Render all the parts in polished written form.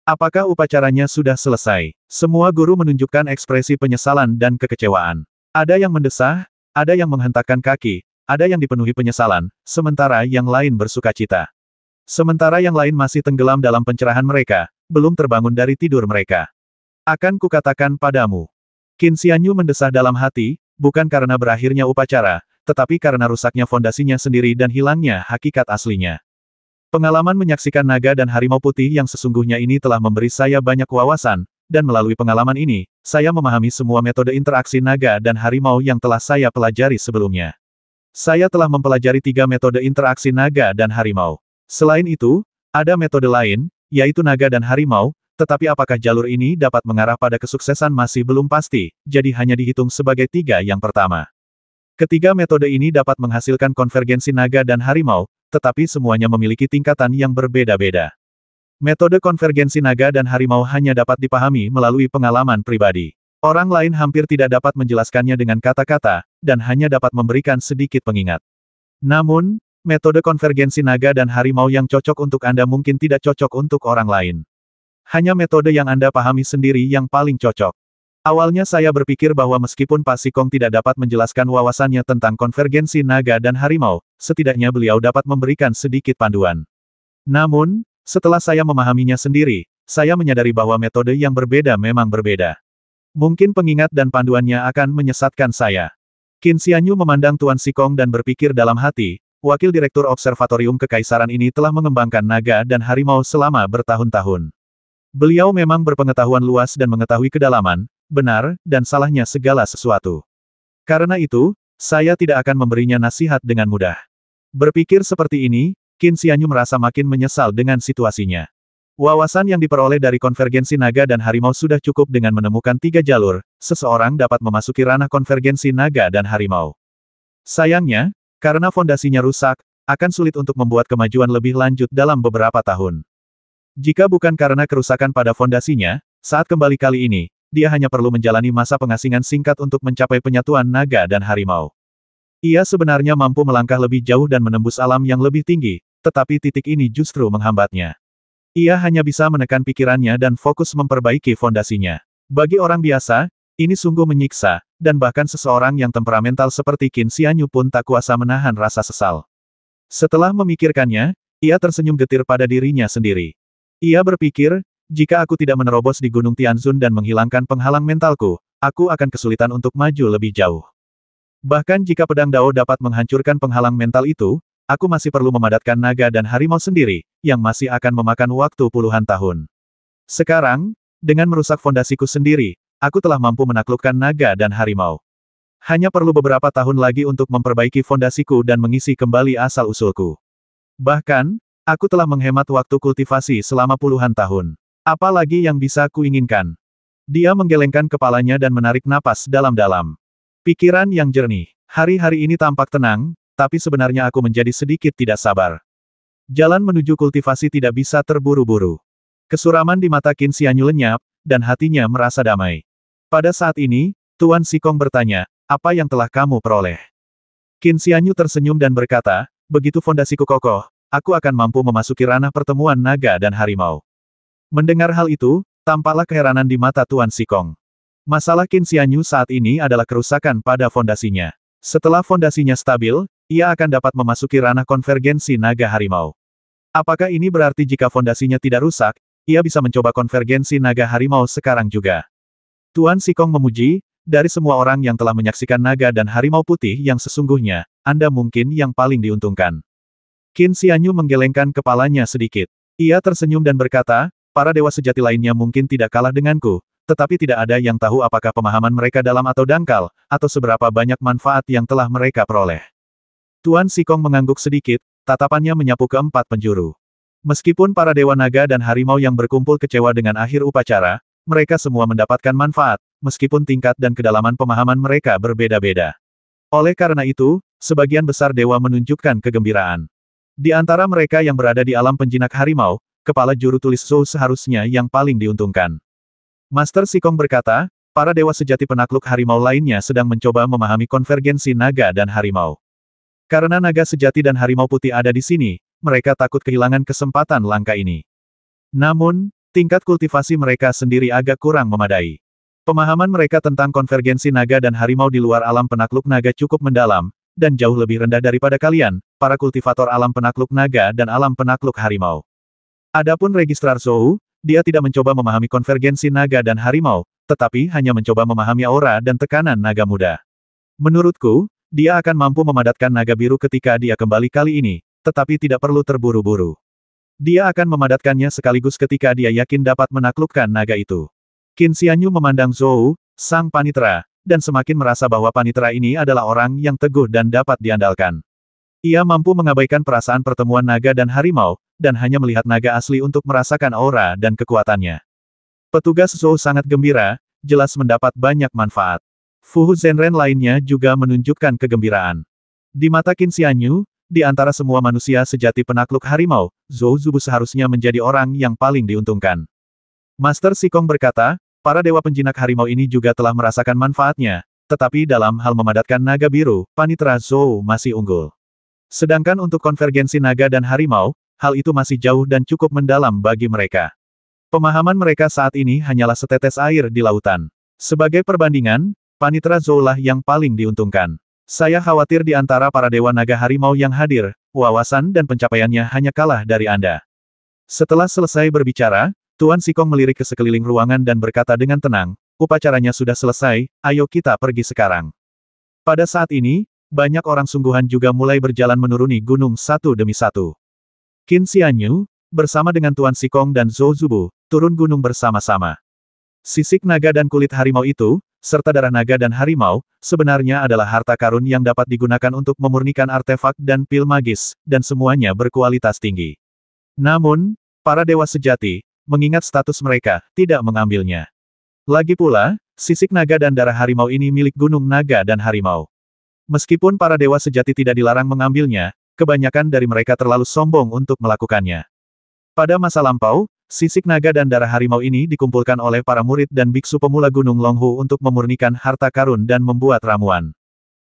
Apakah upacaranya sudah selesai? Semua guru menunjukkan ekspresi penyesalan dan kekecewaan. Ada yang mendesah, ada yang menghentakkan kaki, ada yang dipenuhi penyesalan, sementara yang lain bersukacita. Sementara yang lain masih tenggelam dalam pencerahan mereka, belum terbangun dari tidur mereka. Akan kukatakan padamu. Qin Xianyu mendesah dalam hati, bukan karena berakhirnya upacara, tetapi karena rusaknya fondasinya sendiri dan hilangnya hakikat aslinya. Pengalaman menyaksikan naga dan harimau putih yang sesungguhnya ini telah memberi saya banyak wawasan, dan melalui pengalaman ini, saya memahami semua metode interaksi naga dan harimau yang telah saya pelajari sebelumnya. Saya telah mempelajari 3 metode interaksi naga dan harimau. Selain itu, ada metode lain, yaitu naga dan harimau, tetapi apakah jalur ini dapat mengarah pada kesuksesan masih belum pasti, jadi hanya dihitung sebagai 3 yang pertama. Ketiga metode ini dapat menghasilkan konvergensi naga dan harimau, tetapi semuanya memiliki tingkatan yang berbeda-beda. Metode konvergensi naga dan harimau hanya dapat dipahami melalui pengalaman pribadi. Orang lain hampir tidak dapat menjelaskannya dengan kata-kata, dan hanya dapat memberikan sedikit pengingat. Namun, metode konvergensi naga dan harimau yang cocok untuk Anda mungkin tidak cocok untuk orang lain. Hanya metode yang Anda pahami sendiri yang paling cocok. Awalnya saya berpikir bahwa meskipun Pak Sikong tidak dapat menjelaskan wawasannya tentang konvergensi naga dan harimau, setidaknya beliau dapat memberikan sedikit panduan. Namun, setelah saya memahaminya sendiri, saya menyadari bahwa metode yang berbeda memang berbeda. Mungkin pengingat dan panduannya akan menyesatkan saya. Qin Xianyu memandang Tuan Sikong dan berpikir dalam hati, Wakil Direktur Observatorium Kekaisaran ini telah mengembangkan naga dan harimau selama bertahun-tahun. Beliau memang berpengetahuan luas dan mengetahui kedalaman, benar, dan salahnya segala sesuatu. Karena itu, saya tidak akan memberinya nasihat dengan mudah. Berpikir seperti ini, Qin Xianyu merasa makin menyesal dengan situasinya. Wawasan yang diperoleh dari konvergensi naga dan harimau sudah cukup dengan menemukan 3 jalur, seseorang dapat memasuki ranah konvergensi naga dan harimau. Sayangnya, karena fondasinya rusak, akan sulit untuk membuat kemajuan lebih lanjut dalam beberapa tahun. Jika bukan karena kerusakan pada fondasinya, saat kembali kali ini, dia hanya perlu menjalani masa pengasingan singkat untuk mencapai penyatuan naga dan harimau. Ia sebenarnya mampu melangkah lebih jauh dan menembus alam yang lebih tinggi, tetapi titik ini justru menghambatnya. Ia hanya bisa menekan pikirannya dan fokus memperbaiki fondasinya. Bagi orang biasa, ini sungguh menyiksa, dan bahkan seseorang yang temperamental seperti Qin Xianyu pun tak kuasa menahan rasa sesal. Setelah memikirkannya, ia tersenyum getir pada dirinya sendiri. Ia berpikir, jika aku tidak menerobos di Gunung Tianzun dan menghilangkan penghalang mentalku, aku akan kesulitan untuk maju lebih jauh. Bahkan jika pedang Dao dapat menghancurkan penghalang mental itu, aku masih perlu memadatkan naga dan harimau sendiri, yang masih akan memakan waktu puluhan tahun. Sekarang, dengan merusak fondasiku sendiri, aku telah mampu menaklukkan naga dan harimau. Hanya perlu beberapa tahun lagi untuk memperbaiki fondasiku dan mengisi kembali asal-usulku. Bahkan, aku telah menghemat waktu kultivasi selama puluhan tahun. Apa lagi yang bisa kuinginkan? Dia menggelengkan kepalanya dan menarik napas dalam-dalam. Pikiran yang jernih. Hari-hari ini tampak tenang, tapi sebenarnya aku menjadi sedikit tidak sabar. Jalan menuju kultivasi tidak bisa terburu-buru. Kesuraman di mata Qin Xianyu lenyap, dan hatinya merasa damai. Pada saat ini, Tuan Sikong bertanya, apa yang telah kamu peroleh? Qin Xianyu tersenyum dan berkata, begitu fondasiku kokoh, aku akan mampu memasuki ranah pertemuan naga dan harimau. Mendengar hal itu, tampaklah keheranan di mata Tuan Sikong. Masalah Qin Xianyu saat ini adalah kerusakan pada fondasinya. Setelah fondasinya stabil, ia akan dapat memasuki ranah konvergensi naga harimau. Apakah ini berarti jika fondasinya tidak rusak, ia bisa mencoba konvergensi naga harimau sekarang juga? Tuan Sikong memuji, dari semua orang yang telah menyaksikan naga dan harimau putih yang sesungguhnya, Anda mungkin yang paling diuntungkan. Qin Xianyu menggelengkan kepalanya sedikit. Ia tersenyum dan berkata, para dewa sejati lainnya mungkin tidak kalah denganku, tetapi tidak ada yang tahu apakah pemahaman mereka dalam atau dangkal, atau seberapa banyak manfaat yang telah mereka peroleh. Tuan Sikong mengangguk sedikit, tatapannya menyapu keempat penjuru. Meskipun para dewa naga dan harimau yang berkumpul kecewa dengan akhir upacara, mereka semua mendapatkan manfaat, meskipun tingkat dan kedalaman pemahaman mereka berbeda-beda. Oleh karena itu, sebagian besar dewa menunjukkan kegembiraan. Di antara mereka yang berada di alam penjinak harimau, kepala juru tulis Zhou seharusnya yang paling diuntungkan. Master Sikong berkata, para dewa sejati penakluk harimau lainnya sedang mencoba memahami konvergensi naga dan harimau. Karena naga sejati dan harimau putih ada di sini, mereka takut kehilangan kesempatan langka ini. Namun, tingkat kultivasi mereka sendiri agak kurang memadai. Pemahaman mereka tentang konvergensi naga dan harimau di luar alam penakluk naga cukup mendalam, dan jauh lebih rendah daripada kalian, para kultivator alam penakluk naga dan alam penakluk harimau. Adapun Registrar Zhou, dia tidak mencoba memahami konvergensi naga dan harimau, tetapi hanya mencoba memahami aura dan tekanan naga muda. Menurutku, dia akan mampu memadatkan naga biru ketika dia kembali kali ini, tetapi tidak perlu terburu-buru. Dia akan memadatkannya sekaligus ketika dia yakin dapat menaklukkan naga itu. Qin Xianyu memandang Zhou, sang panitera, dan semakin merasa bahwa panitera ini adalah orang yang teguh dan dapat diandalkan. Ia mampu mengabaikan perasaan pertemuan naga dan harimau, dan hanya melihat naga asli untuk merasakan aura dan kekuatannya. Petugas Zhou sangat gembira, jelas mendapat banyak manfaat. Fu Zhenren lainnya juga menunjukkan kegembiraan. Di mata Qin Xianyu, di antara semua manusia sejati penakluk harimau, Zhou Zubu seharusnya menjadi orang yang paling diuntungkan. Master Sikong berkata, para dewa penjinak harimau ini juga telah merasakan manfaatnya, tetapi dalam hal memadatkan naga biru, panitera Zhou masih unggul. Sedangkan untuk konvergensi naga dan harimau, hal itu masih jauh dan cukup mendalam bagi mereka. Pemahaman mereka saat ini hanyalah setetes air di lautan. Sebagai perbandingan, panitera Zhou lah yang paling diuntungkan. Saya khawatir di antara para dewa naga harimau yang hadir, wawasan dan pencapaiannya hanya kalah dari Anda. Setelah selesai berbicara, Tuan Sikong melirik ke sekeliling ruangan dan berkata dengan tenang, upacaranya sudah selesai, ayo kita pergi sekarang. Pada saat ini, banyak orang sungguhan juga mulai berjalan menuruni gunung satu demi satu. Qin Xianyu, bersama dengan Tuan Sikong dan Zhou Zubu, turun gunung bersama-sama. Sisik naga dan kulit harimau itu, serta darah naga dan harimau, sebenarnya adalah harta karun yang dapat digunakan untuk memurnikan artefak dan pil magis, dan semuanya berkualitas tinggi. Namun, para dewa sejati, mengingat status mereka, tidak mengambilnya. Lagi pula, sisik naga dan darah harimau ini milik gunung naga dan harimau. Meskipun para dewa sejati tidak dilarang mengambilnya, kebanyakan dari mereka terlalu sombong untuk melakukannya. Pada masa lampau, sisik naga dan darah harimau ini dikumpulkan oleh para murid dan biksu pemula Gunung Longhu untuk memurnikan harta karun dan membuat ramuan.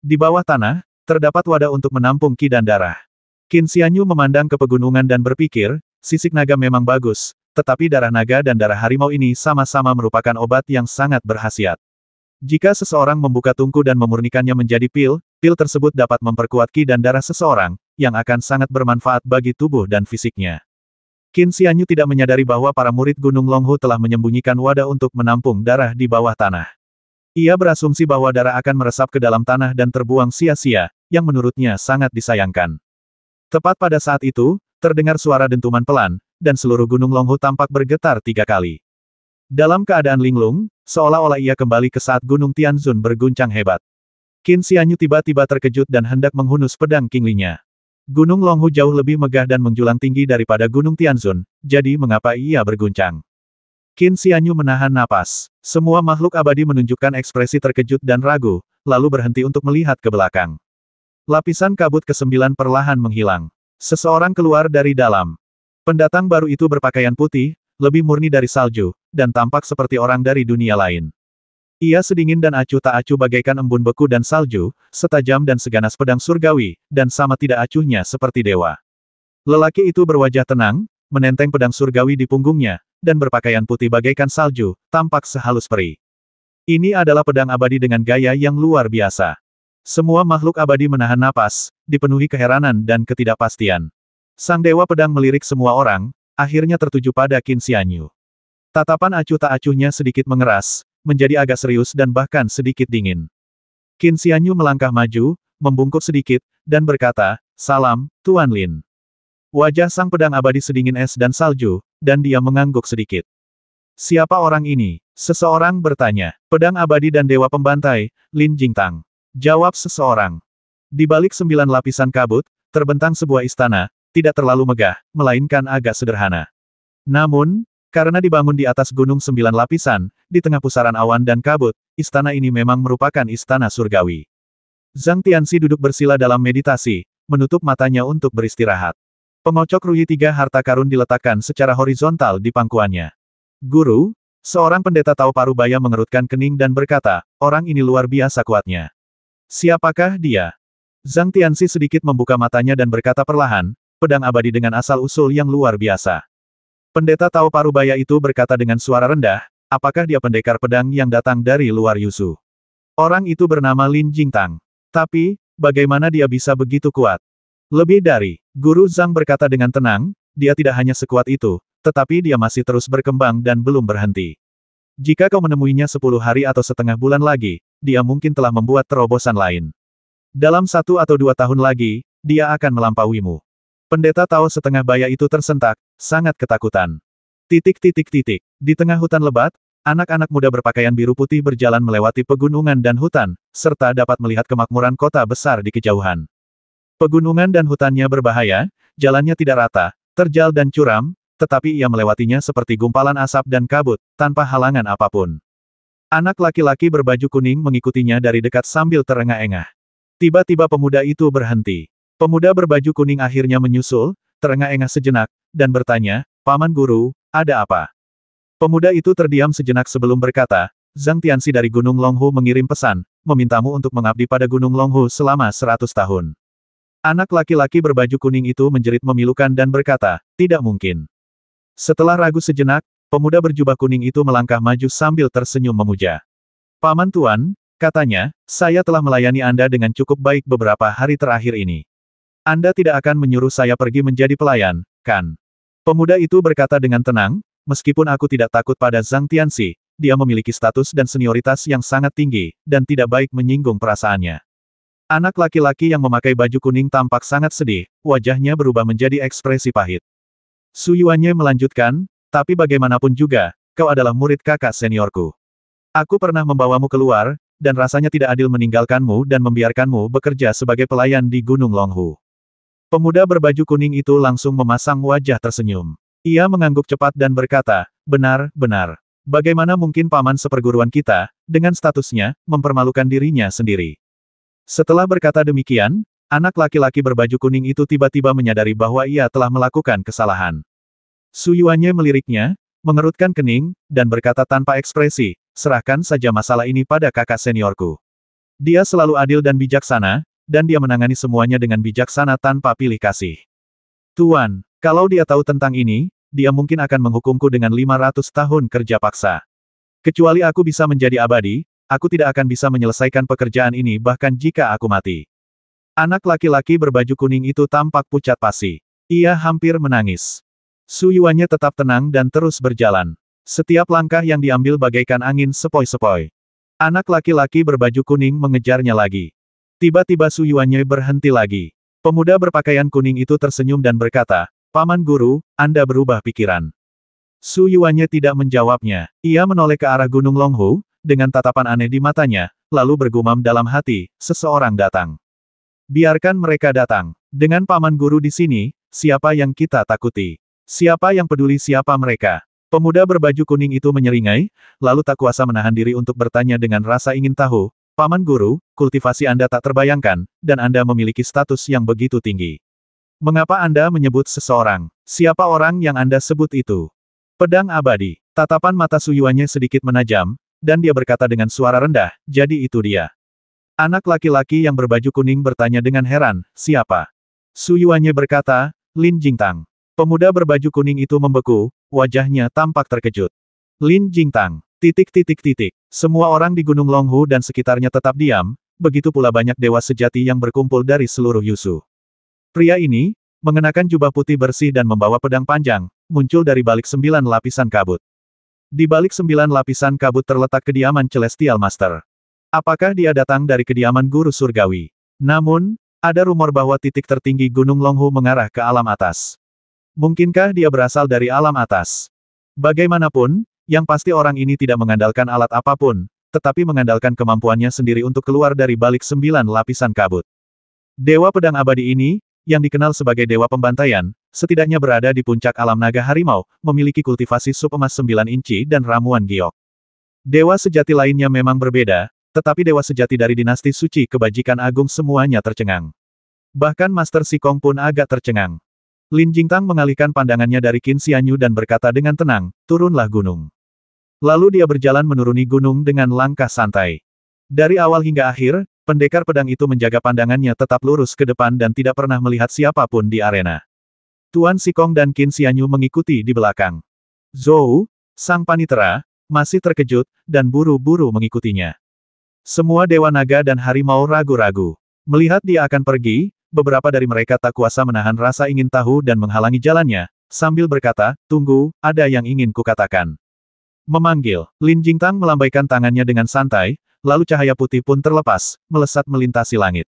Di bawah tanah, terdapat wadah untuk menampung ki dan darah. Qin Xianyu memandang ke pegunungan dan berpikir, sisik naga memang bagus, tetapi darah naga dan darah harimau ini sama-sama merupakan obat yang sangat berkhasiat. Jika seseorang membuka tungku dan memurnikannya menjadi pil, pil tersebut dapat memperkuat ki dan darah seseorang, yang akan sangat bermanfaat bagi tubuh dan fisiknya. Qin Xianyu tidak menyadari bahwa para murid Gunung Longhu telah menyembunyikan wadah untuk menampung darah di bawah tanah. Ia berasumsi bahwa darah akan meresap ke dalam tanah dan terbuang sia-sia, yang menurutnya sangat disayangkan. Tepat pada saat itu, terdengar suara dentuman pelan, dan seluruh Gunung Longhu tampak bergetar 3 kali. Dalam keadaan linglung, seolah-olah ia kembali ke saat Gunung Tianzun berguncang hebat. Qin Xianyu tiba-tiba terkejut dan hendak menghunus pedang Qinglinya. Gunung Longhu jauh lebih megah dan menjulang tinggi daripada Gunung Tianzun, jadi mengapa ia berguncang? Qin Xianyu menahan napas. Semua makhluk abadi menunjukkan ekspresi terkejut dan ragu, lalu berhenti untuk melihat ke belakang. Lapisan kabut ke-9 perlahan menghilang. Seseorang keluar dari dalam. Pendatang baru itu berpakaian putih, lebih murni dari salju, dan tampak seperti orang dari dunia lain. Ia sedingin dan acuh tak acuh bagaikan embun beku dan salju, setajam dan seganas pedang surgawi, dan sama tidak acuhnya seperti dewa. Lelaki itu berwajah tenang, menenteng pedang surgawi di punggungnya, dan berpakaian putih bagaikan salju, tampak sehalus peri. Ini adalah pedang abadi dengan gaya yang luar biasa. Semua makhluk abadi menahan napas, dipenuhi keheranan dan ketidakpastian. Sang dewa pedang melirik semua orang, akhirnya tertuju pada Qin Xianyu. Tatapan acuh tak acuhnya sedikit mengeras, menjadi agak serius dan bahkan sedikit dingin. Qin Xianyu melangkah maju, membungkuk sedikit, dan berkata, "Salam, Tuan Lin." Wajah sang pedang abadi sedingin es dan salju, dan dia mengangguk sedikit. "Siapa orang ini?" Seseorang bertanya. "Pedang abadi dan dewa pembantai, Lin Jingtang." Jawab seseorang. Di balik 9 lapisan kabut, terbentang sebuah istana, tidak terlalu megah, melainkan agak sederhana. Namun, karena dibangun di atas gunung 9 lapisan, di tengah pusaran awan dan kabut, istana ini memang merupakan istana surgawi. Zhang Tianxi duduk bersila dalam meditasi, menutup matanya untuk beristirahat. Pengocok ruyi 3 harta karun diletakkan secara horizontal di pangkuannya. "Guru," seorang pendeta Tao Parubaya mengerutkan kening dan berkata, "Orang ini luar biasa kuatnya." "Siapakah dia?" Zhang Tianxi sedikit membuka matanya dan berkata perlahan, "Pedang abadi dengan asal-usul yang luar biasa." Pendeta Tao Parubaya itu berkata dengan suara rendah, apakah dia pendekar pedang yang datang dari luar Yusu? Orang itu bernama Lin Jingtang. Tapi, bagaimana dia bisa begitu kuat? Lebih dari, Guru Zhang berkata dengan tenang, dia tidak hanya sekuat itu, tetapi dia masih terus berkembang dan belum berhenti. Jika kau menemuinya 10 hari atau setengah bulan lagi, dia mungkin telah membuat terobosan lain. Dalam 1 atau 2 tahun lagi, dia akan melampauimu. Pendeta Tao setengah baya itu tersentak, sangat ketakutan. Di tengah hutan lebat, anak-anak muda berpakaian biru putih berjalan melewati pegunungan dan hutan, serta dapat melihat kemakmuran kota besar di kejauhan. Pegunungan dan hutannya berbahaya, jalannya tidak rata, terjal dan curam, tetapi ia melewatinya seperti gumpalan asap dan kabut, tanpa halangan apapun. Anak laki-laki berbaju kuning mengikutinya dari dekat sambil terengah-engah. Tiba-tiba pemuda itu berhenti. Pemuda berbaju kuning akhirnya menyusul, terengah-engah sejenak, dan bertanya, Paman Guru, ada apa? Pemuda itu terdiam sejenak sebelum berkata, Zhang Tianxi dari Gunung Longhu mengirim pesan, memintamu untuk mengabdi pada Gunung Longhu selama 100 tahun. Anak laki-laki berbaju kuning itu menjerit memilukan dan berkata, tidak mungkin. Setelah ragu sejenak, pemuda berjubah kuning itu melangkah maju sambil tersenyum memuja. Paman Tuan, katanya, saya telah melayani Anda dengan cukup baik beberapa hari terakhir ini. Anda tidak akan menyuruh saya pergi menjadi pelayan, kan? Pemuda itu berkata dengan tenang, meskipun aku tidak takut pada Zhang Tianxi, dia memiliki status dan senioritas yang sangat tinggi, dan tidak baik menyinggung perasaannya. Anak laki-laki yang memakai baju kuning tampak sangat sedih, wajahnya berubah menjadi ekspresi pahit. Su Yuanye melanjutkan, tapi bagaimanapun juga, kau adalah murid kakak seniorku. Aku pernah membawamu keluar, dan rasanya tidak adil meninggalkanmu dan membiarkanmu bekerja sebagai pelayan di Gunung Longhu. Pemuda berbaju kuning itu langsung memasang wajah tersenyum. Ia mengangguk cepat dan berkata, benar, benar. Bagaimana mungkin paman seperguruan kita, dengan statusnya, mempermalukan dirinya sendiri. Setelah berkata demikian, anak laki-laki berbaju kuning itu tiba-tiba menyadari bahwa ia telah melakukan kesalahan. Su Yuanye meliriknya, mengerutkan kening, dan berkata tanpa ekspresi, serahkan saja masalah ini pada kakak seniorku. Dia selalu adil dan bijaksana, dan dia menangani semuanya dengan bijaksana tanpa pilih kasih. Tuan, kalau dia tahu tentang ini, dia mungkin akan menghukumku dengan 500 tahun kerja paksa. Kecuali aku bisa menjadi abadi, aku tidak akan bisa menyelesaikan pekerjaan ini bahkan jika aku mati. Anak laki-laki berbaju kuning itu tampak pucat pasi. Ia hampir menangis. Su Yuanye tetap tenang dan terus berjalan. Setiap langkah yang diambil bagaikan angin sepoi-sepoi. Anak laki-laki berbaju kuning mengejarnya lagi. Tiba-tiba Su Yuanye berhenti lagi. Pemuda berpakaian kuning itu tersenyum dan berkata, Paman Guru, Anda berubah pikiran. Su Yuanye tidak menjawabnya. Ia menoleh ke arah Gunung Longhu, dengan tatapan aneh di matanya, lalu bergumam dalam hati, seseorang datang. Biarkan mereka datang. Dengan Paman Guru di sini, siapa yang kita takuti? Siapa yang peduli siapa mereka? Pemuda berbaju kuning itu menyeringai, lalu tak kuasa menahan diri untuk bertanya dengan rasa ingin tahu, Paman Guru, kultivasi Anda tak terbayangkan, dan Anda memiliki status yang begitu tinggi. Mengapa Anda menyebut seseorang? Siapa orang yang Anda sebut itu? Pedang abadi. Tatapan mata Su Yuanye sedikit menajam, dan dia berkata dengan suara rendah, jadi itu dia. Anak laki-laki yang berbaju kuning bertanya dengan heran, siapa? Su Yuanye berkata, Lin Jingtang. Pemuda berbaju kuning itu membeku, wajahnya tampak terkejut. Lin Jingtang. Semua orang di Gunung Longhu dan sekitarnya tetap diam, begitu pula banyak dewa sejati yang berkumpul dari seluruh Yusu. Pria ini, mengenakan jubah putih bersih dan membawa pedang panjang, muncul dari balik 9 lapisan kabut. Di balik 9 lapisan kabut terletak kediaman Celestial Master. Apakah dia datang dari kediaman Guru Surgawi? Namun, ada rumor bahwa titik tertinggi Gunung Longhu mengarah ke alam atas. Mungkinkah dia berasal dari alam atas? Bagaimanapun, yang pasti orang ini tidak mengandalkan alat apapun, tetapi mengandalkan kemampuannya sendiri untuk keluar dari balik 9 lapisan kabut. Dewa pedang abadi ini, yang dikenal sebagai Dewa Pembantaian, setidaknya berada di puncak alam naga harimau, memiliki kultivasi sub emas 9 inci dan ramuan giok. Dewa sejati lainnya memang berbeda, tetapi dewa sejati dari dinasti suci kebajikan agung semuanya tercengang. Bahkan Master Sikong pun agak tercengang. Lin Jingtang mengalihkan pandangannya dari Qin Xianyu dan berkata dengan tenang, turunlah gunung. Lalu dia berjalan menuruni gunung dengan langkah santai. Dari awal hingga akhir, pendekar pedang itu menjaga pandangannya tetap lurus ke depan dan tidak pernah melihat siapapun di arena. Tuan Sikong dan Qin Xianyu mengikuti di belakang. Zhou, sang panitera, masih terkejut, dan buru-buru mengikutinya. Semua Dewa Naga dan Harimau ragu-ragu. Melihat dia akan pergi, beberapa dari mereka tak kuasa menahan rasa ingin tahu dan menghalangi jalannya, sambil berkata, "Tunggu, ada yang ingin kukatakan." Memanggil, Lin Jingtang melambaikan tangannya dengan santai, lalu cahaya putih pun terlepas, melesat melintasi langit.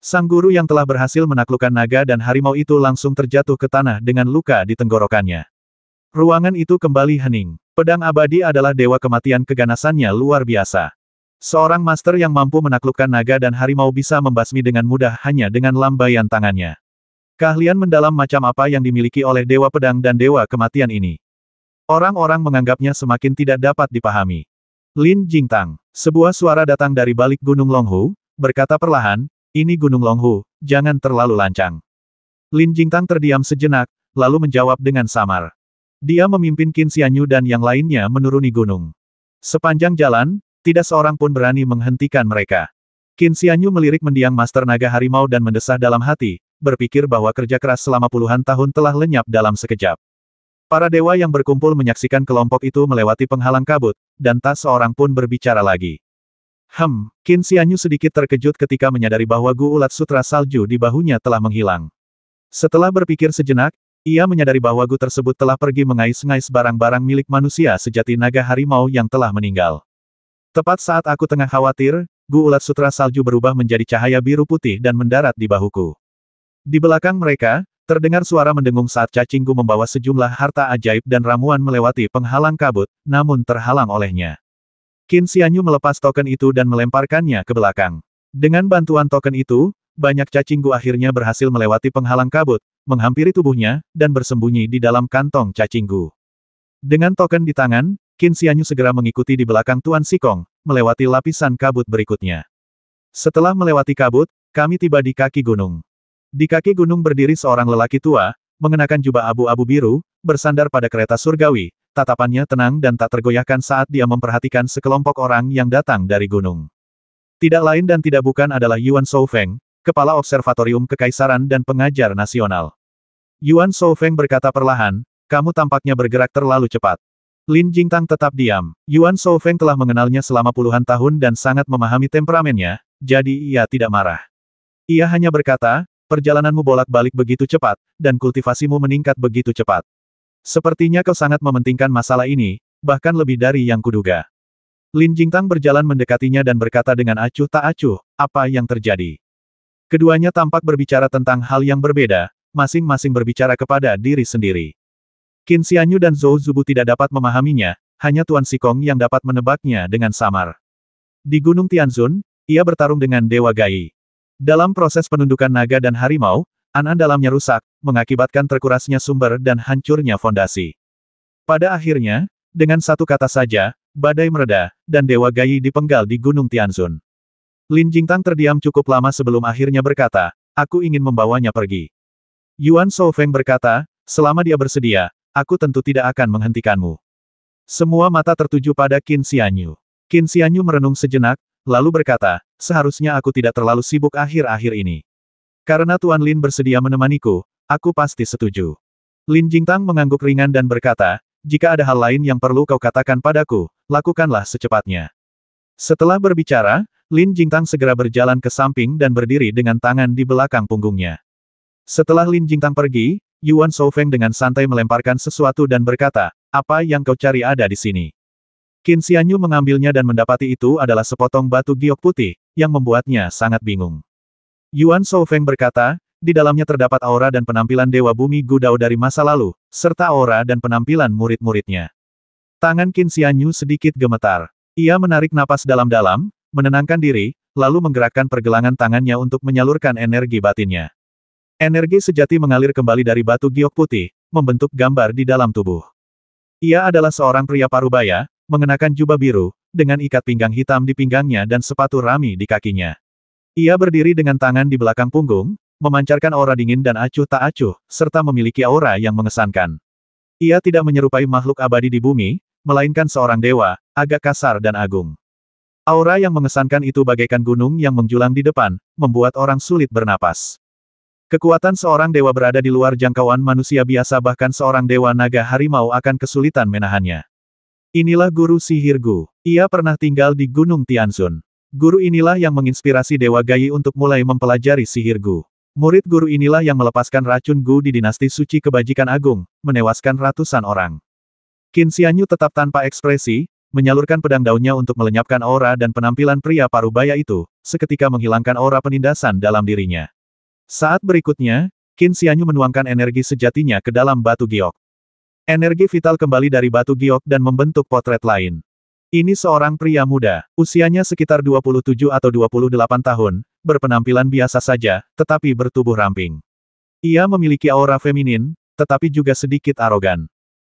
Sang guru yang telah berhasil menaklukkan naga dan harimau itu langsung terjatuh ke tanah dengan luka di tenggorokannya. Ruangan itu kembali hening. Pedang abadi adalah dewa kematian, keganasannya luar biasa. Seorang master yang mampu menaklukkan naga dan harimau bisa membasmi dengan mudah hanya dengan lambaian tangannya. Keahlian mendalam macam apa yang dimiliki oleh dewa pedang dan dewa kematian ini? Orang-orang menganggapnya semakin tidak dapat dipahami. Lin Jingtang, sebuah suara datang dari balik Gunung Longhu, berkata perlahan, "Ini Gunung Longhu, jangan terlalu lancang." Lin Jingtang terdiam sejenak, lalu menjawab dengan samar. Dia memimpin Qin Xianyu dan yang lainnya menuruni gunung. Sepanjang jalan, tidak seorang pun berani menghentikan mereka. Qin Xianyu melirik mendiang Master Naga Harimau dan mendesah dalam hati, berpikir bahwa kerja keras selama puluhan tahun telah lenyap dalam sekejap. Para dewa yang berkumpul menyaksikan kelompok itu melewati penghalang kabut, dan tak seorang pun berbicara lagi. Qin Xianyu sedikit terkejut ketika menyadari bahwa Gu Ulat Sutra Salju di bahunya telah menghilang. Setelah berpikir sejenak, ia menyadari bahwa Gu tersebut telah pergi mengais-ngais barang-barang milik manusia sejati naga harimau yang telah meninggal. Tepat saat aku tengah khawatir, Gu Ulat Sutra Salju berubah menjadi cahaya biru putih dan mendarat di bahuku. Di belakang mereka, terdengar suara mendengung saat cacing Gu membawa sejumlah harta ajaib dan ramuan melewati penghalang kabut, namun terhalang olehnya. Qin Xianyu melepas token itu dan melemparkannya ke belakang. Dengan bantuan token itu, banyak cacing Gu akhirnya berhasil melewati penghalang kabut, menghampiri tubuhnya, dan bersembunyi di dalam kantong cacing Gu. Dengan token di tangan, Qin Xianyu segera mengikuti di belakang Tuan Sikong, melewati lapisan kabut berikutnya. Setelah melewati kabut, kami tiba di kaki gunung. Di kaki gunung berdiri seorang lelaki tua, mengenakan jubah abu-abu biru, bersandar pada kereta surgawi. Tatapannya tenang dan tak tergoyahkan saat dia memperhatikan sekelompok orang yang datang dari gunung. Tidak lain dan tidak bukan adalah Yuan Shoufeng, Kepala Observatorium Kekaisaran dan Pengajar Nasional. Yuan Shoufeng berkata perlahan, "Kamu tampaknya bergerak terlalu cepat." Lin Jingtang tetap diam. Yuan Shoufeng telah mengenalnya selama puluhan tahun dan sangat memahami temperamennya, jadi ia tidak marah. Ia hanya berkata, "Perjalananmu bolak-balik begitu cepat, dan kultivasimu meningkat begitu cepat. Sepertinya kau sangat mementingkan masalah ini, bahkan lebih dari yang kuduga." Lin Jingtang berjalan mendekatinya dan berkata dengan acuh tak acuh, "Apa yang terjadi?" Keduanya tampak berbicara tentang hal yang berbeda, masing-masing berbicara kepada diri sendiri. Qin Xianyu dan Zhou Zubu tidak dapat memahaminya, hanya Tuan Sikong yang dapat menebaknya dengan samar. Di Gunung Tianzun, ia bertarung dengan Dewa Gai. Dalam proses penundukan naga dan harimau, an-an dalamnya rusak, mengakibatkan terkurasnya sumber dan hancurnya fondasi. Pada akhirnya, dengan satu kata saja, badai mereda, dan Dewa Gai dipenggal di Gunung Tianzun. Lin Jingtang terdiam cukup lama sebelum akhirnya berkata, "Aku ingin membawanya pergi." Yuan Shoufeng berkata, "Selama dia bersedia, aku tentu tidak akan menghentikanmu." Semua mata tertuju pada Qin Xianyu. Qin Xianyu merenung sejenak, lalu berkata, "Seharusnya aku tidak terlalu sibuk akhir-akhir ini. Karena Tuan Lin bersedia menemaniku, aku pasti setuju." Lin Jingtang mengangguk ringan dan berkata, "Jika ada hal lain yang perlu kau katakan padaku, lakukanlah secepatnya." Setelah berbicara, Lin Jingtang segera berjalan ke samping dan berdiri dengan tangan di belakang punggungnya. Setelah Lin Jingtang pergi, Yuan Shoufeng dengan santai melemparkan sesuatu dan berkata, "Apa yang kau cari ada di sini?" Qin Xianyu mengambilnya dan mendapati itu adalah sepotong batu giok putih, yang membuatnya sangat bingung. Yuan Shoufeng berkata, "Di dalamnya terdapat aura dan penampilan Dewa Bumi Gudao dari masa lalu, serta aura dan penampilan murid-muridnya." Tangan Qin Xianyu sedikit gemetar. Ia menarik napas dalam-dalam, menenangkan diri, lalu menggerakkan pergelangan tangannya untuk menyalurkan energi batinnya. Energi sejati mengalir kembali dari batu giok putih, membentuk gambar di dalam tubuh. Ia adalah seorang pria parubaya, mengenakan jubah biru, dengan ikat pinggang hitam di pinggangnya dan sepatu rami di kakinya. Ia berdiri dengan tangan di belakang punggung, memancarkan aura dingin dan acuh tak acuh, serta memiliki aura yang mengesankan. Ia tidak menyerupai makhluk abadi di bumi, melainkan seorang dewa, agak kasar dan agung. Aura yang mengesankan itu bagaikan gunung yang menjulang di depan, membuat orang sulit bernapas. Kekuatan seorang dewa berada di luar jangkauan manusia biasa, bahkan seorang dewa naga harimau akan kesulitan menahannya. Inilah guru sihir Gu. Ia pernah tinggal di Gunung Tianzun. Guru inilah yang menginspirasi Dewa Gai untuk mulai mempelajari sihir Gu. Murid guru inilah yang melepaskan racun Gu di dinasti suci kebajikan agung, menewaskan ratusan orang. Qin Xianyu tetap tanpa ekspresi, menyalurkan pedang daunnya untuk melenyapkan aura dan penampilan pria parubaya itu, seketika menghilangkan aura penindasan dalam dirinya. Saat berikutnya, Qin Xianyu menuangkan energi sejatinya ke dalam batu giok. Energi vital kembali dari batu giok dan membentuk potret lain. Ini seorang pria muda, usianya sekitar 27 atau 28 tahun, berpenampilan biasa saja, tetapi bertubuh ramping. Ia memiliki aura feminin, tetapi juga sedikit arogan.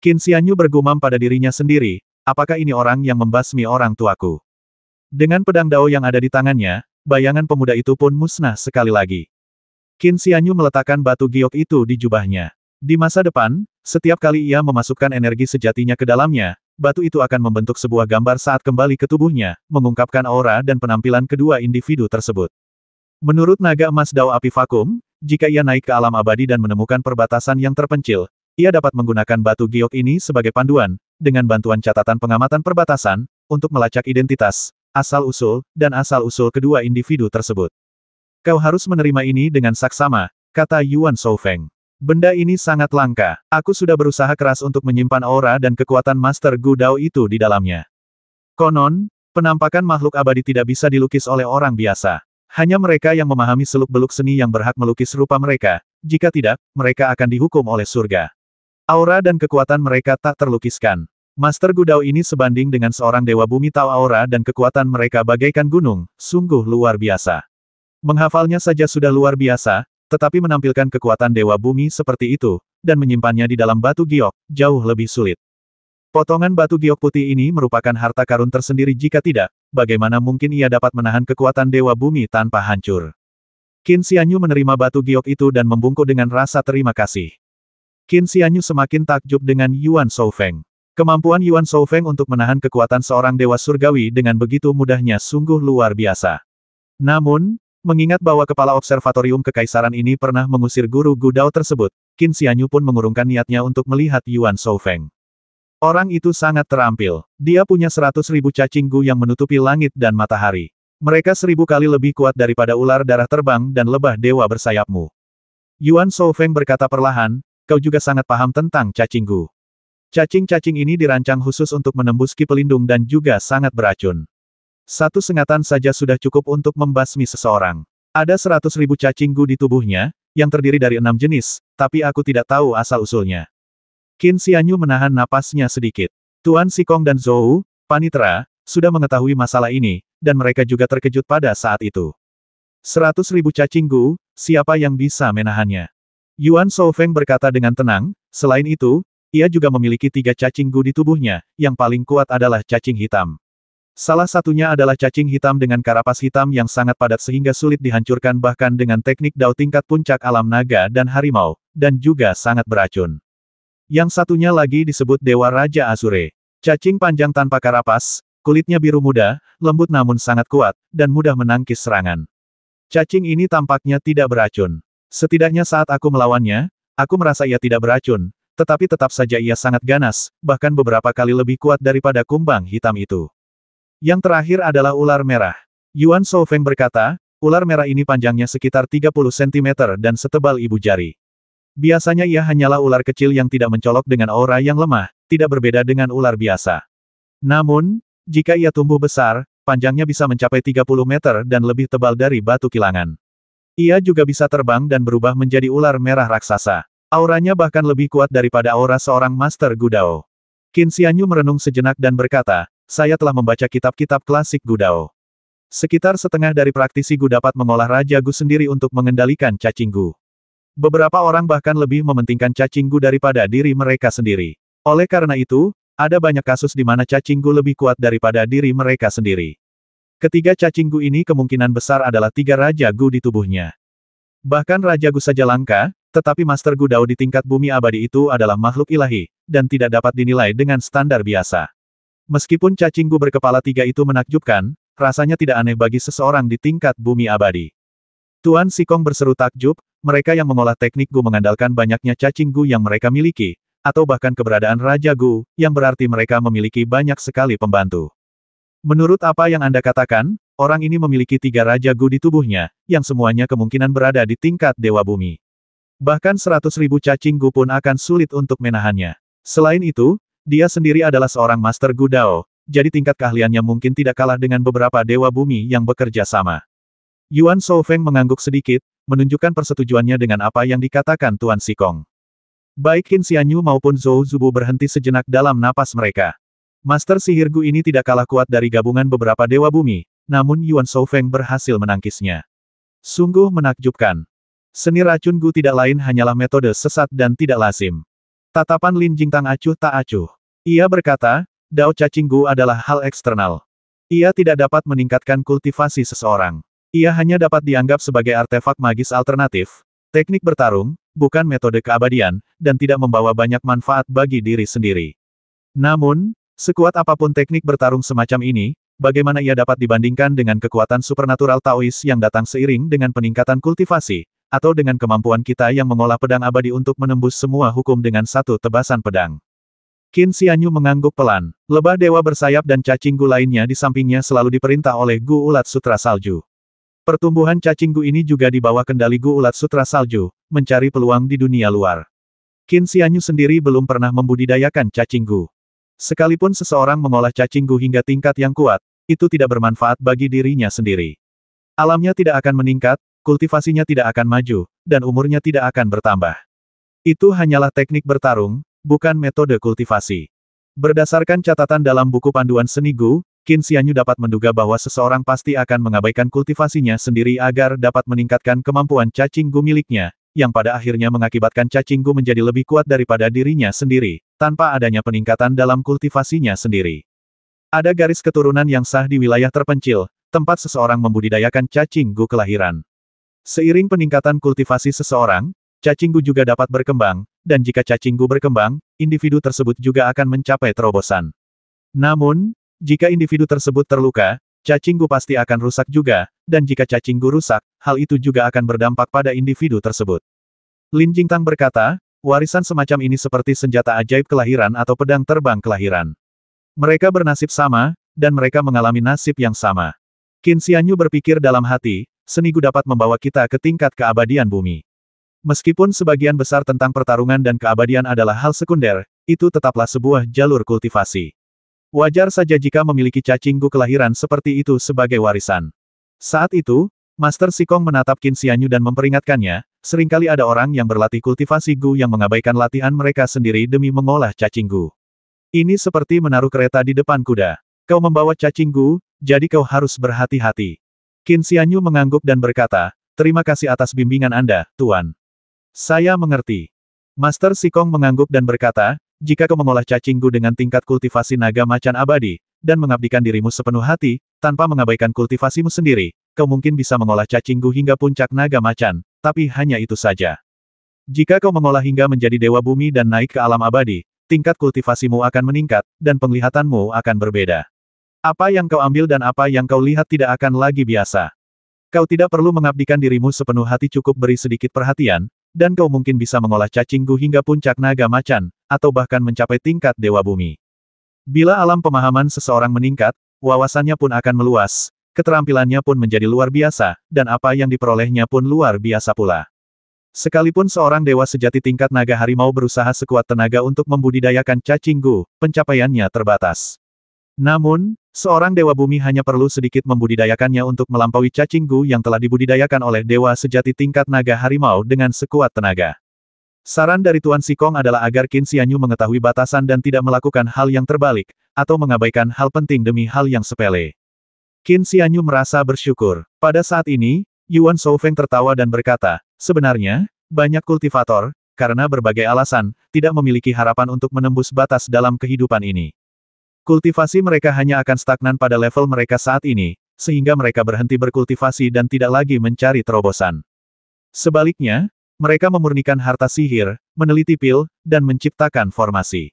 Qin Xianyu bergumam pada dirinya sendiri, apakah ini orang yang membasmi orang tuaku? Dengan pedang dao yang ada di tangannya, bayangan pemuda itu pun musnah sekali lagi. Qin Xianyu meletakkan batu giok itu di jubahnya. Di masa depan, setiap kali ia memasukkan energi sejatinya ke dalamnya, batu itu akan membentuk sebuah gambar saat kembali ke tubuhnya, mengungkapkan aura dan penampilan kedua individu tersebut. Menurut naga emas dao api vakum, jika ia naik ke alam abadi dan menemukan perbatasan yang terpencil, ia dapat menggunakan batu giok ini sebagai panduan, dengan bantuan catatan pengamatan perbatasan, untuk melacak identitas, asal-usul, dan asal-usul kedua individu tersebut. Kau harus menerima ini dengan saksama, kata Yuan Shoufeng. Benda ini sangat langka. Aku sudah berusaha keras untuk menyimpan aura dan kekuatan Master Gu Dao itu di dalamnya. Konon, penampakan makhluk abadi tidak bisa dilukis oleh orang biasa. Hanya mereka yang memahami seluk-beluk seni yang berhak melukis rupa mereka, jika tidak, mereka akan dihukum oleh surga. Aura dan kekuatan mereka tak terlukiskan. Master Gu Dao ini sebanding dengan seorang dewa bumi tahu aura dan kekuatan mereka bagaikan gunung, sungguh luar biasa. Menghafalnya saja sudah luar biasa, tetapi menampilkan kekuatan dewa bumi seperti itu, dan menyimpannya di dalam batu giok, jauh lebih sulit. Potongan batu giok putih ini merupakan harta karun tersendiri, jika tidak, bagaimana mungkin ia dapat menahan kekuatan dewa bumi tanpa hancur. Qin Xianyu menerima batu giok itu dan membungkuk dengan rasa terima kasih. Qin Xianyu semakin takjub dengan Yuan Shoufeng. Kemampuan Yuan Shoufeng untuk menahan kekuatan seorang dewa surgawi dengan begitu mudahnya sungguh luar biasa. Namun, mengingat bahwa kepala observatorium kekaisaran ini pernah mengusir guru Gu Dao tersebut, Qin Xianyu pun mengurungkan niatnya untuk melihat Yuan Shoufeng. Orang itu sangat terampil. Dia punya 100.000 cacing Gu yang menutupi langit dan matahari. Mereka 1000 kali lebih kuat daripada ular darah terbang dan lebah dewa bersayapmu. Yuan Shoufeng berkata perlahan, kau juga sangat paham tentang cacing Gu. Cacing-cacing ini dirancang khusus untuk menembus ki pelindung dan juga sangat beracun. Satu sengatan saja sudah cukup untuk membasmi seseorang. Ada 100.000 cacing Gu di tubuhnya, yang terdiri dari 6 jenis, tapi aku tidak tahu asal-usulnya. Qin Xianyu menahan napasnya sedikit. Tuan Xikong dan Zhou, panitera, sudah mengetahui masalah ini, dan mereka juga terkejut pada saat itu. 100.000 cacing Gu, siapa yang bisa menahannya? Yuan Shoufeng berkata dengan tenang, selain itu, ia juga memiliki 3 cacing Gu di tubuhnya, yang paling kuat adalah cacing hitam. Salah satunya adalah cacing hitam dengan karapas hitam yang sangat padat sehingga sulit dihancurkan bahkan dengan teknik dao tingkat puncak alam naga dan harimau, dan juga sangat beracun. Yang satunya lagi disebut Dewa Raja Azure. Cacing panjang tanpa karapas, kulitnya biru muda, lembut namun sangat kuat, dan mudah menangkis serangan. Cacing ini tampaknya tidak beracun. Setidaknya saat aku melawannya, aku merasa ia tidak beracun, tetapi tetap saja ia sangat ganas, bahkan beberapa kali lebih kuat daripada kumbang hitam itu. Yang terakhir adalah ular merah. Yuan Shoufeng berkata, ular merah ini panjangnya sekitar 30 cm dan setebal ibu jari. Biasanya ia hanyalah ular kecil yang tidak mencolok dengan aura yang lemah, tidak berbeda dengan ular biasa. Namun, jika ia tumbuh besar, panjangnya bisa mencapai 30 meter dan lebih tebal dari batu kilangan. Ia juga bisa terbang dan berubah menjadi ular merah raksasa. Auranya bahkan lebih kuat daripada aura seorang Master Gu Dao. Qin Xianyu merenung sejenak dan berkata, saya telah membaca kitab-kitab klasik Gu Dao. Sekitar setengah dari praktisi Gu dapat mengolah Raja Gu sendiri untuk mengendalikan cacing Gu. Beberapa orang bahkan lebih mementingkan cacing Gu daripada diri mereka sendiri. Oleh karena itu, ada banyak kasus di mana cacing Gu lebih kuat daripada diri mereka sendiri. Ketiga cacing Gu ini kemungkinan besar adalah 3 Raja Gu di tubuhnya. Bahkan Raja Gu saja langka, tetapi Master Gu Dao di tingkat bumi abadi itu adalah makhluk ilahi, dan tidak dapat dinilai dengan standar biasa. Meskipun cacing Gu berkepala 3 itu menakjubkan, rasanya tidak aneh bagi seseorang di tingkat bumi abadi. Tuan Sikong berseru takjub, mereka yang mengolah teknik Gu mengandalkan banyaknya cacing Gu yang mereka miliki, atau bahkan keberadaan Raja Gu, yang berarti mereka memiliki banyak sekali pembantu. Menurut apa yang Anda katakan, orang ini memiliki 3 Raja Gu di tubuhnya, yang semuanya kemungkinan berada di tingkat Dewa Bumi. Bahkan 100.000 cacing Gu pun akan sulit untuk menahannya. Selain itu, dia sendiri adalah seorang Master Gu Dao, jadi tingkat keahliannya mungkin tidak kalah dengan beberapa Dewa Bumi yang bekerja sama. Yuan Shoufeng mengangguk sedikit, menunjukkan persetujuannya dengan apa yang dikatakan Tuan Sikong. Baik Qin Xianyu maupun Zhou Zubu berhenti sejenak dalam napas mereka. Master sihir Gu ini tidak kalah kuat dari gabungan beberapa Dewa Bumi, namun Yuan Shoufeng berhasil menangkisnya. Sungguh menakjubkan. Seni racun Gu tidak lain hanyalah metode sesat dan tidak lazim. Tatapan Lin Jingtang acuh tak acuh. Ia berkata, Dao cacing Gu adalah hal eksternal. Ia tidak dapat meningkatkan kultivasi seseorang. Ia hanya dapat dianggap sebagai artefak magis alternatif, teknik bertarung, bukan metode keabadian, dan tidak membawa banyak manfaat bagi diri sendiri. Namun, sekuat apapun teknik bertarung semacam ini, bagaimana ia dapat dibandingkan dengan kekuatan supernatural Taois yang datang seiring dengan peningkatan kultivasi, atau dengan kemampuan kita yang mengolah pedang abadi untuk menembus semua hukum dengan satu tebasan pedang. Qin Xianyu mengangguk pelan. Lebah dewa bersayap dan cacing Gu lainnya di sampingnya selalu diperintah oleh Gu Ulat Sutra Salju. Pertumbuhan cacing Gu ini juga di bawah kendali Gu Ulat Sutra Salju, mencari peluang di dunia luar. Qin Xianyu sendiri belum pernah membudidayakan cacing Gu. Sekalipun seseorang mengolah cacing Gu hingga tingkat yang kuat, itu tidak bermanfaat bagi dirinya sendiri. Alamnya tidak akan meningkat, kultivasinya tidak akan maju, dan umurnya tidak akan bertambah. Itu hanyalah teknik bertarung, bukan metode kultivasi. Berdasarkan catatan dalam buku panduan seni Gu, Qin Xianyu dapat menduga bahwa seseorang pasti akan mengabaikan kultivasinya sendiri agar dapat meningkatkan kemampuan cacing Gu miliknya, yang pada akhirnya mengakibatkan cacing Gu menjadi lebih kuat daripada dirinya sendiri, tanpa adanya peningkatan dalam kultivasinya sendiri. Ada garis keturunan yang sah di wilayah terpencil, tempat seseorang membudidayakan cacing Gu kelahiran. Seiring peningkatan kultivasi seseorang, cacing Gu juga dapat berkembang, dan jika cacing Gu berkembang, individu tersebut juga akan mencapai terobosan. Namun, jika individu tersebut terluka, cacing Gu pasti akan rusak juga, dan jika cacing Gu rusak, hal itu juga akan berdampak pada individu tersebut. Lin Jingtang berkata, warisan semacam ini seperti senjata ajaib kelahiran atau pedang terbang kelahiran. Mereka bernasib sama, dan mereka mengalami nasib yang sama. Qin Xianyu berpikir dalam hati, seni Gu dapat membawa kita ke tingkat keabadian bumi. Meskipun sebagian besar tentang pertarungan dan keabadian adalah hal sekunder, itu tetaplah sebuah jalur kultivasi. Wajar saja jika memiliki cacing Gu kelahiran seperti itu sebagai warisan. Saat itu, Master Sikong menatap Qin Xianyu dan memperingatkannya, seringkali ada orang yang berlatih kultivasi Gu yang mengabaikan latihan mereka sendiri demi mengolah cacing Gu. Ini seperti menaruh kereta di depan kuda. Kau membawa cacing Gu, jadi kau harus berhati-hati. Qin Xianyu mengangguk dan berkata, terima kasih atas bimbingan Anda, Tuan. Saya mengerti. Master Sikong mengangguk dan berkata, jika kau mengolah cacing Gu dengan tingkat kultivasi naga macan abadi, dan mengabdikan dirimu sepenuh hati, tanpa mengabaikan kultivasimu sendiri, kau mungkin bisa mengolah cacing Gu hingga puncak naga macan, tapi hanya itu saja. Jika kau mengolah hingga menjadi dewa bumi dan naik ke alam abadi, tingkat kultivasimu akan meningkat, dan penglihatanmu akan berbeda. Apa yang kau ambil dan apa yang kau lihat tidak akan lagi biasa. Kau tidak perlu mengabdikan dirimu sepenuh hati, cukup beri sedikit perhatian, dan kau mungkin bisa mengolah cacing Gu hingga puncak naga macan, atau bahkan mencapai tingkat dewa bumi. Bila alam pemahaman seseorang meningkat, wawasannya pun akan meluas, keterampilannya pun menjadi luar biasa, dan apa yang diperolehnya pun luar biasa pula. Sekalipun seorang dewa sejati tingkat naga harimau berusaha sekuat tenaga untuk membudidayakan cacing Gu, pencapaiannya terbatas. Namun, seorang dewa bumi hanya perlu sedikit membudidayakannya untuk melampaui cacing Gu yang telah dibudidayakan oleh dewa sejati tingkat naga harimau dengan sekuat tenaga. Saran dari Tuan Sikong adalah agar Qin Xianyu mengetahui batasan dan tidak melakukan hal yang terbalik, atau mengabaikan hal penting demi hal yang sepele. Qin Xianyu merasa bersyukur. Pada saat ini, Yuan Shoufeng tertawa dan berkata, sebenarnya, banyak kultivator, karena berbagai alasan, tidak memiliki harapan untuk menembus batas dalam kehidupan ini. Kultivasi mereka hanya akan stagnan pada level mereka saat ini, sehingga mereka berhenti berkultivasi dan tidak lagi mencari terobosan. Sebaliknya, mereka memurnikan harta sihir, meneliti pil, dan menciptakan formasi.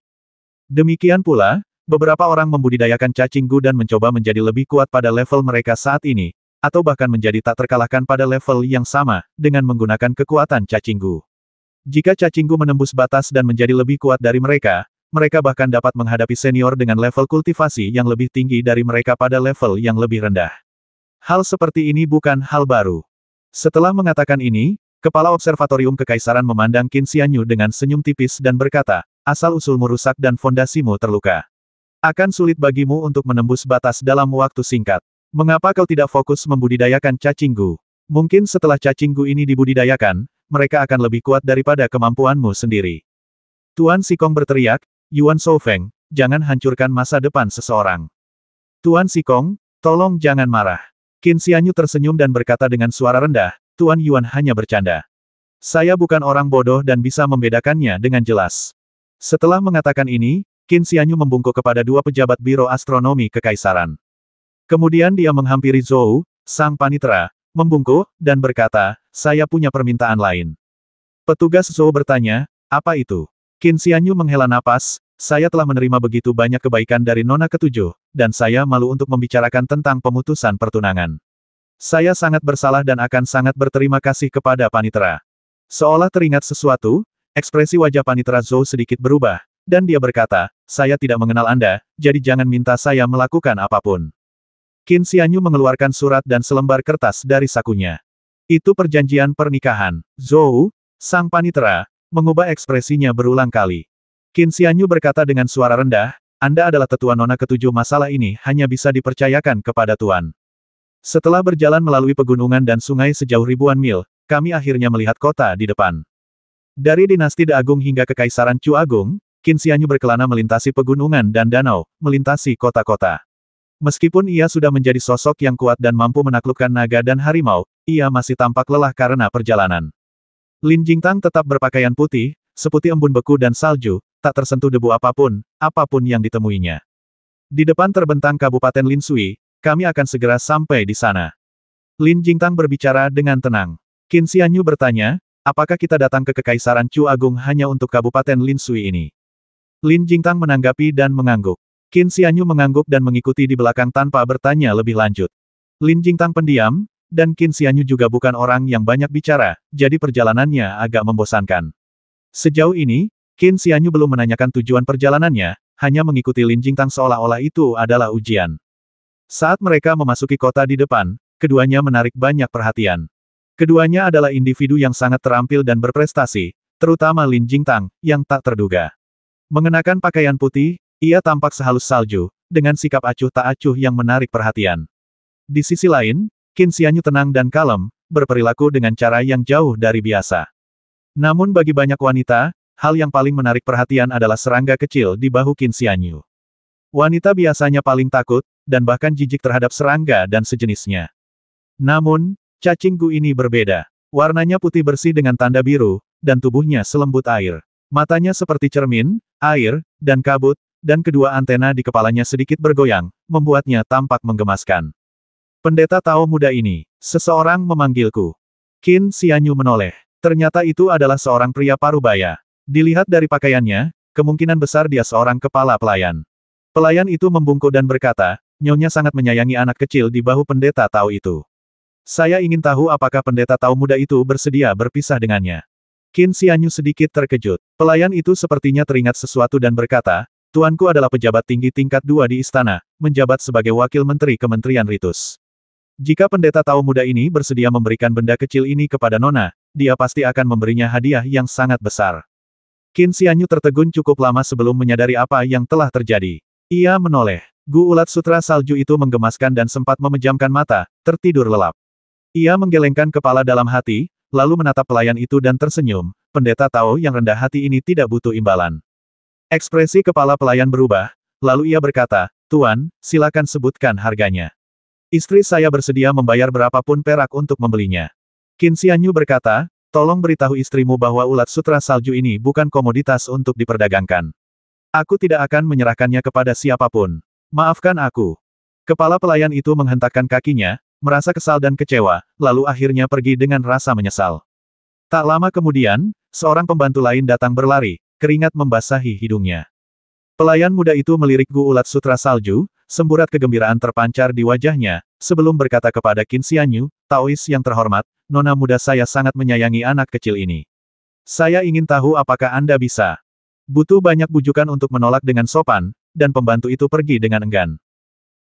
Demikian pula, beberapa orang membudidayakan cacing Gu dan mencoba menjadi lebih kuat pada level mereka saat ini, atau bahkan menjadi tak terkalahkan pada level yang sama, dengan menggunakan kekuatan cacing Gu. Jika cacing Gu menembus batas dan menjadi lebih kuat dari mereka, mereka bahkan dapat menghadapi senior dengan level kultivasi yang lebih tinggi dari mereka pada level yang lebih rendah. Hal seperti ini bukan hal baru. Setelah mengatakan ini, Kepala Observatorium Kekaisaran memandang Qin Xianyu dengan senyum tipis dan berkata, asal-usulmu rusak dan fondasimu terluka. Akan sulit bagimu untuk menembus batas dalam waktu singkat. Mengapa kau tidak fokus membudidayakan cacing Gu? Mungkin setelah cacing Gu ini dibudidayakan, mereka akan lebih kuat daripada kemampuanmu sendiri. Tuan Sikong berteriak, Yuan Shoufeng, jangan hancurkan masa depan seseorang. Tuan Sikong, tolong jangan marah. Qin Xianyu tersenyum dan berkata dengan suara rendah, Tuan Yuan hanya bercanda. Saya bukan orang bodoh dan bisa membedakannya dengan jelas. Setelah mengatakan ini, Qin Xianyu membungkuk kepada dua pejabat Biro Astronomi Kekaisaran. Kemudian dia menghampiri Zhou, sang panitera, membungkuk, dan berkata, saya punya permintaan lain. Petugas Zhou bertanya, apa itu? Qin Xianyu menghela napas, saya telah menerima begitu banyak kebaikan dari Nona ketujuh, dan saya malu untuk membicarakan tentang pemutusan pertunangan. Saya sangat bersalah dan akan sangat berterima kasih kepada panitera. Seolah teringat sesuatu, ekspresi wajah panitera Zhou sedikit berubah, dan dia berkata, saya tidak mengenal Anda, jadi jangan minta saya melakukan apapun. Qin Xianyu mengeluarkan surat dan selembar kertas dari sakunya. Itu perjanjian pernikahan. Zhou, sang panitera, mengubah ekspresinya berulang kali. Qin Xianyu berkata dengan suara rendah, Anda adalah tetua Nona ketujuh, masalah ini hanya bisa dipercayakan kepada Tuan. Setelah berjalan melalui pegunungan dan sungai sejauh ribuan mil, kami akhirnya melihat kota di depan. Dari dinasti De Agung hingga Kekaisaran Chu Agung, Qin Xianyu berkelana melintasi pegunungan dan danau, melintasi kota-kota. Meskipun ia sudah menjadi sosok yang kuat dan mampu menaklukkan naga dan harimau, ia masih tampak lelah karena perjalanan. Lin Jingtang tetap berpakaian putih, seputih embun beku dan salju, tak tersentuh debu apapun yang ditemuinya. Di depan terbentang Kabupaten Lin Sui, kami akan segera sampai di sana. Lin Jingtang berbicara dengan tenang. Qin Xianyu bertanya, apakah kita datang ke Kekaisaran Chu Agung hanya untuk Kabupaten Lin Sui ini? Lin Jingtang menanggapi dan mengangguk. Qin Xianyu mengangguk dan mengikuti di belakang tanpa bertanya lebih lanjut. Lin Jingtang pendiam, dan Qin Xianyu juga bukan orang yang banyak bicara, jadi perjalanannya agak membosankan. Sejauh ini, Qin Xianyu belum menanyakan tujuan perjalanannya, hanya mengikuti Lin Jingtang seolah-olah itu adalah ujian. Saat mereka memasuki kota di depan, keduanya menarik banyak perhatian. Keduanya adalah individu yang sangat terampil dan berprestasi, terutama Lin Jingtang, yang tak terduga. Mengenakan pakaian putih, ia tampak sehalus salju, dengan sikap acuh tak acuh yang menarik perhatian. Di sisi lain, Qin Xianyu tenang dan kalem, berperilaku dengan cara yang jauh dari biasa. Namun bagi banyak wanita, hal yang paling menarik perhatian adalah serangga kecil di bahu Qin Xianyu. Wanita biasanya paling takut, dan bahkan jijik terhadap serangga dan sejenisnya. Namun, cacing Gu ini berbeda. Warnanya putih bersih dengan tanda biru, dan tubuhnya selembut air. Matanya seperti cermin, air, dan kabut, dan kedua antena di kepalanya sedikit bergoyang, membuatnya tampak menggemaskan. Pendeta Tao muda ini, seseorang memanggilku. Qin Xianyu menoleh. Ternyata itu adalah seorang pria parubaya. Dilihat dari pakaiannya, kemungkinan besar dia seorang kepala pelayan. Pelayan itu membungkuk dan berkata, Nyonya sangat menyayangi anak kecil di bahu pendeta Tao itu. Saya ingin tahu apakah pendeta Tao muda itu bersedia berpisah dengannya. Qin Xianyu sedikit terkejut. Pelayan itu sepertinya teringat sesuatu dan berkata, Tuanku adalah pejabat tinggi tingkat 2 di istana, menjabat sebagai wakil menteri Kementerian Ritus. Jika pendeta Tao muda ini bersedia memberikan benda kecil ini kepada Nona, dia pasti akan memberinya hadiah yang sangat besar. Qin Xianyu tertegun cukup lama sebelum menyadari apa yang telah terjadi. Ia menoleh. Gu ulat sutra salju itu menggemaskan dan sempat memejamkan mata, tertidur lelap. Ia menggelengkan kepala dalam hati, lalu menatap pelayan itu dan tersenyum. Pendeta Tao yang rendah hati ini tidak butuh imbalan. Ekspresi kepala pelayan berubah, lalu ia berkata, Tuan, silakan sebutkan harganya. Istri saya bersedia membayar berapapun perak untuk membelinya. Qin Xianyu berkata, tolong beritahu istrimu bahwa ulat sutra salju ini bukan komoditas untuk diperdagangkan. Aku tidak akan menyerahkannya kepada siapapun. Maafkan aku. Kepala pelayan itu menghentakkan kakinya, merasa kesal dan kecewa, lalu akhirnya pergi dengan rasa menyesal. Tak lama kemudian, seorang pembantu lain datang berlari, keringat membasahi hidungnya. Pelayan muda itu melirik Gu ulat sutra salju, semburat kegembiraan terpancar di wajahnya, sebelum berkata kepada Qin Xianyu, "Taois yang terhormat, nona muda saya sangat menyayangi anak kecil ini. Saya ingin tahu apakah Anda bisa." Butuh banyak bujukan untuk menolak dengan sopan, dan pembantu itu pergi dengan enggan.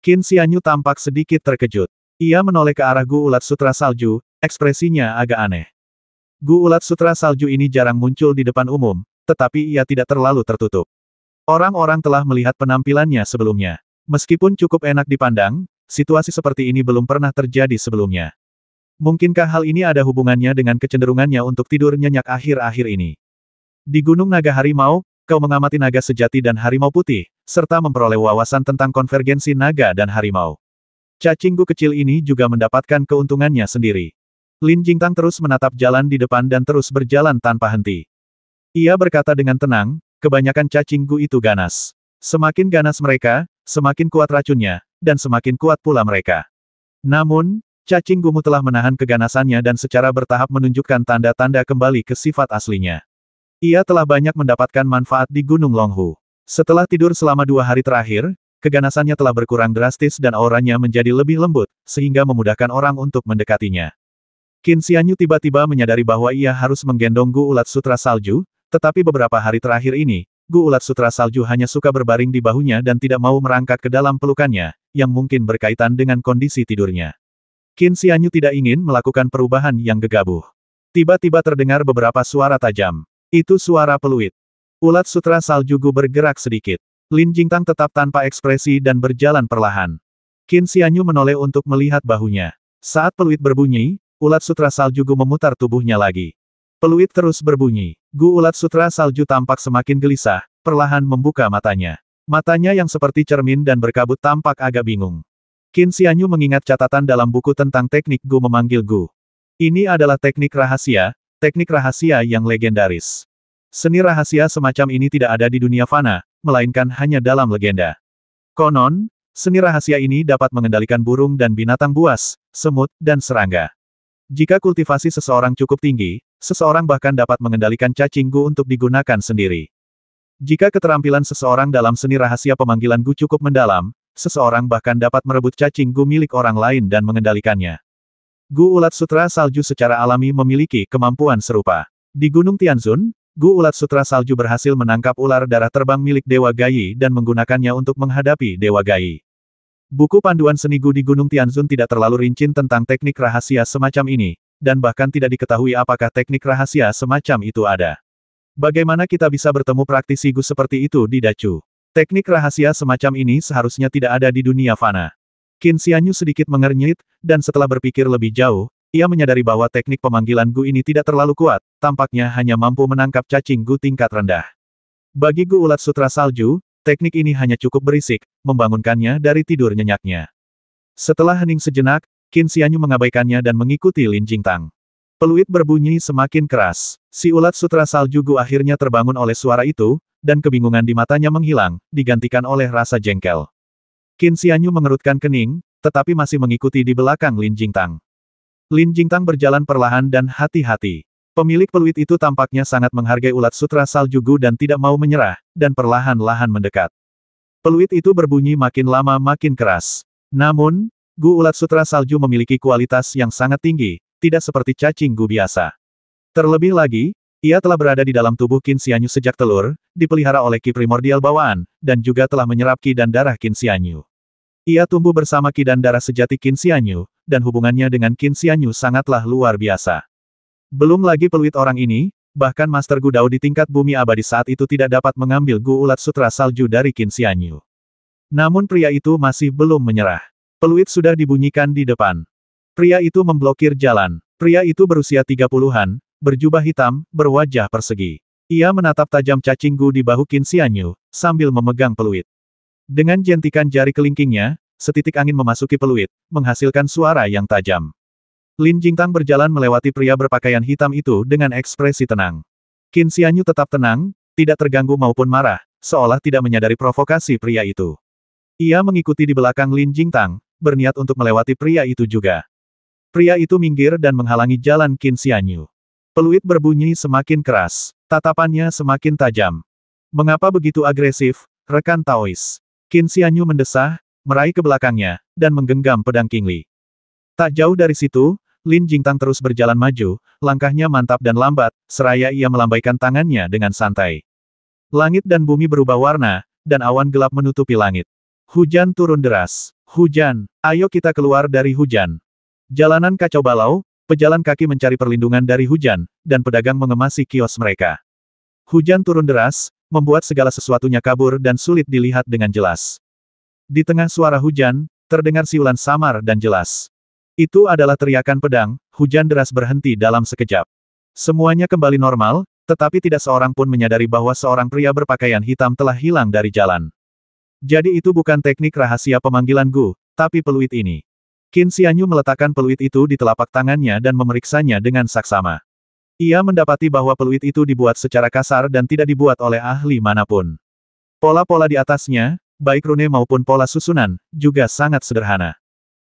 Qin Xianyu tampak sedikit terkejut. Ia menoleh ke arah Gu Ulat Sutra Salju, ekspresinya agak aneh. Gu Ulat Sutra Salju ini jarang muncul di depan umum, tetapi ia tidak terlalu tertutup. Orang-orang telah melihat penampilannya sebelumnya. Meskipun cukup enak dipandang, situasi seperti ini belum pernah terjadi sebelumnya. Mungkinkah hal ini ada hubungannya dengan kecenderungannya untuk tidur nyenyak akhir-akhir ini? Di Gunung Naga Harimau, kau mengamati naga sejati dan harimau putih, serta memperoleh wawasan tentang konvergensi naga dan harimau. Cacing Gu kecil ini juga mendapatkan keuntungannya sendiri. Lin Jingtang terus menatap jalan di depan dan terus berjalan tanpa henti. Ia berkata dengan tenang, kebanyakan cacing Gu itu ganas. Semakin ganas mereka, semakin kuat racunnya, dan semakin kuat pula mereka. Namun, cacing Gumu telah menahan keganasannya dan secara bertahap menunjukkan tanda-tanda kembali ke sifat aslinya. Ia telah banyak mendapatkan manfaat di Gunung Longhu. Setelah tidur selama 2 hari terakhir, keganasannya telah berkurang drastis dan auranya menjadi lebih lembut, sehingga memudahkan orang untuk mendekatinya. Qin Xianyu tiba-tiba menyadari bahwa ia harus menggendong Gu Ulat Sutra Salju, tetapi beberapa hari terakhir ini, Gu Ulat Sutra Salju hanya suka berbaring di bahunya dan tidak mau merangkak ke dalam pelukannya, yang mungkin berkaitan dengan kondisi tidurnya. Qin Xianyu tidak ingin melakukan perubahan yang gegabah. Tiba-tiba terdengar beberapa suara tajam. Itu suara peluit. Ulat Sutra Salju Gu bergerak sedikit. Lin Jingtang tetap tanpa ekspresi dan berjalan perlahan. Qin Xianyu menoleh untuk melihat bahunya. Saat peluit berbunyi, Ulat Sutra Salju Gu memutar tubuhnya lagi. Peluit terus berbunyi. Gu Ulat Sutra Salju tampak semakin gelisah, perlahan membuka matanya. Matanya yang seperti cermin dan berkabut tampak agak bingung. Qin Xianyu mengingat catatan dalam buku tentang teknik Gu memanggil Gu. Ini adalah teknik rahasia yang legendaris. Seni rahasia semacam ini tidak ada di dunia fana, melainkan hanya dalam legenda. Konon, seni rahasia ini dapat mengendalikan burung dan binatang buas, semut, dan serangga. Jika kultivasi seseorang cukup tinggi, seseorang bahkan dapat mengendalikan cacing Gu untuk digunakan sendiri. Jika keterampilan seseorang dalam seni rahasia pemanggilan Gu cukup mendalam, seseorang bahkan dapat merebut cacing Gu milik orang lain dan mengendalikannya. Gu Ulat Sutra Salju secara alami memiliki kemampuan serupa. Di Gunung Tianzun, Gu Ulat Sutra Salju berhasil menangkap ular darah terbang milik Dewa Gai dan menggunakannya untuk menghadapi Dewa Gai. Buku panduan seni Gu di Gunung Tianzun tidak terlalu rinci tentang teknik rahasia semacam ini, dan bahkan tidak diketahui apakah teknik rahasia semacam itu ada. Bagaimana kita bisa bertemu praktisi Gu seperti itu di Dacu? Teknik rahasia semacam ini seharusnya tidak ada di dunia fana. Qin Xianyu sedikit mengernyit, dan setelah berpikir lebih jauh, ia menyadari bahwa teknik pemanggilan Gu ini tidak terlalu kuat, tampaknya hanya mampu menangkap cacing Gu tingkat rendah. Bagi Gu Ulat Sutra Salju, teknik ini hanya cukup berisik, membangunkannya dari tidur nyenyaknya. Setelah hening sejenak, Qin Xianyu mengabaikannya dan mengikuti Lin Jingtang. Peluit berbunyi semakin keras. Si Ulat Sutra Salju Gu akhirnya terbangun oleh suara itu, dan kebingungan di matanya menghilang, digantikan oleh rasa jengkel. Qin Xianyu mengerutkan kening, tetapi masih mengikuti di belakang Lin Jingtang. Lin Jingtang berjalan perlahan dan hati-hati. Pemilik peluit itu tampaknya sangat menghargai Ulat Sutra Salju Gu dan tidak mau menyerah, dan perlahan-lahan mendekat. Peluit itu berbunyi makin lama makin keras. Namun, Gu Ulat Sutra Salju memiliki kualitas yang sangat tinggi, tidak seperti cacing Gu biasa. Terlebih lagi, ia telah berada di dalam tubuh Qin Xianyu sejak telur, dipelihara oleh Qi primordial bawaan, dan juga telah menyerap Qi dan darah Qin Xianyu. Ia tumbuh bersama Qi dan darah sejati Qin Xianyu, dan hubungannya dengan Qin Xianyu sangatlah luar biasa. Belum lagi peluit orang ini, bahkan Master Gu Dao di tingkat bumi abadi saat itu tidak dapat mengambil Gu Ulat Sutra Salju dari Qin Xianyu. Namun pria itu masih belum menyerah. Peluit sudah dibunyikan di depan. Pria itu memblokir jalan. Pria itu berusia 30-an, berjubah hitam, berwajah persegi. Ia menatap tajam cacing Gu di bahu Qin Xianyu, sambil memegang peluit. Dengan jentikan jari kelingkingnya, setitik angin memasuki peluit, menghasilkan suara yang tajam. Lin Jingtang berjalan melewati pria berpakaian hitam itu dengan ekspresi tenang. Qin Xianyu tetap tenang, tidak terganggu maupun marah, seolah tidak menyadari provokasi pria itu. Ia mengikuti di belakang Lin Jingtang, berniat untuk melewati pria itu juga. Pria itu minggir dan menghalangi jalan Qin Xianyu. Peluit berbunyi semakin keras, tatapannya semakin tajam. Mengapa begitu agresif, rekan Taois? Qin Xianyu mendesah, meraih ke belakangnya, dan menggenggam pedang King Li. Tak jauh dari situ, Lin Jingtang terus berjalan maju, langkahnya mantap dan lambat, seraya ia melambaikan tangannya dengan santai. Langit dan bumi berubah warna, dan awan gelap menutupi langit. Hujan turun deras. Hujan, ayo kita keluar dari hujan. Jalanan kacau balau, pejalan kaki mencari perlindungan dari hujan, dan pedagang mengemasi kios mereka. Hujan turun deras, membuat segala sesuatunya kabur dan sulit dilihat dengan jelas. Di tengah suara hujan, terdengar siulan samar dan jelas. Itu adalah teriakan pedang, hujan deras berhenti dalam sekejap. Semuanya kembali normal, tetapi tidak seorang pun menyadari bahwa seorang pria berpakaian hitam telah hilang dari jalan. Jadi itu bukan teknik rahasia pemanggilan Gu, tapi peluit ini. Qin Xianyu meletakkan peluit itu di telapak tangannya dan memeriksanya dengan saksama. Ia mendapati bahwa peluit itu dibuat secara kasar dan tidak dibuat oleh ahli manapun. Pola-pola di atasnya, baik rune maupun pola susunan, juga sangat sederhana.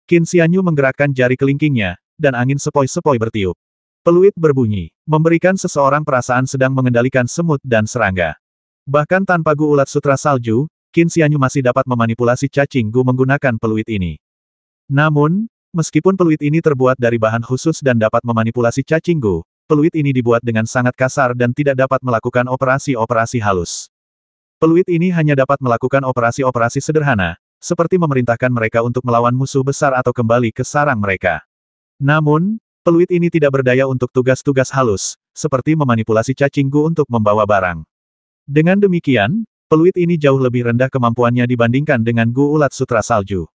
Qin Xianyu menggerakkan jari kelingkingnya, dan angin sepoi-sepoi bertiup. Peluit berbunyi, memberikan seseorang perasaan sedang mengendalikan semut dan serangga. Bahkan tanpa Gu Ulat Sutra Salju, Qin Xianyu masih dapat memanipulasi cacing Gu menggunakan peluit ini. Namun, meskipun peluit ini terbuat dari bahan khusus dan dapat memanipulasi cacing Gu, peluit ini dibuat dengan sangat kasar dan tidak dapat melakukan operasi-operasi halus. Peluit ini hanya dapat melakukan operasi-operasi sederhana, seperti memerintahkan mereka untuk melawan musuh besar atau kembali ke sarang mereka. Namun, peluit ini tidak berdaya untuk tugas-tugas halus, seperti memanipulasi cacing Gu untuk membawa barang. Dengan demikian, peluit ini jauh lebih rendah kemampuannya dibandingkan dengan Gu Ulat Sutra Salju.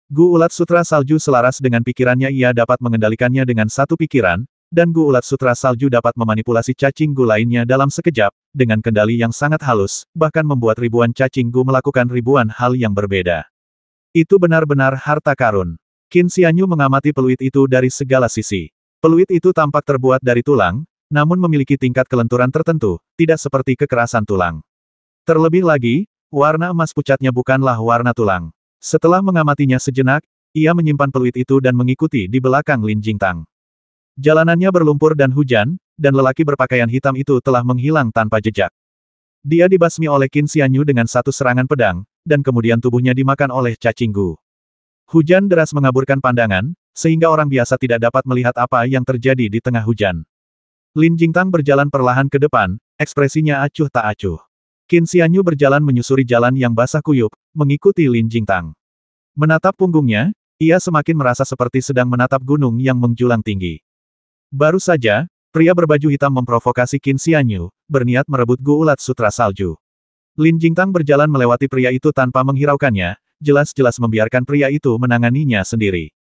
Gu Ulat Sutra Salju selaras dengan pikirannya, ia dapat mengendalikannya dengan satu pikiran, dan Gu Ulat Sutra Salju dapat memanipulasi cacing Gu lainnya dalam sekejap, dengan kendali yang sangat halus, bahkan membuat ribuan cacing Gu melakukan ribuan hal yang berbeda. Itu benar-benar harta karun. Qin Xianyu mengamati peluit itu dari segala sisi. Peluit itu tampak terbuat dari tulang, namun memiliki tingkat kelenturan tertentu, tidak seperti kekerasan tulang. Terlebih lagi, warna emas pucatnya bukanlah warna tulang. Setelah mengamatinya sejenak, ia menyimpan peluit itu dan mengikuti di belakang Lin Jingtang. Jalanannya berlumpur dan hujan, dan lelaki berpakaian hitam itu telah menghilang tanpa jejak. Dia dibasmi oleh Qin Xianyu dengan satu serangan pedang, dan kemudian tubuhnya dimakan oleh cacing Gu. Hujan deras mengaburkan pandangan, sehingga orang biasa tidak dapat melihat apa yang terjadi di tengah hujan. Lin Jingtang berjalan perlahan ke depan, ekspresinya acuh tak acuh. Qin Xianyu berjalan menyusuri jalan yang basah kuyup, mengikuti Lin Jingtang. Menatap punggungnya, ia semakin merasa seperti sedang menatap gunung yang menjulang tinggi. Baru saja, pria berbaju hitam memprovokasi Qin Xianyu, berniat merebut Gu Ulat Sutra Salju. Lin Jingtang berjalan melewati pria itu tanpa menghiraukannya, jelas-jelas membiarkan pria itu menanganinya sendiri.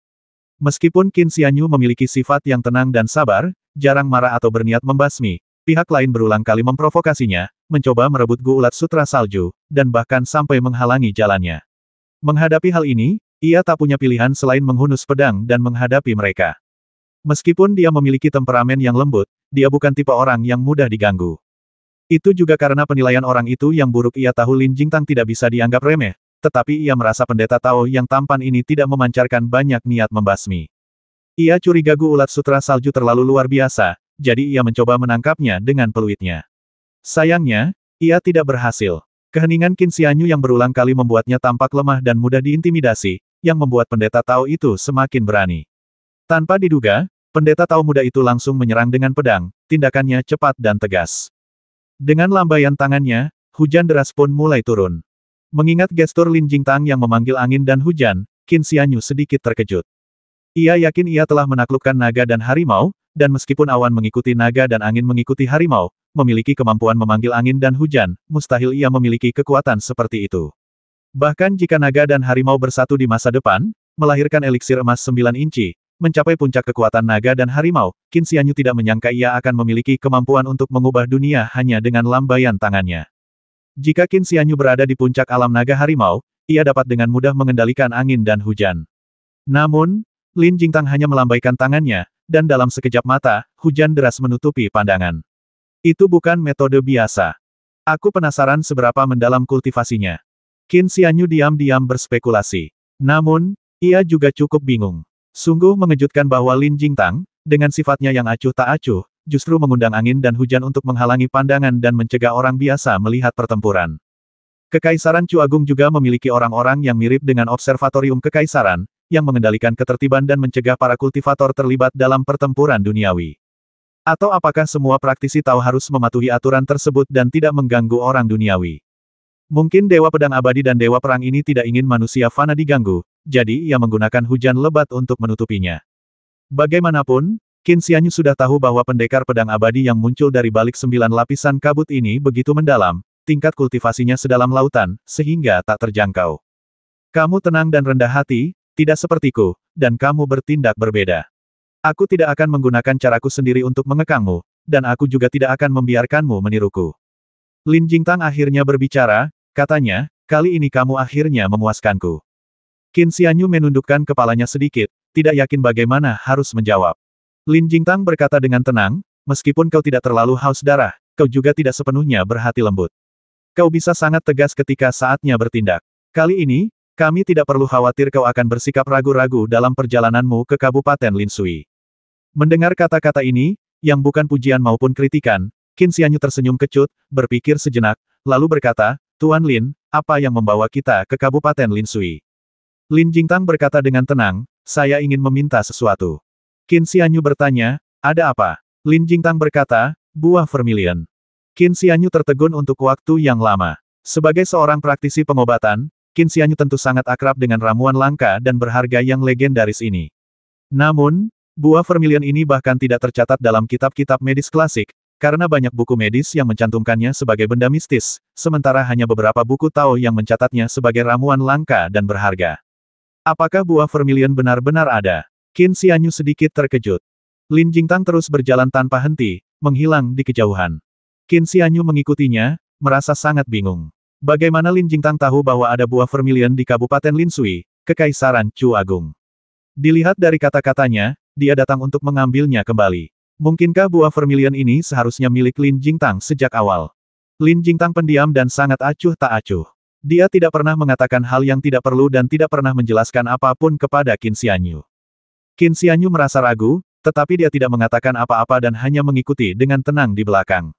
Meskipun Qin Xianyu memiliki sifat yang tenang dan sabar, jarang marah atau berniat membasmi, pihak lain berulang kali memprovokasinya, mencoba merebut Gu Ulat Sutra Salju, dan bahkan sampai menghalangi jalannya. Menghadapi hal ini, ia tak punya pilihan selain menghunus pedang dan menghadapi mereka. Meskipun dia memiliki temperamen yang lembut, dia bukan tipe orang yang mudah diganggu. Itu juga karena penilaian orang itu yang buruk. Ia tahu Lin Jingtang tidak bisa dianggap remeh, tetapi ia merasa pendeta Tao yang tampan ini tidak memancarkan banyak niat membasmi. Ia curiga Gu Ulat Sutra Salju terlalu luar biasa, jadi ia mencoba menangkapnya dengan peluitnya. Sayangnya, ia tidak berhasil. Keheningan Qin Xianyu yang berulang kali membuatnya tampak lemah dan mudah diintimidasi, yang membuat pendeta Tao itu semakin berani. Tanpa diduga, pendeta Tao muda itu langsung menyerang dengan pedang, tindakannya cepat dan tegas. Dengan lambaian tangannya, hujan deras pun mulai turun. Mengingat gestur Lin Jingtang yang memanggil angin dan hujan, Qin Xianyu sedikit terkejut. Ia yakin ia telah menaklukkan naga dan harimau, dan meskipun awan mengikuti naga dan angin mengikuti harimau, memiliki kemampuan memanggil angin dan hujan, mustahil ia memiliki kekuatan seperti itu. Bahkan jika naga dan harimau bersatu di masa depan, melahirkan eliksir emas 9 inci, mencapai puncak kekuatan naga dan harimau, Qin Xianyu tidak menyangka ia akan memiliki kemampuan untuk mengubah dunia hanya dengan lambaian tangannya. Jika Qin Xianyu berada di puncak alam naga harimau, ia dapat dengan mudah mengendalikan angin dan hujan. Namun, Lin Jingtang hanya melambaikan tangannya, dan dalam sekejap mata, hujan deras menutupi pandangan. Itu bukan metode biasa. Aku penasaran seberapa mendalam kultivasinya. Qin Xianyu diam-diam berspekulasi. Namun, ia juga cukup bingung. Sungguh mengejutkan bahwa Lin Jingtang, dengan sifatnya yang acuh tak acuh, justru mengundang angin dan hujan untuk menghalangi pandangan dan mencegah orang biasa melihat pertempuran. Kekaisaran Chu Agung juga memiliki orang-orang yang mirip dengan Observatorium Kekaisaran, yang mengendalikan ketertiban dan mencegah para kultivator terlibat dalam pertempuran duniawi. Atau apakah semua praktisi tahu harus mematuhi aturan tersebut dan tidak mengganggu orang duniawi? Mungkin Dewa Pedang Abadi dan Dewa Perang ini tidak ingin manusia fana diganggu, jadi ia menggunakan hujan lebat untuk menutupinya. Bagaimanapun, Qin Xianyu sudah tahu bahwa pendekar pedang abadi yang muncul dari balik 9 lapisan kabut ini begitu mendalam, tingkat kultivasinya sedalam lautan, sehingga tak terjangkau. Kamu tenang dan rendah hati, tidak sepertiku, dan kamu bertindak berbeda. Aku tidak akan menggunakan caraku sendiri untuk mengekangmu, dan aku juga tidak akan membiarkanmu meniruku. Lin Jingtang akhirnya berbicara, katanya, kali ini kamu akhirnya memuaskanku. Qin Xianyu menundukkan kepalanya sedikit, tidak yakin bagaimana harus menjawab. Lin Jingtang berkata dengan tenang, meskipun kau tidak terlalu haus darah, kau juga tidak sepenuhnya berhati lembut. Kau bisa sangat tegas ketika saatnya bertindak. Kali ini, kami tidak perlu khawatir kau akan bersikap ragu-ragu dalam perjalananmu ke Kabupaten Lin Sui. Mendengar kata-kata ini, yang bukan pujian maupun kritikan, Qin Xianyu tersenyum kecut, berpikir sejenak, lalu berkata, Tuan Lin, apa yang membawa kita ke Kabupaten Lin Sui? Lin Jingtang berkata dengan tenang, saya ingin meminta sesuatu. Qin Xianyu bertanya, ada apa? Lin Jingtang berkata, buah vermilion. Qin Xianyu tertegun untuk waktu yang lama. Sebagai seorang praktisi pengobatan, Qin Xianyu tentu sangat akrab dengan ramuan langka dan berharga yang legendaris ini. Namun, buah vermilion ini bahkan tidak tercatat dalam kitab-kitab medis klasik, karena banyak buku medis yang mencantumkannya sebagai benda mistis, sementara hanya beberapa buku Tao yang mencatatnya sebagai ramuan langka dan berharga. Apakah buah vermilion benar-benar ada? Qin Xianyu sedikit terkejut. Lin Jingtang terus berjalan tanpa henti, menghilang di kejauhan. Qin Xianyu mengikutinya, merasa sangat bingung. Bagaimana Lin Jingtang tahu bahwa ada buah vermilion di Kabupaten Lin Sui, Kekaisaran Chu Agung? Dilihat dari kata-katanya, dia datang untuk mengambilnya kembali. Mungkinkah buah vermilion ini seharusnya milik Lin Jingtang sejak awal? Lin Jingtang pendiam dan sangat acuh tak acuh. Dia tidak pernah mengatakan hal yang tidak perlu dan tidak pernah menjelaskan apapun kepada Qin Xianyu. Qin Xianyu merasa ragu, tetapi dia tidak mengatakan apa-apa dan hanya mengikuti dengan tenang di belakang.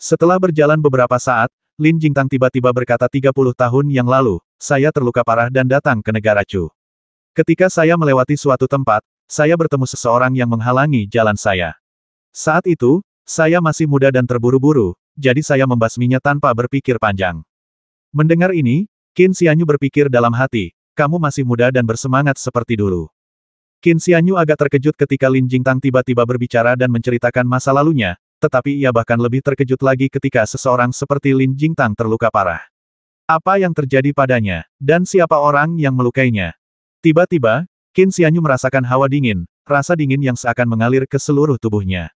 Setelah berjalan beberapa saat, Lin Jingtang tiba-tiba berkata 30 tahun yang lalu, saya terluka parah dan datang ke negara Chu. Ketika saya melewati suatu tempat, saya bertemu seseorang yang menghalangi jalan saya. Saat itu, saya masih muda dan terburu-buru, jadi saya membasminya tanpa berpikir panjang. Mendengar ini, Qin Xianyu berpikir dalam hati, kamu masih muda dan bersemangat seperti dulu. Qin Xianyu agak terkejut ketika Lin Jingtang tiba-tiba berbicara dan menceritakan masa lalunya, tetapi ia bahkan lebih terkejut lagi ketika seseorang seperti Lin Jingtang terluka parah. Apa yang terjadi padanya, dan siapa orang yang melukainya? Tiba-tiba, Qin Xianyu merasakan hawa dingin, rasa dingin yang seakan mengalir ke seluruh tubuhnya.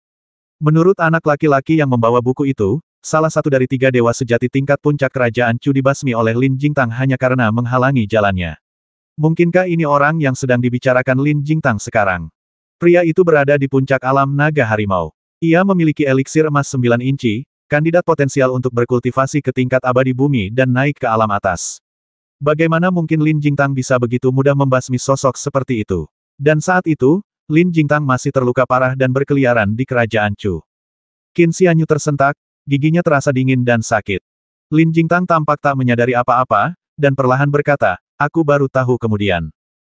Menurut anak laki-laki yang membawa buku itu, salah satu dari 3 dewa sejati tingkat puncak kerajaan Chu dibasmi oleh Lin Jingtang hanya karena menghalangi jalannya. Mungkinkah ini orang yang sedang dibicarakan Lin Jingtang sekarang? Pria itu berada di puncak alam naga harimau. Ia memiliki eliksir emas 9 inci, kandidat potensial untuk berkultivasi ke tingkat abadi bumi dan naik ke alam atas. Bagaimana mungkin Lin Jingtang bisa begitu mudah membasmi sosok seperti itu? Dan saat itu, Lin Jingtang masih terluka parah dan berkeliaran di kerajaan Chu. Qin Xianyu tersentak, giginya terasa dingin dan sakit. Lin Jingtang tampak tak menyadari apa-apa, dan perlahan berkata, aku baru tahu kemudian.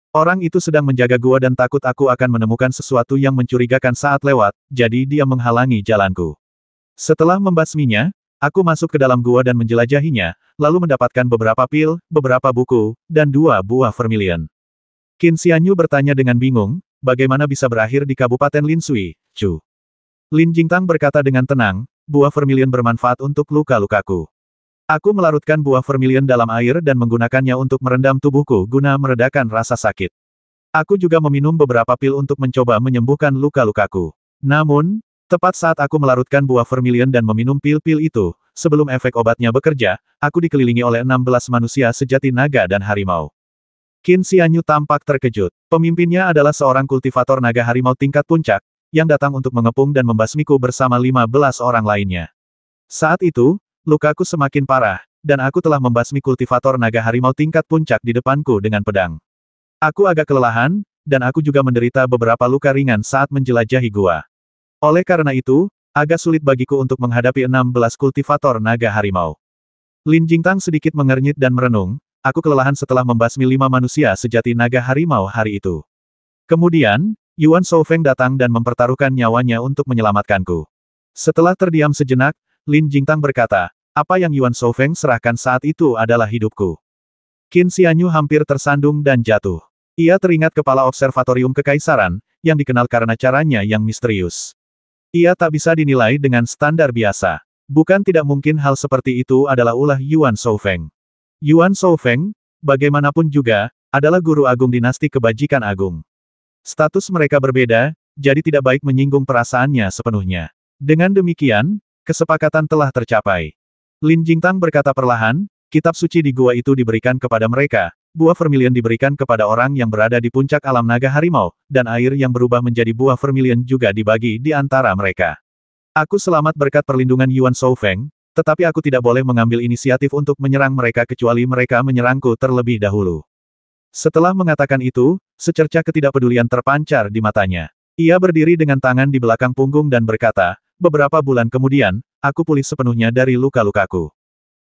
Orang itu sedang menjaga gua dan takut aku akan menemukan sesuatu yang mencurigakan saat lewat, jadi dia menghalangi jalanku. Setelah membasminya, aku masuk ke dalam gua dan menjelajahinya, lalu mendapatkan beberapa pil, beberapa buku, dan 2 buah vermilion. Qin Xianyu bertanya dengan bingung, bagaimana bisa berakhir di Kabupaten Lin Sui, Chu? Lin Jingtang berkata dengan tenang, buah vermilion bermanfaat untuk luka-lukaku. Aku melarutkan buah vermilion dalam air dan menggunakannya untuk merendam tubuhku guna meredakan rasa sakit. Aku juga meminum beberapa pil untuk mencoba menyembuhkan luka-lukaku. Namun, tepat saat aku melarutkan buah vermilion dan meminum pil-pil itu, sebelum efek obatnya bekerja, aku dikelilingi oleh 16 manusia sejati naga dan harimau. Qin Xianyu tampak terkejut. Pemimpinnya adalah seorang kultivator naga harimau tingkat puncak, yang datang untuk mengepung dan membasmiku bersama 15 orang lainnya. Saat itu, lukaku semakin parah, dan aku telah membasmi kultivator naga harimau tingkat puncak di depanku dengan pedang. Aku agak kelelahan, dan aku juga menderita beberapa luka ringan saat menjelajahi gua. Oleh karena itu, agak sulit bagiku untuk menghadapi 16 kultivator naga harimau. Lin Jingtang sedikit mengernyit dan merenung, aku kelelahan setelah membasmi 5 manusia sejati naga harimau hari itu. Kemudian, Yuan Shoufeng datang dan mempertaruhkan nyawanya untuk menyelamatkanku. Setelah terdiam sejenak, Lin Jingtang berkata, apa yang Yuan Shoufeng serahkan saat itu adalah hidupku. Qin Xianyu hampir tersandung dan jatuh. Ia teringat kepala observatorium kekaisaran, yang dikenal karena caranya yang misterius. Ia tak bisa dinilai dengan standar biasa. Bukan tidak mungkin hal seperti itu adalah ulah Yuan Shoufeng. Yuan Shoufeng, bagaimanapun juga, adalah guru agung dinasti kebajikan agung. Status mereka berbeda, jadi tidak baik menyinggung perasaannya sepenuhnya. Dengan demikian, kesepakatan telah tercapai. Lin Jingtang berkata perlahan, kitab suci di gua itu diberikan kepada mereka, buah vermilion diberikan kepada orang yang berada di puncak alam naga harimau, dan air yang berubah menjadi buah vermilion juga dibagi di antara mereka. Aku selamat berkat perlindungan Yuan Shoufeng, tetapi aku tidak boleh mengambil inisiatif untuk menyerang mereka kecuali mereka menyerangku terlebih dahulu. Setelah mengatakan itu, secercah ketidakpedulian terpancar di matanya. Ia berdiri dengan tangan di belakang punggung dan berkata, beberapa bulan kemudian, aku pulih sepenuhnya dari luka-lukaku.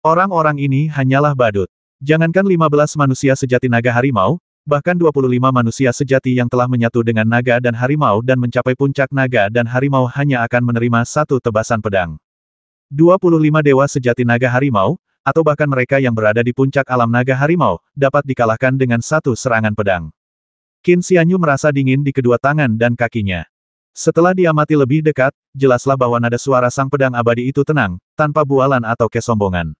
Orang-orang ini hanyalah badut. Jangankan 15 manusia sejati naga harimau, bahkan 25 manusia sejati yang telah menyatu dengan naga dan harimau dan mencapai puncak naga dan harimau hanya akan menerima satu tebasan pedang. 25 dewa sejati naga harimau, atau bahkan mereka yang berada di puncak alam naga harimau, dapat dikalahkan dengan satu serangan pedang. Qin Xianyu merasa dingin di kedua tangan dan kakinya. Setelah diamati lebih dekat, jelaslah bahwa nada suara sang pedang abadi itu tenang, tanpa bualan atau kesombongan.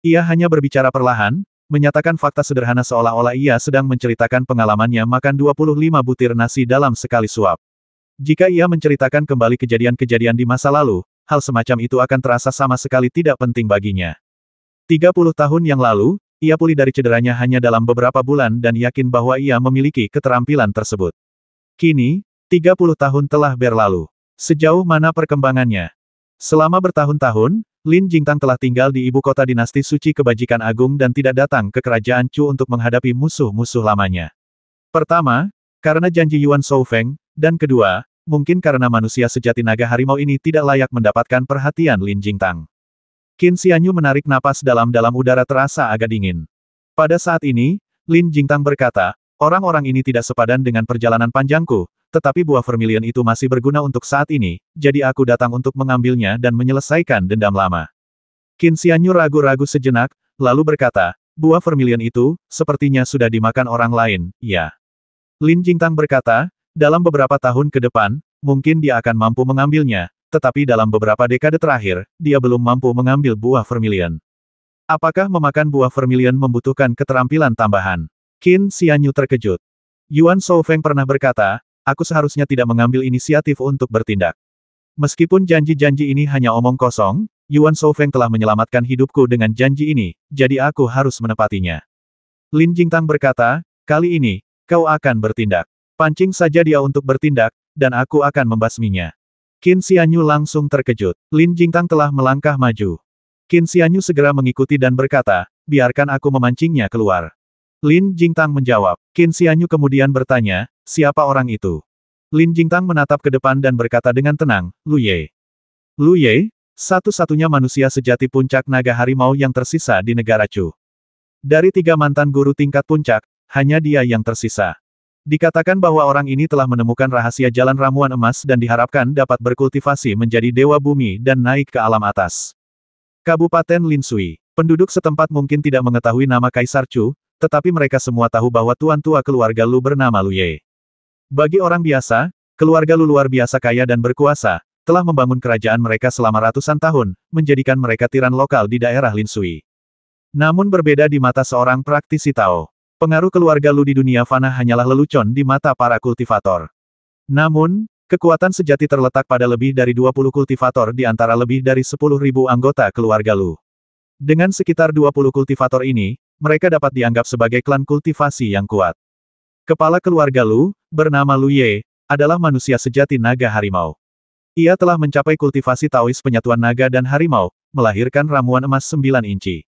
Ia hanya berbicara perlahan, menyatakan fakta sederhana seolah-olah ia sedang menceritakan pengalamannya makan 25 butir nasi dalam sekali suap. Jika ia menceritakan kembali kejadian-kejadian di masa lalu, hal semacam itu akan terasa sama sekali tidak penting baginya. 30 tahun yang lalu, ia pulih dari cederanya hanya dalam beberapa bulan dan yakin bahwa ia memiliki keterampilan tersebut. Kini, 30 tahun telah berlalu. Sejauh mana perkembangannya? Selama bertahun-tahun, Lin Jingtang telah tinggal di ibu kota dinasti suci kebajikan agung dan tidak datang ke kerajaan Chu untuk menghadapi musuh-musuh lamanya. Pertama, karena janji Yuan Shoufeng, dan kedua, mungkin karena manusia sejati naga harimau ini tidak layak mendapatkan perhatian Lin Jingtang. Qin Xianyu menarik napas dalam-dalam, udara terasa agak dingin. Pada saat ini, Lin Jingtang berkata, orang-orang ini tidak sepadan dengan perjalanan panjangku, tetapi buah vermilion itu masih berguna untuk saat ini, jadi aku datang untuk mengambilnya dan menyelesaikan dendam lama. Qin Xianyu ragu-ragu sejenak, lalu berkata, buah vermilion itu, sepertinya sudah dimakan orang lain, ya. Lin Jingtang berkata, dalam beberapa tahun ke depan, mungkin dia akan mampu mengambilnya, tetapi dalam beberapa dekade terakhir, dia belum mampu mengambil buah vermilion. Apakah memakan buah vermilion membutuhkan keterampilan tambahan? Qin Xianyu terkejut. Yuan Shoufeng pernah berkata, aku seharusnya tidak mengambil inisiatif untuk bertindak. Meskipun janji-janji ini hanya omong kosong, Yuan Shoufeng telah menyelamatkan hidupku dengan janji ini, jadi aku harus menepatinya. Lin Jingtang berkata, kali ini, kau akan bertindak. Pancing saja dia untuk bertindak, dan aku akan membasminya. Qin Xianyu langsung terkejut. Lin Jingtang telah melangkah maju. Qin Xianyu segera mengikuti dan berkata, biarkan aku memancingnya keluar. Lin Jingtang menjawab. Qin Xianyu kemudian bertanya, siapa orang itu? Lin Jingtang menatap ke depan dan berkata dengan tenang, Lu Ye. Lu Ye, satu-satunya manusia sejati puncak naga harimau yang tersisa di negara Chu. Dari 3 mantan guru tingkat puncak, hanya dia yang tersisa. Dikatakan bahwa orang ini telah menemukan rahasia jalan ramuan emas dan diharapkan dapat berkultivasi menjadi dewa bumi dan naik ke alam atas. Kabupaten Linsui. Penduduk setempat mungkin tidak mengetahui nama Kaisar Chu, tetapi mereka semua tahu bahwa tuan tua keluarga Lu bernama Lu Ye. Bagi orang biasa, keluarga Lu luar biasa kaya dan berkuasa, telah membangun kerajaan mereka selama ratusan tahun, menjadikan mereka tiran lokal di daerah Linsui. Namun berbeda di mata seorang praktisi Tao. Pengaruh keluarga Lu di dunia fana hanyalah lelucon di mata para kultivator. Namun, kekuatan sejati terletak pada lebih dari 20 kultivator di antara lebih dari 10.000 anggota keluarga Lu. Dengan sekitar 20 kultivator ini, mereka dapat dianggap sebagai klan kultivasi yang kuat. Kepala keluarga Lu, bernama Lu Ye, adalah manusia sejati naga harimau. Ia telah mencapai kultivasi Taois penyatuan naga dan harimau, melahirkan ramuan emas 9 inci.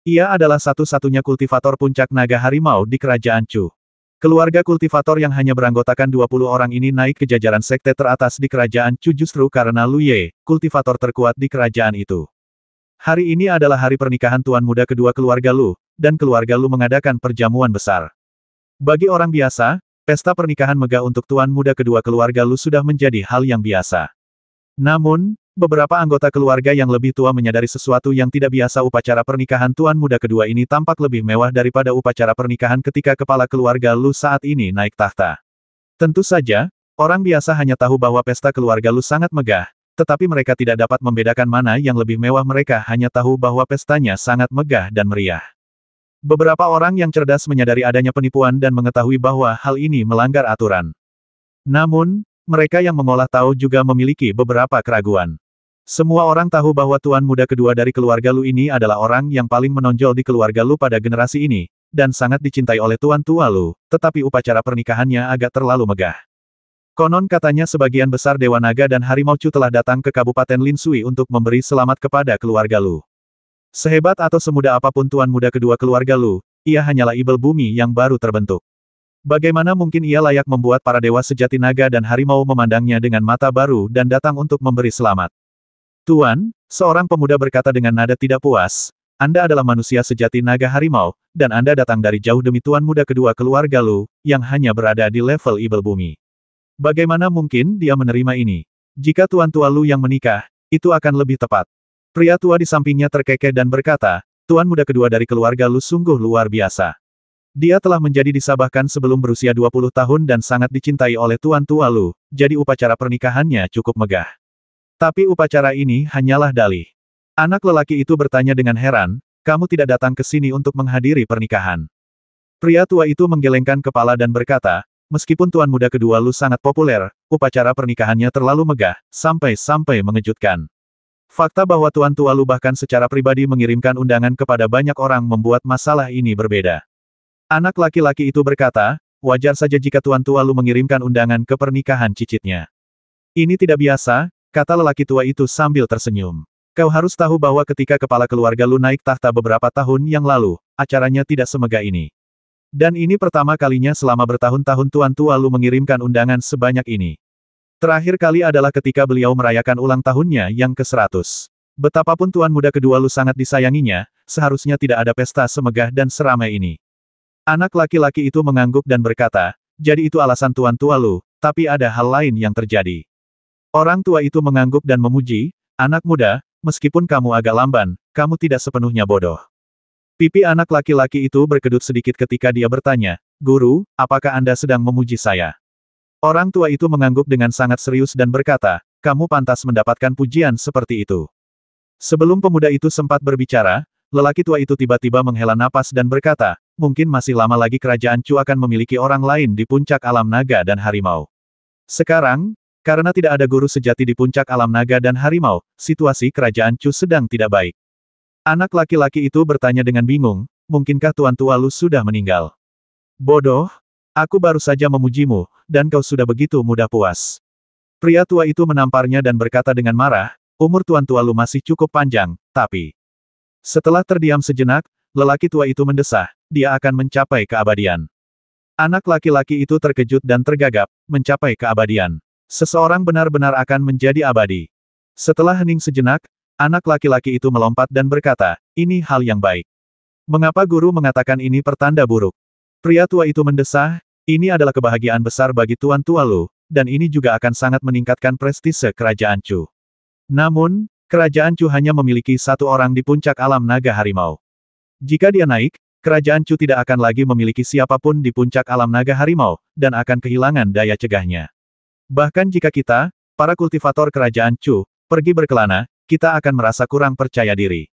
Ia adalah satu-satunya kultivator puncak naga harimau di kerajaan Chu. Keluarga kultivator yang hanya beranggotakan 20 orang ini naik ke jajaran sekte teratas di kerajaan Chu justru karena Lu Ye, kultivator terkuat di kerajaan itu. Hari ini adalah hari pernikahan tuan muda kedua keluarga Lu, dan keluarga Lu mengadakan perjamuan besar. Bagi orang biasa, pesta pernikahan megah untuk tuan muda kedua keluarga Lu sudah menjadi hal yang biasa. Namun, beberapa anggota keluarga yang lebih tua menyadari sesuatu yang tidak biasa. Upacara pernikahan tuan muda kedua ini tampak lebih mewah daripada upacara pernikahan ketika kepala keluarga Lu saat ini naik tahta. Tentu saja, orang biasa hanya tahu bahwa pesta keluarga Lu sangat megah, tetapi mereka tidak dapat membedakan mana yang lebih mewah. Mereka hanya tahu bahwa pestanya sangat megah dan meriah. Beberapa orang yang cerdas menyadari adanya penipuan dan mengetahui bahwa hal ini melanggar aturan. Namun, mereka yang mengolah tahu juga memiliki beberapa keraguan. Semua orang tahu bahwa tuan muda kedua dari keluarga Lu ini adalah orang yang paling menonjol di keluarga Lu pada generasi ini, dan sangat dicintai oleh tuan tua Lu, tetapi upacara pernikahannya agak terlalu megah. Konon katanya sebagian besar Dewa Naga dan Harimau Chu telah datang ke Kabupaten Linsui untuk memberi selamat kepada keluarga Lu. Sehebat atau semuda apapun tuan muda kedua keluarga Lu, ia hanyalah ibel bumi yang baru terbentuk. Bagaimana mungkin ia layak membuat para dewa sejati naga dan harimau memandangnya dengan mata baru dan datang untuk memberi selamat? Tuan, seorang pemuda berkata dengan nada tidak puas, Anda adalah manusia sejati naga harimau, dan Anda datang dari jauh demi tuan muda kedua keluarga Lu, yang hanya berada di level ibel bumi. Bagaimana mungkin dia menerima ini? Jika tuan tua Lu yang menikah, itu akan lebih tepat. Pria tua di sampingnya terkekeh dan berkata, tuan muda kedua dari keluarga Lu sungguh luar biasa. Dia telah menjadi disabahkan sebelum berusia 20 tahun dan sangat dicintai oleh tuan tua Lu, jadi upacara pernikahannya cukup megah. Tapi upacara ini hanyalah dalih. Anak lelaki itu bertanya dengan heran, kamu tidak datang ke sini untuk menghadiri pernikahan. Pria tua itu menggelengkan kepala dan berkata, meskipun tuan muda kedua Lu sangat populer, upacara pernikahannya terlalu megah, sampai-sampai mengejutkan. Fakta bahwa tuan tua Lu bahkan secara pribadi mengirimkan undangan kepada banyak orang membuat masalah ini berbeda. Anak laki-laki itu berkata, wajar saja jika tuan tua Lu mengirimkan undangan ke pernikahan cicitnya. Ini tidak biasa, kata lelaki tua itu sambil tersenyum. Kau harus tahu bahwa ketika kepala keluarga Lu naik tahta beberapa tahun yang lalu, acaranya tidak semegah ini. Dan ini pertama kalinya selama bertahun-tahun tuan tua Lu mengirimkan undangan sebanyak ini. Terakhir kali adalah ketika beliau merayakan ulang tahunnya yang ke-100. Betapapun tuan muda kedua Lu sangat disayanginya, seharusnya tidak ada pesta semegah dan seramai ini. Anak laki-laki itu mengangguk dan berkata, jadi itu alasan tuan tua Lu, tapi ada hal lain yang terjadi. Orang tua itu mengangguk dan memuji, anak muda, meskipun kamu agak lamban, kamu tidak sepenuhnya bodoh. Pipi anak laki-laki itu berkedut sedikit ketika dia bertanya, Guru, apakah Anda sedang memuji saya? Orang tua itu mengangguk dengan sangat serius dan berkata, kamu pantas mendapatkan pujian seperti itu. Sebelum pemuda itu sempat berbicara, lelaki tua itu tiba-tiba menghela napas dan berkata, mungkin masih lama lagi kerajaan Chu akan memiliki orang lain di puncak alam naga dan harimau. Sekarang, karena tidak ada guru sejati di puncak alam naga dan harimau, situasi kerajaan Chu sedang tidak baik. Anak laki-laki itu bertanya dengan bingung, mungkinkah tuan tua Lu sudah meninggal? Bodoh, aku baru saja memujimu, dan kau sudah begitu mudah puas. Pria tua itu menamparnya dan berkata dengan marah, umur tuan tua Lu masih cukup panjang, tapi... Setelah terdiam sejenak, lelaki tua itu mendesah, dia akan mencapai keabadian. Anak laki-laki itu terkejut dan tergagap, mencapai keabadian. Seseorang benar-benar akan menjadi abadi. Setelah hening sejenak, anak laki-laki itu melompat dan berkata, ini hal yang baik. Mengapa guru mengatakan ini pertanda buruk? Pria tua itu mendesah, ini adalah kebahagiaan besar bagi tuan tua Lu, dan ini juga akan sangat meningkatkan prestise kerajaan Chu. Namun, kerajaan Chu hanya memiliki satu orang di puncak alam naga harimau. Jika dia naik, kerajaan Chu tidak akan lagi memiliki siapapun di puncak alam naga harimau, dan akan kehilangan daya cegahnya. Bahkan jika kita, para kultivator kerajaan Chu, pergi berkelana, kita akan merasa kurang percaya diri.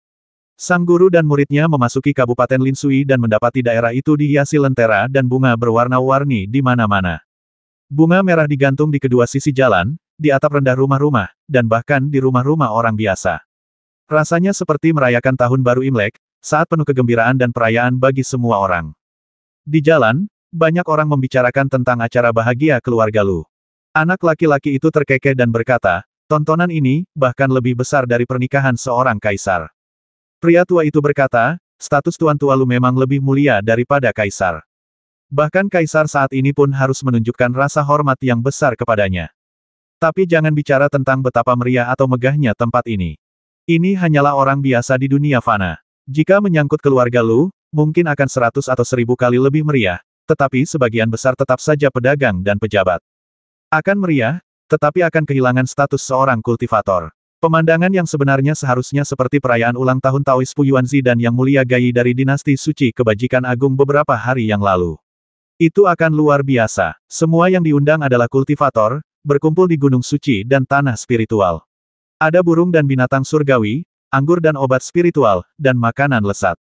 Sang guru dan muridnya memasuki Kabupaten Linsui dan mendapati daerah itu dihiasi lentera dan bunga berwarna-warni di mana-mana. Bunga merah digantung di kedua sisi jalan, di atap rendah rumah-rumah, dan bahkan di rumah-rumah orang biasa. Rasanya seperti merayakan Tahun Baru Imlek, saat penuh kegembiraan dan perayaan bagi semua orang. Di jalan, banyak orang membicarakan tentang acara bahagia keluarga Lu. Anak laki-laki itu terkekeh dan berkata, tontonan ini, bahkan lebih besar dari pernikahan seorang kaisar. Pria tua itu berkata, status tuan tua Lu memang lebih mulia daripada kaisar. Bahkan kaisar saat ini pun harus menunjukkan rasa hormat yang besar kepadanya. Tapi jangan bicara tentang betapa meriah atau megahnya tempat ini. Ini hanyalah orang biasa di dunia fana. Jika menyangkut keluarga Lu, mungkin akan 100 atau 1000 kali lebih meriah, tetapi sebagian besar tetap saja pedagang dan pejabat. Akan meriah, tetapi akan kehilangan status seorang kultivator. Pemandangan yang sebenarnya seharusnya seperti perayaan ulang tahun Taois Pu Yuanzi dan Yang Mulia Gai dari dinasti suci Kebajikan Agung beberapa hari yang lalu. Itu akan luar biasa. Semua yang diundang adalah kultivator, berkumpul di Gunung Suci dan Tanah Spiritual. Ada burung dan binatang surgawi, anggur dan obat spiritual, dan makanan lesat.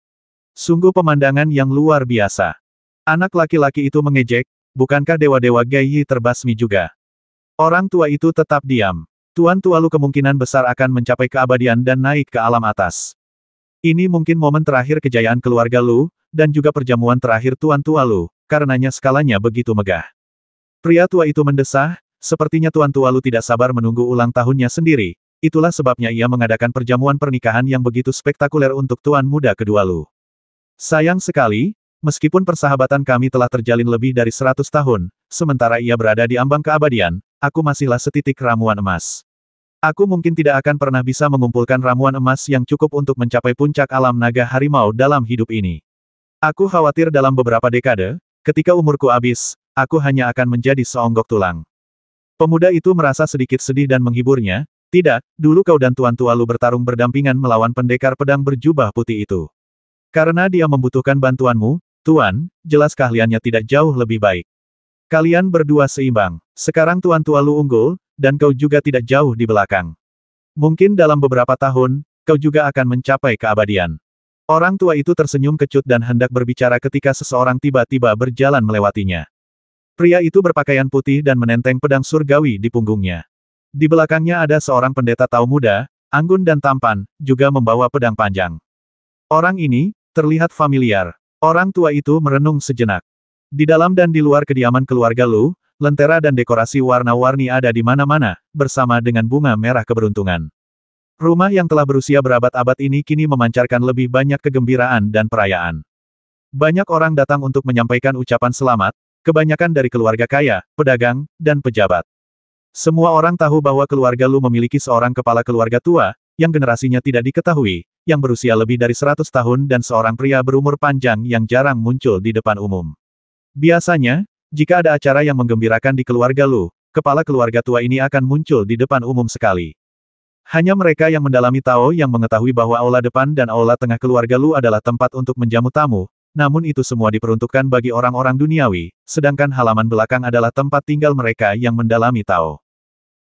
Sungguh pemandangan yang luar biasa. Anak laki-laki itu mengejek, bukankah dewa-dewa Gai terbasmi juga? Orang tua itu tetap diam. Tuan Tua Lu kemungkinan besar akan mencapai keabadian dan naik ke alam atas. Ini mungkin momen terakhir kejayaan keluarga Lu, dan juga perjamuan terakhir Tuan Tua Lu, karenanya skalanya begitu megah. Pria tua itu mendesah, sepertinya Tuan Tua Lu tidak sabar menunggu ulang tahunnya sendiri. Itulah sebabnya ia mengadakan perjamuan pernikahan yang begitu spektakuler untuk Tuan Muda kedua Lu. Sayang sekali, meskipun persahabatan kami telah terjalin lebih dari 100 tahun, sementara ia berada di ambang keabadian, aku masihlah setitik ramuan emas. Aku mungkin tidak akan pernah bisa mengumpulkan ramuan emas yang cukup untuk mencapai puncak alam naga harimau dalam hidup ini. Aku khawatir dalam beberapa dekade, ketika umurku habis, aku hanya akan menjadi seonggok tulang. Pemuda itu merasa sedikit sedih dan menghiburnya. Tidak, dulu kau dan Tuan Tua Lu bertarung berdampingan melawan pendekar pedang berjubah putih itu. Karena dia membutuhkan bantuanmu, Tuan, jelas keahliannya tidak jauh lebih baik. Kalian berdua seimbang. Sekarang Tuan Tua Lu unggul, dan kau juga tidak jauh di belakang. Mungkin dalam beberapa tahun, kau juga akan mencapai keabadian. Orang tua itu tersenyum kecut dan hendak berbicara ketika seseorang tiba-tiba berjalan melewatinya. Pria itu berpakaian putih dan menenteng pedang surgawi di punggungnya. Di belakangnya ada seorang pendeta Tao muda, anggun dan tampan, juga membawa pedang panjang. Orang ini, terlihat familiar. Orang tua itu merenung sejenak. Di dalam dan di luar kediaman keluarga Lu, lentera dan dekorasi warna-warni ada di mana-mana, bersama dengan bunga merah keberuntungan. Rumah yang telah berusia berabad-abad ini kini memancarkan lebih banyak kegembiraan dan perayaan. Banyak orang datang untuk menyampaikan ucapan selamat, kebanyakan dari keluarga kaya, pedagang, dan pejabat. Semua orang tahu bahwa keluarga Lu memiliki seorang kepala keluarga tua, yang generasinya tidak diketahui, yang berusia lebih dari 100 tahun dan seorang pria berumur panjang yang jarang muncul di depan umum. Biasanya, jika ada acara yang menggembirakan di keluarga Lu, kepala keluarga tua ini akan muncul di depan umum sekali. Hanya mereka yang mendalami Tao yang mengetahui bahwa aula depan dan aula tengah keluarga Lu adalah tempat untuk menjamu tamu, namun itu semua diperuntukkan bagi orang-orang duniawi, sedangkan halaman belakang adalah tempat tinggal mereka yang mendalami Tao.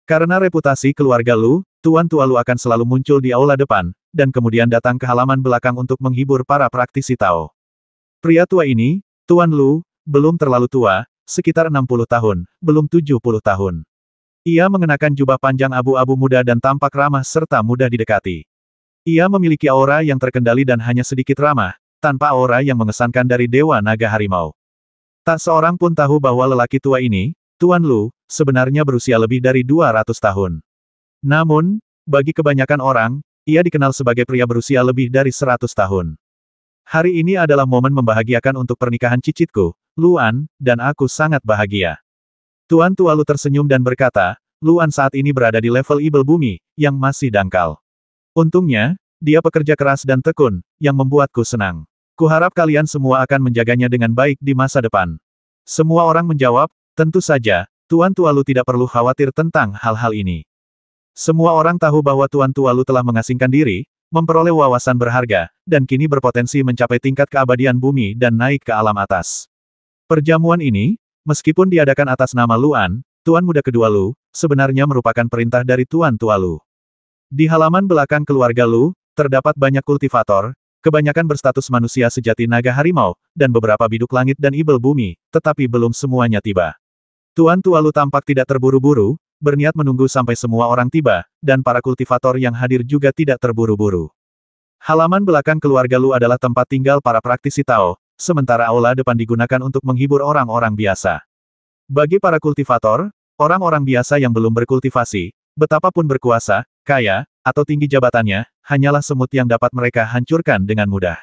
Karena reputasi keluarga Lu, Tuan Tua Lu akan selalu muncul di aula depan, dan kemudian datang ke halaman belakang untuk menghibur para praktisi Tao. Pria tua ini, Tuan Lu, belum terlalu tua, sekitar 60 tahun, belum 70 tahun. Ia mengenakan jubah panjang abu-abu muda dan tampak ramah serta mudah didekati. Ia memiliki aura yang terkendali dan hanya sedikit ramah, tanpa aura yang mengesankan dari Dewa Naga Harimau. Tak seorang pun tahu bahwa lelaki tua ini, Tuan Lu, sebenarnya berusia lebih dari 200 tahun. Namun, bagi kebanyakan orang, ia dikenal sebagai pria berusia lebih dari 100 tahun. Hari ini adalah momen membahagiakan untuk pernikahan cicitku, Luan, dan aku sangat bahagia. Tuan Tua Lu tersenyum dan berkata, Luan saat ini berada di level ibel bumi, yang masih dangkal. Untungnya, dia pekerja keras dan tekun, yang membuatku senang. Kuharap kalian semua akan menjaganya dengan baik di masa depan. Semua orang menjawab, tentu saja, Tuan Tua Lu tidak perlu khawatir tentang hal-hal ini. Semua orang tahu bahwa Tuan Tua Lu telah mengasingkan diri, memperoleh wawasan berharga, dan kini berpotensi mencapai tingkat keabadian bumi dan naik ke alam atas. Perjamuan ini, meskipun diadakan atas nama Luan, Tuan Muda kedua Lu, sebenarnya merupakan perintah dari Tuan Tua Lu. Di halaman belakang keluarga Lu, terdapat banyak kultivator, kebanyakan berstatus manusia sejati naga harimau, dan beberapa biduk langit dan ibel bumi, tetapi belum semuanya tiba. Tuan Tua Lu tampak tidak terburu-buru, berniat menunggu sampai semua orang tiba, dan para kultivator yang hadir juga tidak terburu-buru. Halaman belakang keluarga Lu adalah tempat tinggal para praktisi Tao, sementara aula depan digunakan untuk menghibur orang-orang biasa. Bagi para kultivator, orang-orang biasa yang belum berkultivasi, betapapun berkuasa, kaya, atau tinggi jabatannya, hanyalah semut yang dapat mereka hancurkan dengan mudah.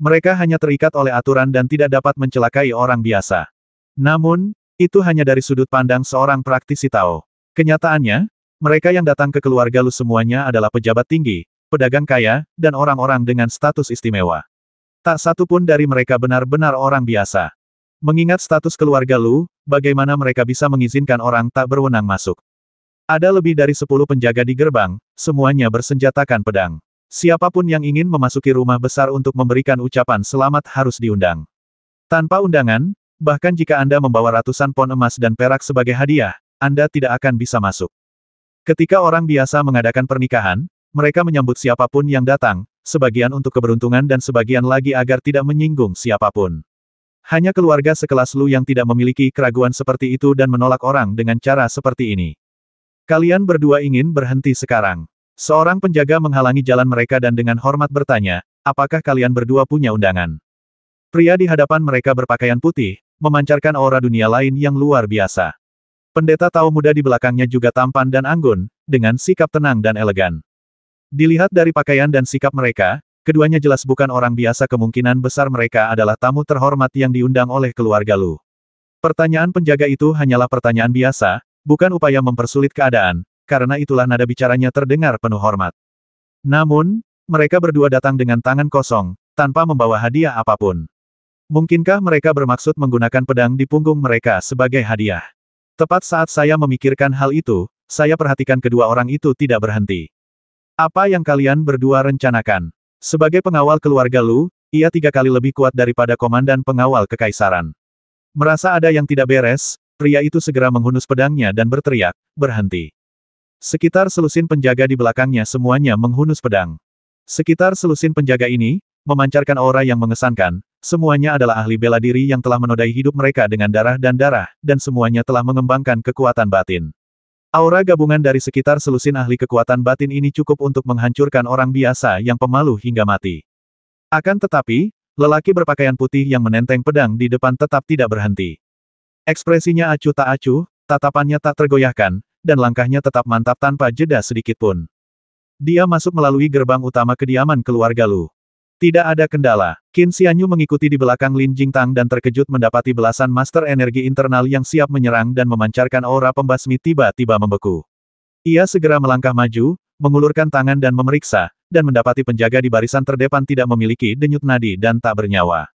Mereka hanya terikat oleh aturan dan tidak dapat mencelakai orang biasa. Namun, itu hanya dari sudut pandang seorang praktisi Tao. Kenyataannya, mereka yang datang ke keluarga Lu semuanya adalah pejabat tinggi, pedagang kaya, dan orang-orang dengan status istimewa. Tak satu pun dari mereka benar-benar orang biasa. Mengingat status keluarga Lu, bagaimana mereka bisa mengizinkan orang tak berwenang masuk? Ada lebih dari 10 penjaga di gerbang, semuanya bersenjatakan pedang. Siapapun yang ingin memasuki rumah besar untuk memberikan ucapan selamat harus diundang. Tanpa undangan, bahkan jika Anda membawa ratusan pon emas dan perak sebagai hadiah, Anda tidak akan bisa masuk. Ketika orang biasa mengadakan pernikahan, mereka menyambut siapapun yang datang, sebagian untuk keberuntungan dan sebagian lagi agar tidak menyinggung siapapun. Hanya keluarga sekelas Lu yang tidak memiliki keraguan seperti itu dan menolak orang dengan cara seperti ini. Kalian berdua ingin berhenti sekarang. Seorang penjaga menghalangi jalan mereka dan dengan hormat bertanya, apakah kalian berdua punya undangan? Pria di hadapan mereka berpakaian putih, memancarkan aura dunia lain yang luar biasa. Pendeta Tao muda di belakangnya juga tampan dan anggun, dengan sikap tenang dan elegan. Dilihat dari pakaian dan sikap mereka, keduanya jelas bukan orang biasa, kemungkinan besar mereka adalah tamu terhormat yang diundang oleh keluarga Lu. Pertanyaan penjaga itu hanyalah pertanyaan biasa, bukan upaya mempersulit keadaan, karena itulah nada bicaranya terdengar penuh hormat. Namun, mereka berdua datang dengan tangan kosong, tanpa membawa hadiah apapun. Mungkinkah mereka bermaksud menggunakan pedang di punggung mereka sebagai hadiah? Tepat saat saya memikirkan hal itu, saya perhatikan kedua orang itu tidak berhenti. Apa yang kalian berdua rencanakan? Sebagai pengawal keluarga Lu, ia 3 kali lebih kuat daripada komandan pengawal kekaisaran. Merasa ada yang tidak beres, pria itu segera menghunus pedangnya dan berteriak, berhenti. Sekitar selusin penjaga di belakangnya semuanya menghunus pedang. Sekitar selusin penjaga ini, memancarkan aura yang mengesankan, semuanya adalah ahli bela diri yang telah menodai hidup mereka dengan darah, dan semuanya telah mengembangkan kekuatan batin. Aura gabungan dari sekitar selusin ahli kekuatan batin ini cukup untuk menghancurkan orang biasa yang pemalu hingga mati. Akan tetapi, lelaki berpakaian putih yang menenteng pedang di depan tetap tidak berhenti. Ekspresinya acuh tak acuh, tatapannya tak tergoyahkan, dan langkahnya tetap mantap tanpa jeda sedikit pun. Dia masuk melalui gerbang utama kediaman keluarga Lu. Tidak ada kendala. Qin Xianyu mengikuti di belakang Lin Jingtang dan terkejut mendapati belasan master energi internal yang siap menyerang dan memancarkan aura pembasmi tiba-tiba membeku. Ia segera melangkah maju, mengulurkan tangan dan memeriksa, dan mendapati penjaga di barisan terdepan tidak memiliki denyut nadi dan tak bernyawa.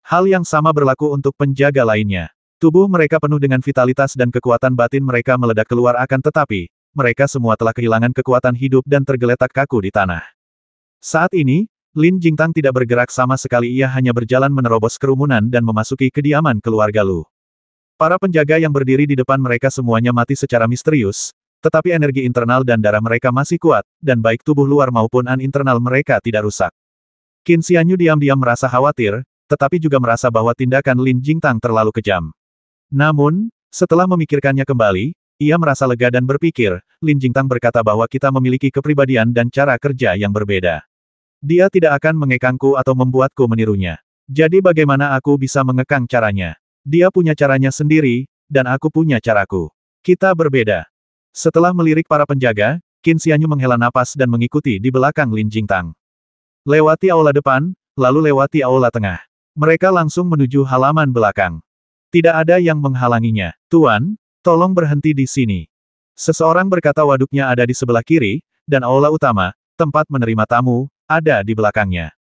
Hal yang sama berlaku untuk penjaga lainnya. Tubuh mereka penuh dengan vitalitas dan kekuatan batin mereka meledak keluar, akan tetapi, mereka semua telah kehilangan kekuatan hidup dan tergeletak kaku di tanah. Saat ini, Lin Jingtang tidak bergerak sama sekali, ia hanya berjalan menerobos kerumunan dan memasuki kediaman keluarga Lu. Para penjaga yang berdiri di depan mereka semuanya mati secara misterius, tetapi energi internal dan darah mereka masih kuat, dan baik tubuh luar maupun an internal mereka tidak rusak. Qin Xianyu diam-diam merasa khawatir, tetapi juga merasa bahwa tindakan Lin Jingtang terlalu kejam. Namun, setelah memikirkannya kembali, ia merasa lega dan berpikir, Lin Jingtang berkata bahwa kita memiliki kepribadian dan cara kerja yang berbeda. Dia tidak akan mengekangku atau membuatku menirunya. Jadi bagaimana aku bisa mengekang caranya? Dia punya caranya sendiri, dan aku punya caraku. Kita berbeda. Setelah melirik para penjaga, Qin Xianyu menghela napas dan mengikuti di belakang Lin Jingtang. Lewati aula depan, lalu lewati aula tengah. Mereka langsung menuju halaman belakang. Tidak ada yang menghalanginya. Tuan, tolong berhenti di sini. Seseorang berkata waduknya ada di sebelah kiri, dan aula utama, tempat menerima tamu, ada di belakangnya.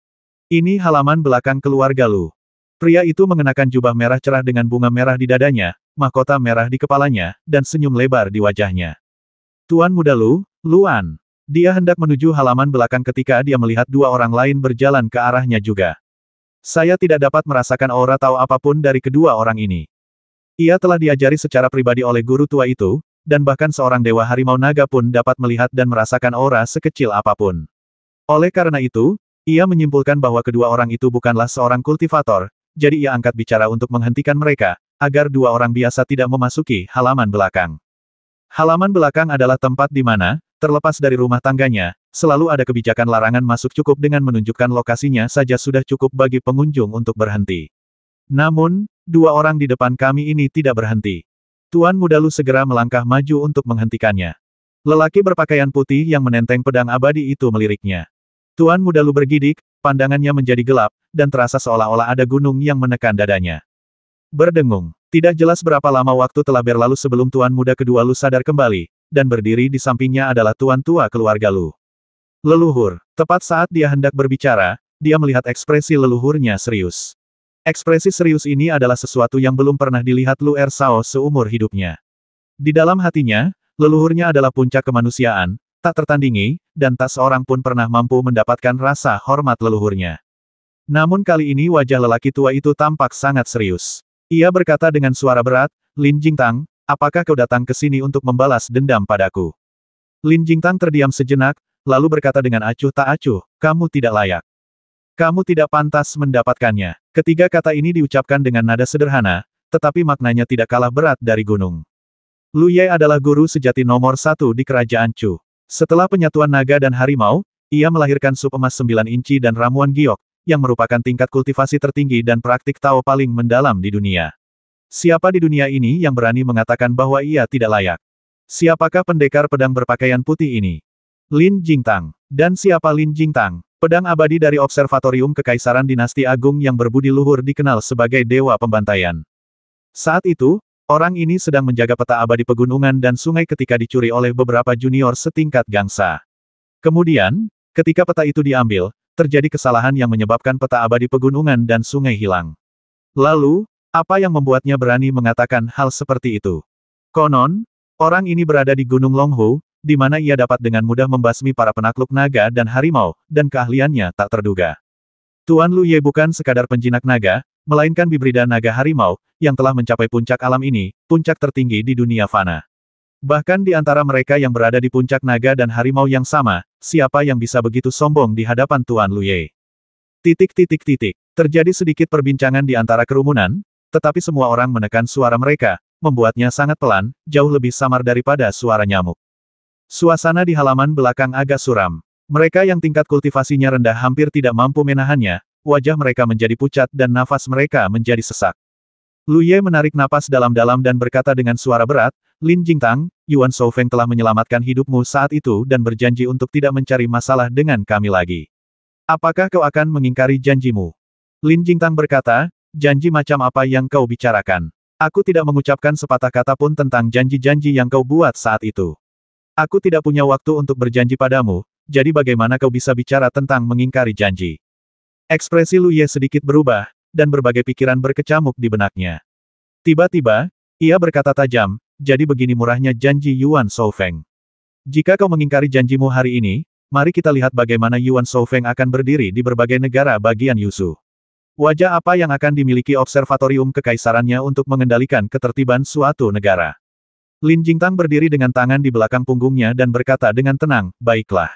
Ini halaman belakang keluarga Lu. Pria itu mengenakan jubah merah cerah dengan bunga merah di dadanya, mahkota merah di kepalanya, dan senyum lebar di wajahnya. Tuan muda Lu, Luan. Dia hendak menuju halaman belakang ketika dia melihat 2 orang lain berjalan ke arahnya juga. Saya tidak dapat merasakan aura tahu apapun dari kedua orang ini. Ia telah diajari secara pribadi oleh guru tua itu, dan bahkan seorang dewa harimau naga pun dapat melihat dan merasakan aura sekecil apapun. Oleh karena itu, ia menyimpulkan bahwa kedua orang itu bukanlah seorang kultivator, jadi ia angkat bicara untuk menghentikan mereka, agar 2 orang biasa tidak memasuki halaman belakang. Halaman belakang adalah tempat di mana, terlepas dari rumah tangganya, selalu ada kebijakan larangan masuk, cukup dengan menunjukkan lokasinya saja sudah cukup bagi pengunjung untuk berhenti. Namun, 2 orang di depan kami ini tidak berhenti. Tuan muda Lu segera melangkah maju untuk menghentikannya. Lelaki berpakaian putih yang menenteng pedang abadi itu meliriknya. Tuan muda Lu bergidik, pandangannya menjadi gelap, dan terasa seolah-olah ada gunung yang menekan dadanya. Berdengung. Tidak jelas berapa lama waktu telah berlalu sebelum tuan muda kedua Lu sadar kembali, dan berdiri di sampingnya adalah tuan tua keluarga Lu. Leluhur. Tepat saat dia hendak berbicara, dia melihat ekspresi leluhurnya serius. Ekspresi serius ini adalah sesuatu yang belum pernah dilihat Lu Ersao seumur hidupnya. Di dalam hatinya, leluhurnya adalah puncak kemanusiaan, tak tertandingi, dan tak seorang pun pernah mampu mendapatkan rasa hormat leluhurnya. Namun kali ini wajah lelaki tua itu tampak sangat serius. Ia berkata dengan suara berat, "Lin Jingtang, apakah kau datang ke sini untuk membalas dendam padaku?" Lin Jingtang terdiam sejenak, lalu berkata dengan acuh tak acuh, "Kamu tidak layak. Kamu tidak pantas mendapatkannya." Ketiga kata ini diucapkan dengan nada sederhana, tetapi maknanya tidak kalah berat dari gunung. Lu Ye adalah guru sejati nomor 1 di kerajaan Chu. Setelah penyatuan naga dan harimau, ia melahirkan sup emas 9 inci dan ramuan giok, yang merupakan tingkat kultivasi tertinggi dan praktik Tao paling mendalam di dunia. Siapa di dunia ini yang berani mengatakan bahwa ia tidak layak? Siapakah pendekar pedang berpakaian putih ini? Lin Jingtang. Dan siapa Lin Jingtang? Pedang abadi dari Observatorium Kekaisaran Dinasti Agung yang berbudi luhur dikenal sebagai Dewa Pembantaian. Saat itu, orang ini sedang menjaga peta abadi pegunungan dan sungai ketika dicuri oleh beberapa junior setingkat gangsa. Kemudian, ketika peta itu diambil, terjadi kesalahan yang menyebabkan peta abadi pegunungan dan sungai hilang. Lalu, apa yang membuatnya berani mengatakan hal seperti itu? Konon, orang ini berada di Gunung Longhu, di mana ia dapat dengan mudah membasmi para penakluk naga dan harimau, dan keahliannya tak terduga. Tuan Lu Ye bukan sekadar penjinak naga, melainkan bibrida naga harimau, yang telah mencapai puncak alam ini, puncak tertinggi di dunia fana. Bahkan di antara mereka yang berada di puncak naga dan harimau yang sama, siapa yang bisa begitu sombong di hadapan Tuan Lu Ye? Terjadi sedikit perbincangan di antara kerumunan, tetapi semua orang menekan suara mereka, membuatnya sangat pelan, jauh lebih samar daripada suara nyamuk. Suasana di halaman belakang agak suram. Mereka yang tingkat kultivasinya rendah hampir tidak mampu menahannya, wajah mereka menjadi pucat dan nafas mereka menjadi sesak. Lu Ye menarik napas dalam-dalam dan berkata dengan suara berat, "Lin Jingtang, Yuan Shoufeng telah menyelamatkan hidupmu saat itu dan berjanji untuk tidak mencari masalah dengan kami lagi. Apakah kau akan mengingkari janjimu?" Lin Jingtang berkata, "Janji macam apa yang kau bicarakan? Aku tidak mengucapkan sepatah kata pun tentang janji-janji yang kau buat saat itu. Aku tidak punya waktu untuk berjanji padamu, jadi bagaimana kau bisa bicara tentang mengingkari janji?" Ekspresi Lu Ye sedikit berubah, dan berbagai pikiran berkecamuk di benaknya. Tiba-tiba, ia berkata tajam, "Jadi begini murahnya janji Yuan Shoufeng. Jika kau mengingkari janjimu hari ini, mari kita lihat bagaimana Yuan Shoufeng akan berdiri di berbagai negara bagian Yusu. Wajah apa yang akan dimiliki observatorium kekaisarannya untuk mengendalikan ketertiban suatu negara?" Lin Jingtang berdiri dengan tangan di belakang punggungnya dan berkata dengan tenang, "Baiklah.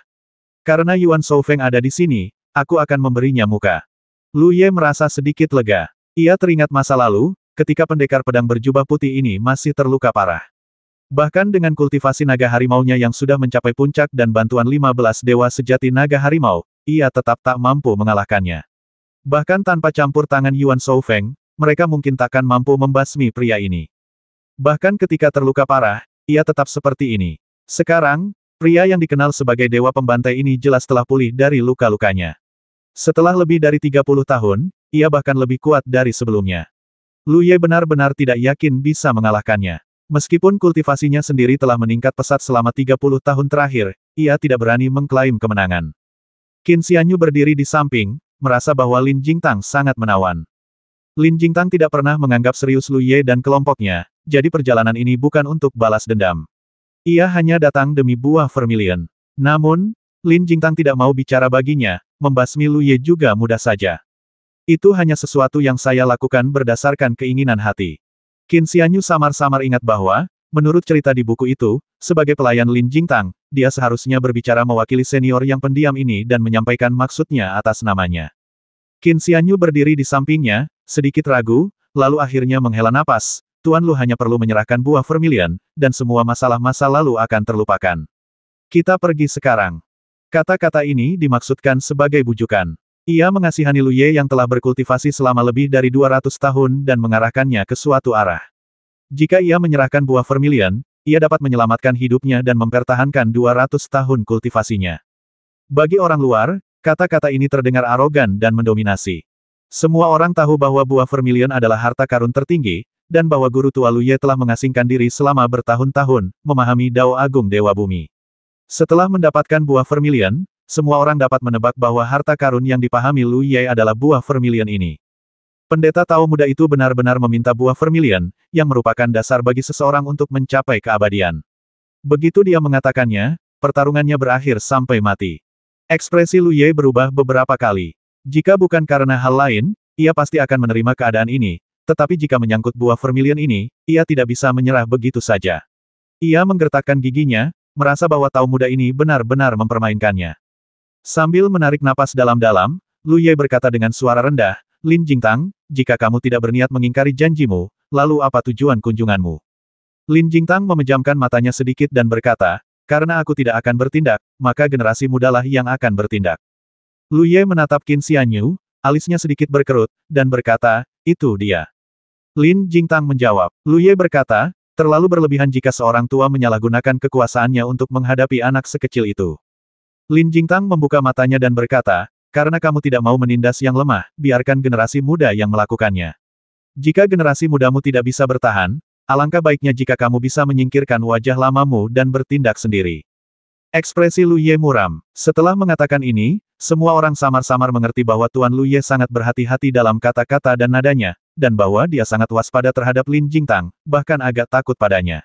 Karena Yuan Shoufeng ada di sini, aku akan memberinya muka." Lu Ye merasa sedikit lega. Ia teringat masa lalu, ketika pendekar pedang berjubah putih ini masih terluka parah. Bahkan dengan kultivasi naga harimaunya yang sudah mencapai puncak dan bantuan 15 dewa sejati naga harimau, ia tetap tak mampu mengalahkannya. Bahkan tanpa campur tangan Yuan Shoufeng, mereka mungkin takkan mampu membasmi pria ini. Bahkan ketika terluka parah, ia tetap seperti ini. Sekarang, pria yang dikenal sebagai Dewa Pembantai ini jelas telah pulih dari luka-lukanya. Setelah lebih dari 30 tahun, ia bahkan lebih kuat dari sebelumnya. Lu Ye benar-benar tidak yakin bisa mengalahkannya. Meskipun kultivasinya sendiri telah meningkat pesat selama 30 tahun terakhir, ia tidak berani mengklaim kemenangan. Qin Xianyu berdiri di samping, merasa bahwa Lin Jingtang sangat menawan. Lin Jingtang tidak pernah menganggap serius Lu Ye dan kelompoknya, jadi perjalanan ini bukan untuk balas dendam. Ia hanya datang demi buah vermilion. Namun, Lin Jingtang tidak mau bicara baginya, membasmi Lu Ye juga mudah saja. Itu hanya sesuatu yang saya lakukan berdasarkan keinginan hati. Qin Xianyu samar-samar ingat bahwa, menurut cerita di buku itu, sebagai pelayan Lin Jingtang, dia seharusnya berbicara mewakili senior yang pendiam ini dan menyampaikan maksudnya atas namanya. Qin Xianyu berdiri di sampingnya, sedikit ragu, lalu akhirnya menghela napas. "Tuan Lu hanya perlu menyerahkan buah vermilion, dan semua masalah masa lalu akan terlupakan. Kita pergi sekarang." Kata-kata ini dimaksudkan sebagai bujukan. Ia mengasihani Lu Ye yang telah berkultivasi selama lebih dari 200 tahun dan mengarahkannya ke suatu arah. Jika ia menyerahkan buah vermilion, ia dapat menyelamatkan hidupnya dan mempertahankan 200 tahun kultivasinya. Bagi orang luar, kata-kata ini terdengar arogan dan mendominasi. Semua orang tahu bahwa buah vermilion adalah harta karun tertinggi, dan bahwa guru tua Lu Ye telah mengasingkan diri selama bertahun-tahun, memahami Dao Agung Dewa Bumi. Setelah mendapatkan buah vermilion, semua orang dapat menebak bahwa harta karun yang dipahami Lu Ye adalah buah vermilion ini. Pendeta Tao muda itu benar-benar meminta buah vermilion, yang merupakan dasar bagi seseorang untuk mencapai keabadian. Begitu dia mengatakannya, pertarungannya berakhir sampai mati. Ekspresi Lu Ye berubah beberapa kali. Jika bukan karena hal lain, ia pasti akan menerima keadaan ini, tetapi jika menyangkut buah vermilion ini, ia tidak bisa menyerah begitu saja. Ia menggertakkan giginya, merasa bahwa Tao muda ini benar-benar mempermainkannya. Sambil menarik napas dalam-dalam, Lu Ye berkata dengan suara rendah, Lin Jingtang, jika kamu tidak berniat mengingkari janjimu, lalu apa tujuan kunjunganmu? Lin Jingtang memejamkan matanya sedikit dan berkata, karena aku tidak akan bertindak, maka generasi mudalah yang akan bertindak. Lu Ye menatap Qin Xianyu, alisnya sedikit berkerut, dan berkata, itu dia. Lin Jingtang menjawab. Lu Ye berkata, terlalu berlebihan jika seorang tua menyalahgunakan kekuasaannya untuk menghadapi anak sekecil itu. Lin Jingtang membuka matanya dan berkata, karena kamu tidak mau menindas yang lemah, biarkan generasi muda yang melakukannya. Jika generasi mudamu tidak bisa bertahan, alangkah baiknya jika kamu bisa menyingkirkan wajah lamamu dan bertindak sendiri. Ekspresi Lu Ye muram. Setelah mengatakan ini, semua orang samar-samar mengerti bahwa Tuan Lu Ye sangat berhati-hati dalam kata-kata dan nadanya, dan bahwa dia sangat waspada terhadap Lin Jingtang, bahkan agak takut padanya.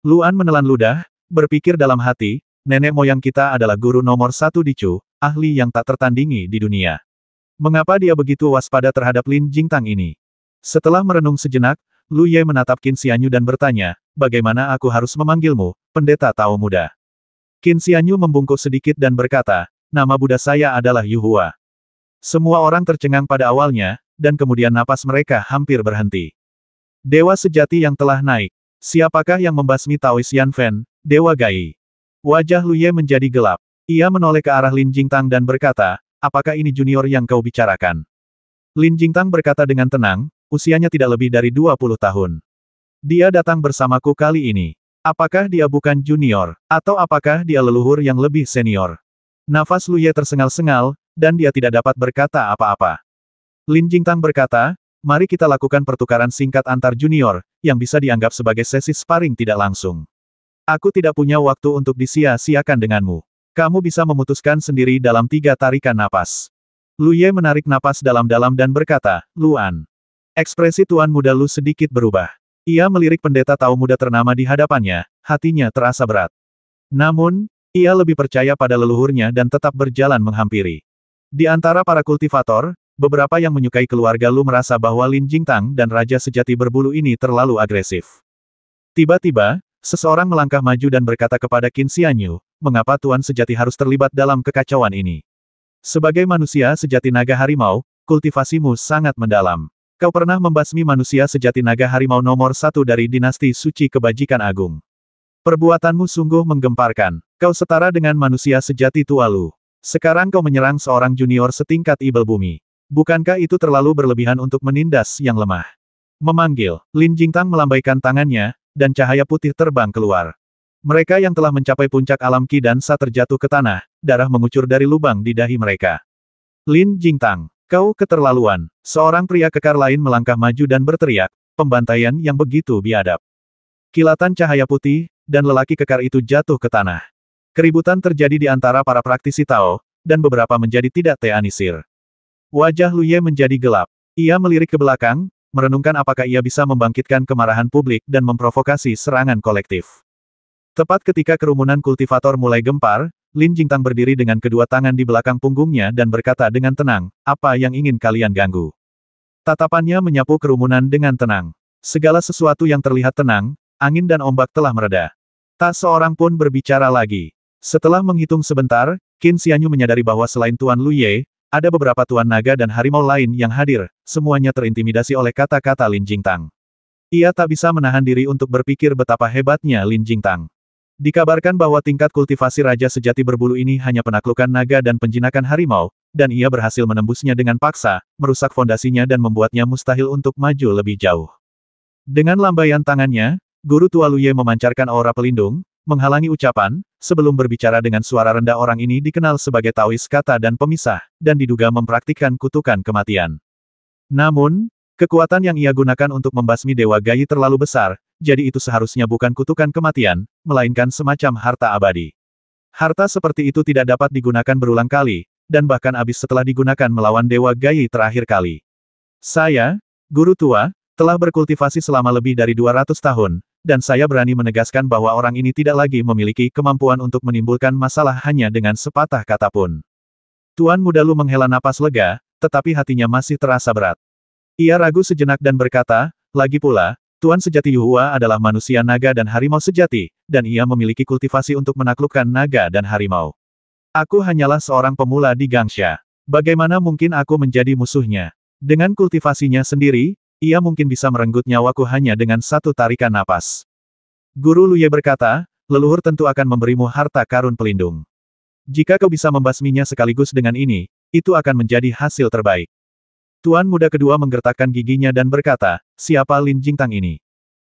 Luan menelan ludah, berpikir dalam hati, nenek moyang kita adalah guru nomor 1 di Chu, ahli yang tak tertandingi di dunia. Mengapa dia begitu waspada terhadap Lin Jingtang ini? Setelah merenung sejenak, Lu Ye menatap Qin Xianyu dan bertanya, bagaimana aku harus memanggilmu, pendeta Tao muda? Qin Xianyu membungkuk sedikit dan berkata, nama Buddha saya adalah Yu Hua. Semua orang tercengang pada awalnya, dan kemudian napas mereka hampir berhenti. Dewa sejati yang telah naik. Siapakah yang membasmi Taois Yanfen, Dewa Gai? Wajah Lu Ye menjadi gelap. Ia menoleh ke arah Lin Jingtang dan berkata, apakah ini junior yang kau bicarakan? Lin Jingtang berkata dengan tenang, usianya tidak lebih dari 20 tahun. Dia datang bersamaku kali ini. Apakah dia bukan junior? Atau apakah dia leluhur yang lebih senior? Nafas Lu Ye tersengal-sengal, dan dia tidak dapat berkata apa-apa. Lin Jingtang berkata, mari kita lakukan pertukaran singkat antar junior, yang bisa dianggap sebagai sesi sparring tidak langsung. Aku tidak punya waktu untuk disia-siakan denganmu. Kamu bisa memutuskan sendiri dalam 3 tarikan napas. Lu Ye menarik napas dalam-dalam dan berkata, Luan. Ekspresi Tuan Muda Lu sedikit berubah. Ia melirik pendeta Tao muda ternama di hadapannya, hatinya terasa berat. Namun, ia lebih percaya pada leluhurnya dan tetap berjalan menghampiri. Di antara para kultivator, beberapa yang menyukai keluarga Lu merasa bahwa Lin Jingtang dan Raja Sejati Berbulu ini terlalu agresif. Tiba-tiba, seseorang melangkah maju dan berkata kepada Qin Xianyu, mengapa Tuan Sejati harus terlibat dalam kekacauan ini? Sebagai manusia sejati naga harimau, kultivasimu sangat mendalam. Kau pernah membasmi manusia sejati naga harimau nomor 1 dari dinasti suci kebajikan agung. Perbuatanmu sungguh menggemparkan. Kau setara dengan manusia sejati tua Lu. Sekarang kau menyerang seorang junior setingkat ibel bumi. Bukankah itu terlalu berlebihan untuk menindas yang lemah? Memanggil, Lin Jingtang melambaikan tangannya, dan cahaya putih terbang keluar. Mereka yang telah mencapai puncak alam Qi dan Sa terjatuh ke tanah, darah mengucur dari lubang di dahi mereka. Lin Jingtang. Kau keterlaluan. Seorang pria kekar lain melangkah maju dan berteriak, pembantaian yang begitu biadab. Kilatan cahaya putih, dan lelaki kekar itu jatuh ke tanah. Keributan terjadi di antara para praktisi Tao, dan beberapa menjadi tidak teanisir. Wajah Lu Ye menjadi gelap. Ia melirik ke belakang, merenungkan apakah ia bisa membangkitkan kemarahan publik dan memprovokasi serangan kolektif. Tepat ketika kerumunan kultivator mulai gempar, Lin Jingtang berdiri dengan kedua tangan di belakang punggungnya dan berkata dengan tenang, apa yang ingin kalian ganggu? Tatapannya menyapu kerumunan dengan tenang. Segala sesuatu yang terlihat tenang, angin dan ombak telah mereda. Tak seorang pun berbicara lagi. Setelah menghitung sebentar, Qin Xianyu menyadari bahwa selain Tuan Lu Ye, ada beberapa Tuan Naga dan Harimau lain yang hadir, semuanya terintimidasi oleh kata-kata Lin Jingtang. Ia tak bisa menahan diri untuk berpikir betapa hebatnya Lin Jingtang. Dikabarkan bahwa tingkat kultivasi Raja Sejati Berbulu ini hanya penaklukan naga dan penjinakan harimau, dan ia berhasil menembusnya dengan paksa, merusak fondasinya dan membuatnya mustahil untuk maju lebih jauh. Dengan lambaian tangannya, Guru Tua Lu Ye memancarkan aura pelindung, menghalangi ucapan, sebelum berbicara dengan suara rendah. Orang ini dikenal sebagai Taois kata dan pemisah, dan diduga mempraktikkan kutukan kematian. Namun, kekuatan yang ia gunakan untuk membasmi Dewa Gai terlalu besar, jadi itu seharusnya bukan kutukan kematian, melainkan semacam harta abadi. Harta seperti itu tidak dapat digunakan berulang kali, dan bahkan habis setelah digunakan melawan Dewa Gai terakhir kali. Saya, guru tua, telah berkultivasi selama lebih dari 200 tahun, dan saya berani menegaskan bahwa orang ini tidak lagi memiliki kemampuan untuk menimbulkan masalah hanya dengan sepatah kata pun. Tuan Muda Lu menghela napas lega, tetapi hatinya masih terasa berat. Ia ragu sejenak dan berkata, lagi pula, Tuan sejati Yuhua adalah manusia naga dan harimau sejati, dan ia memiliki kultivasi untuk menaklukkan naga dan harimau. Aku hanyalah seorang pemula di Gangsha. Bagaimana mungkin aku menjadi musuhnya? Dengan kultivasinya sendiri, ia mungkin bisa merenggut nyawaku hanya dengan satu tarikan napas. Guru Luye berkata, leluhur tentu akan memberimu harta karun pelindung. Jika kau bisa membasminya sekaligus dengan ini, itu akan menjadi hasil terbaik. Tuan Muda kedua menggertakkan giginya dan berkata, siapa Lin Jingtang ini?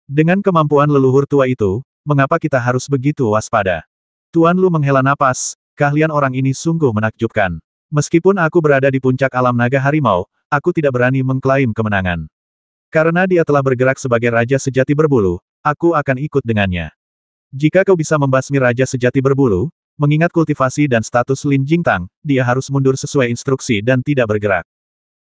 Dengan kemampuan leluhur tua itu, mengapa kita harus begitu waspada? Tuan Lu menghela napas, keahlian orang ini sungguh menakjubkan. Meskipun aku berada di puncak alam naga harimau, aku tidak berani mengklaim kemenangan. Karena dia telah bergerak sebagai raja sejati berbulu, aku akan ikut dengannya. Jika kau bisa membasmi raja sejati berbulu, mengingat kultivasi dan status Lin Jingtang, dia harus mundur sesuai instruksi dan tidak bergerak.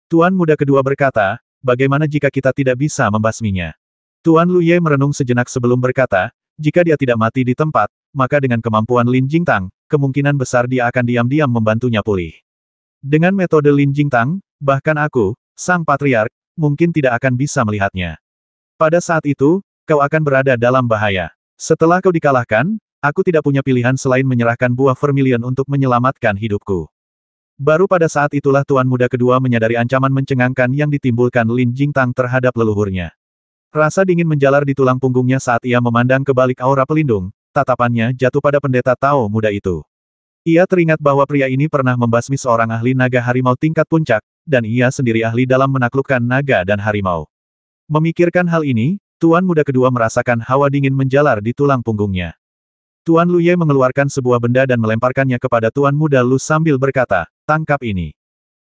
Tuan Muda kedua berkata, bagaimana jika kita tidak bisa membasminya? Tuan Luye merenung sejenak sebelum berkata, jika dia tidak mati di tempat, maka dengan kemampuan Lin Jingtang, kemungkinan besar dia akan diam-diam membantunya pulih. Dengan metode Lin Jingtang, bahkan aku, sang patriark, mungkin tidak akan bisa melihatnya. Pada saat itu, kau akan berada dalam bahaya. Setelah kau dikalahkan, aku tidak punya pilihan selain menyerahkan buah vermilion untuk menyelamatkan hidupku. Baru pada saat itulah Tuan Muda kedua menyadari ancaman mencengangkan yang ditimbulkan Lin Jingtang terhadap leluhurnya. Rasa dingin menjalar di tulang punggungnya saat ia memandang ke balik aura pelindung, tatapannya jatuh pada pendeta Tao muda itu. Ia teringat bahwa pria ini pernah membasmi seorang ahli naga harimau tingkat puncak, dan ia sendiri ahli dalam menaklukkan naga dan harimau. Memikirkan hal ini, Tuan Muda kedua merasakan hawa dingin menjalar di tulang punggungnya. Tuan Luye mengeluarkan sebuah benda dan melemparkannya kepada Tuan Muda Lu sambil berkata, tangkap ini.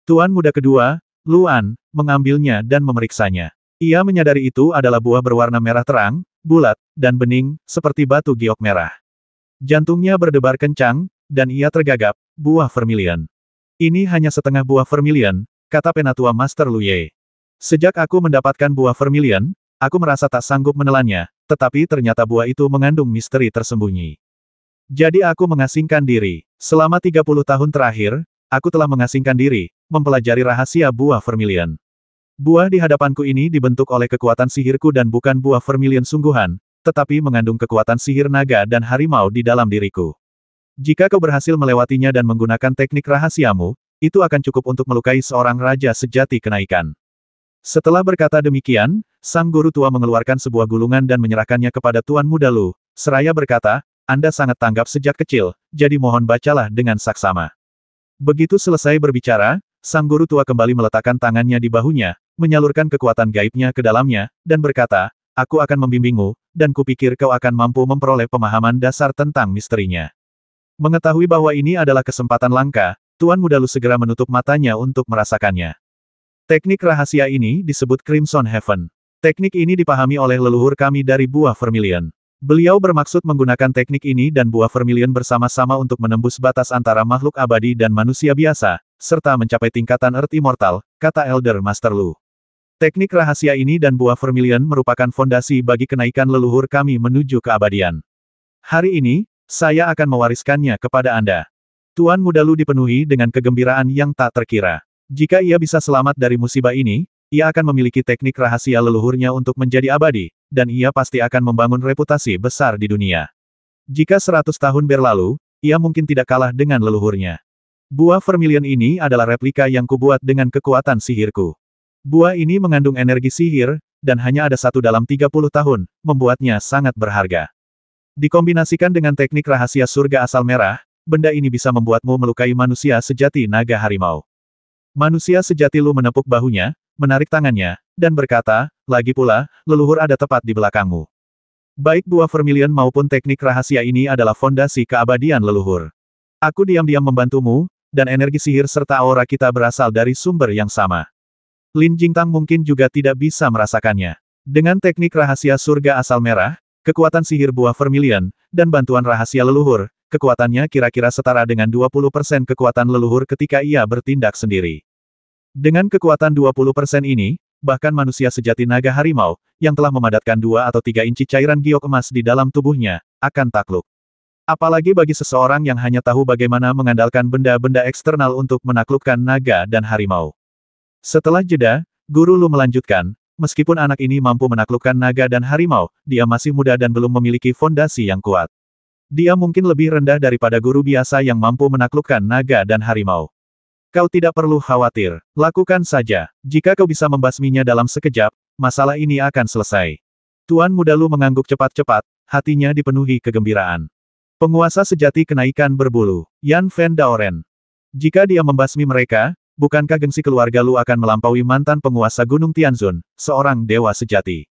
Tuan Muda kedua, Luan, mengambilnya dan memeriksanya. Ia menyadari itu adalah buah berwarna merah terang, bulat, dan bening, seperti batu giok merah. Jantungnya berdebar kencang, dan ia tergagap, buah vermilion. Ini hanya setengah buah vermilion, kata Penatua Master Luye. Sejak aku mendapatkan buah vermilion, aku merasa tak sanggup menelannya, tetapi ternyata buah itu mengandung misteri tersembunyi. Jadi aku mengasingkan diri. Selama 30 tahun terakhir, aku telah mengasingkan diri, mempelajari rahasia buah vermilion. Buah di hadapanku ini dibentuk oleh kekuatan sihirku dan bukan buah vermilion sungguhan, tetapi mengandung kekuatan sihir naga dan harimau di dalam diriku. Jika kau berhasil melewatinya dan menggunakan teknik rahasiamu, itu akan cukup untuk melukai seorang raja sejati kenaikan. Setelah berkata demikian, sang guru tua mengeluarkan sebuah gulungan dan menyerahkannya kepada Tuan Muda Lu, seraya berkata, Anda sangat tanggap sejak kecil, jadi mohon bacalah dengan saksama. Begitu selesai berbicara, sang guru tua kembali meletakkan tangannya di bahunya, menyalurkan kekuatan gaibnya ke dalamnya, dan berkata, aku akan membimbingmu, dan kupikir kau akan mampu memperoleh pemahaman dasar tentang misterinya. Mengetahui bahwa ini adalah kesempatan langka, Tuan Muda Lu segera menutup matanya untuk merasakannya. Teknik rahasia ini disebut Crimson Heaven. Teknik ini dipahami oleh leluhur kami dari buah vermilion. Beliau bermaksud menggunakan teknik ini dan buah vermilion bersama-sama untuk menembus batas antara makhluk abadi dan manusia biasa, serta mencapai tingkatan Earth Immortal, kata Elder Master Lu. Teknik rahasia ini dan buah vermilion merupakan fondasi bagi kenaikan leluhur kami menuju keabadian. Hari ini, saya akan mewariskannya kepada Anda. Tuan Muda Lu dipenuhi dengan kegembiraan yang tak terkira. Jika ia bisa selamat dari musibah ini, ia akan memiliki teknik rahasia leluhurnya untuk menjadi abadi, dan ia pasti akan membangun reputasi besar di dunia. Jika 100 tahun berlalu, ia mungkin tidak kalah dengan leluhurnya. Buah vermilion ini adalah replika yang kubuat dengan kekuatan sihirku. Buah ini mengandung energi sihir, dan hanya ada satu dalam 30 tahun, membuatnya sangat berharga. Dikombinasikan dengan teknik rahasia surga asal merah, benda ini bisa membuatmu melukai manusia sejati naga harimau. Manusia sejati Lu menepuk bahunya, menarik tangannya, dan berkata, lagi pula, leluhur ada tepat di belakangmu. Baik buah vermilion maupun teknik rahasia ini adalah fondasi keabadian leluhur. Aku diam-diam membantumu, dan energi sihir serta aura kita berasal dari sumber yang sama. Lin Jingtang mungkin juga tidak bisa merasakannya. Dengan teknik rahasia surga asal merah, kekuatan sihir buah vermilion, dan bantuan rahasia leluhur, kekuatannya kira-kira setara dengan 20% kekuatan leluhur ketika ia bertindak sendiri. Dengan kekuatan 20% ini, bahkan manusia sejati naga harimau, yang telah memadatkan 2 atau 3 inci cairan giok emas di dalam tubuhnya, akan takluk. Apalagi bagi seseorang yang hanya tahu bagaimana mengandalkan benda-benda eksternal untuk menaklukkan naga dan harimau. Setelah jeda, Guru Lu melanjutkan, meskipun anak ini mampu menaklukkan naga dan harimau, dia masih muda dan belum memiliki fondasi yang kuat. Dia mungkin lebih rendah daripada guru biasa yang mampu menaklukkan naga dan harimau. Kau tidak perlu khawatir, lakukan saja. Jika kau bisa membasminya dalam sekejap, masalah ini akan selesai. Tuan Muda Lu mengangguk cepat-cepat, hatinya dipenuhi kegembiraan. Penguasa sejati kenaikan berbulu, Yan Fen Daoren. Jika dia membasmi mereka, bukankah gengsi keluarga Lu akan melampaui mantan penguasa Gunung Tianzun, seorang dewa sejati?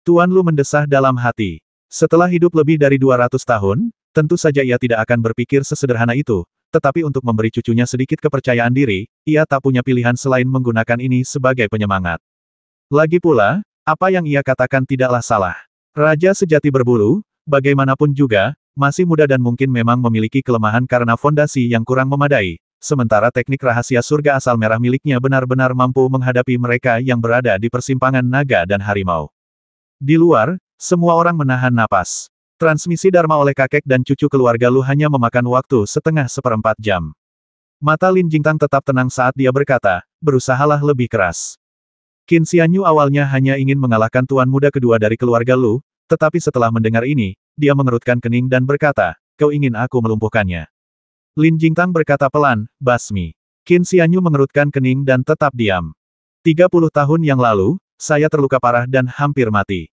Tuan Lu mendesah dalam hati. Setelah hidup lebih dari 200 tahun, tentu saja ia tidak akan berpikir sesederhana itu, tetapi untuk memberi cucunya sedikit kepercayaan diri, ia tak punya pilihan selain menggunakan ini sebagai penyemangat. Lagi pula, apa yang ia katakan tidaklah salah. Raja sejati berbulu, bagaimanapun juga, masih muda dan mungkin memang memiliki kelemahan karena fondasi yang kurang memadai, sementara teknik rahasia surga asal merah miliknya benar-benar mampu menghadapi mereka yang berada di persimpangan naga dan harimau. Di luar, semua orang menahan napas. Transmisi Dharma oleh kakek dan cucu keluarga Lu hanya memakan waktu setengah seperempat jam. Mata Lin Jingtang tetap tenang saat dia berkata, berusahalah lebih keras. Qin Xianyu awalnya hanya ingin mengalahkan tuan muda kedua dari keluarga Lu, tetapi setelah mendengar ini, dia mengerutkan kening dan berkata, kau ingin aku melumpuhkannya. Lin Jingtang berkata pelan, basmi. Qin Xianyu mengerutkan kening dan tetap diam. 30 tahun yang lalu, saya terluka parah dan hampir mati.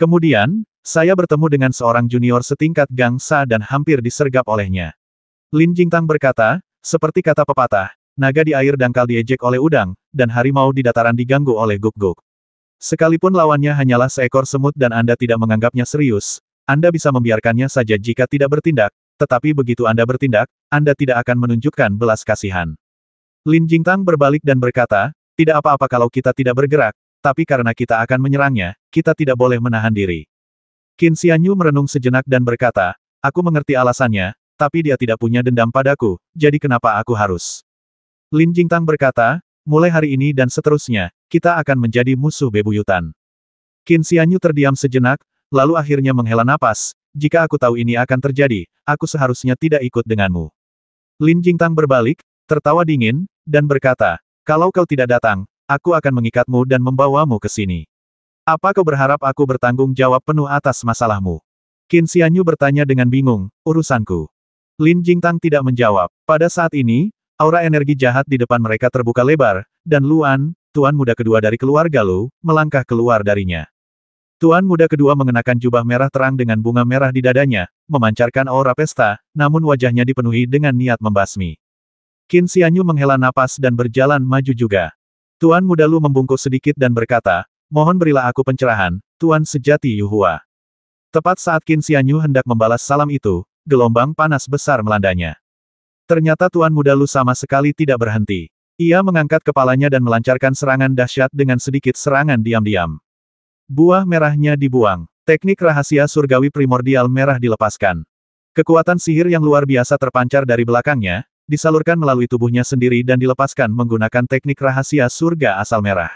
Kemudian, saya bertemu dengan seorang junior setingkat Gang Sa dan hampir disergap olehnya. Lin Jingtang berkata, seperti kata pepatah, naga di air dangkal diejek oleh udang, dan harimau di dataran diganggu oleh guk-guk. Sekalipun lawannya hanyalah seekor semut dan Anda tidak menganggapnya serius, Anda bisa membiarkannya saja jika tidak bertindak, tetapi begitu Anda bertindak, Anda tidak akan menunjukkan belas kasihan. Lin Jingtang berbalik dan berkata, tidak apa-apa kalau kita tidak bergerak, tapi karena kita akan menyerangnya, kita tidak boleh menahan diri. Qin Xianyu merenung sejenak dan berkata, aku mengerti alasannya, tapi dia tidak punya dendam padaku, jadi kenapa aku harus? Lin Jingtang berkata, mulai hari ini dan seterusnya, kita akan menjadi musuh bebuyutan. Qin Xianyu terdiam sejenak, lalu akhirnya menghela napas, jika aku tahu ini akan terjadi, aku seharusnya tidak ikut denganmu. Lin Jingtang berbalik, tertawa dingin, dan berkata, kalau kau tidak datang, aku akan mengikatmu dan membawamu ke sini. Apa kau berharap aku bertanggung jawab penuh atas masalahmu? Qin Xianyu bertanya dengan bingung, urusanku. Lin Jingtang tidak menjawab. Pada saat ini, aura energi jahat di depan mereka terbuka lebar, dan Luan, tuan muda kedua dari keluarga Lu, melangkah keluar darinya. Tuan muda kedua mengenakan jubah merah terang dengan bunga merah di dadanya, memancarkan aura pesta, namun wajahnya dipenuhi dengan niat membasmi. Qin Xianyu menghela napas dan berjalan maju juga. Tuan muda Lu membungkuk sedikit dan berkata, mohon berilah aku pencerahan, Tuan sejati Yuhua. Tepat saat Qin Xianyu hendak membalas salam itu, gelombang panas besar melandanya. Ternyata Tuan muda Lu sama sekali tidak berhenti. Ia mengangkat kepalanya dan melancarkan serangan dahsyat dengan sedikit serangan diam-diam. Buah merahnya dibuang. Teknik rahasia surgawi primordial merah dilepaskan. Kekuatan sihir yang luar biasa terpancar dari belakangnya, disalurkan melalui tubuhnya sendiri dan dilepaskan menggunakan teknik rahasia surga asal merah.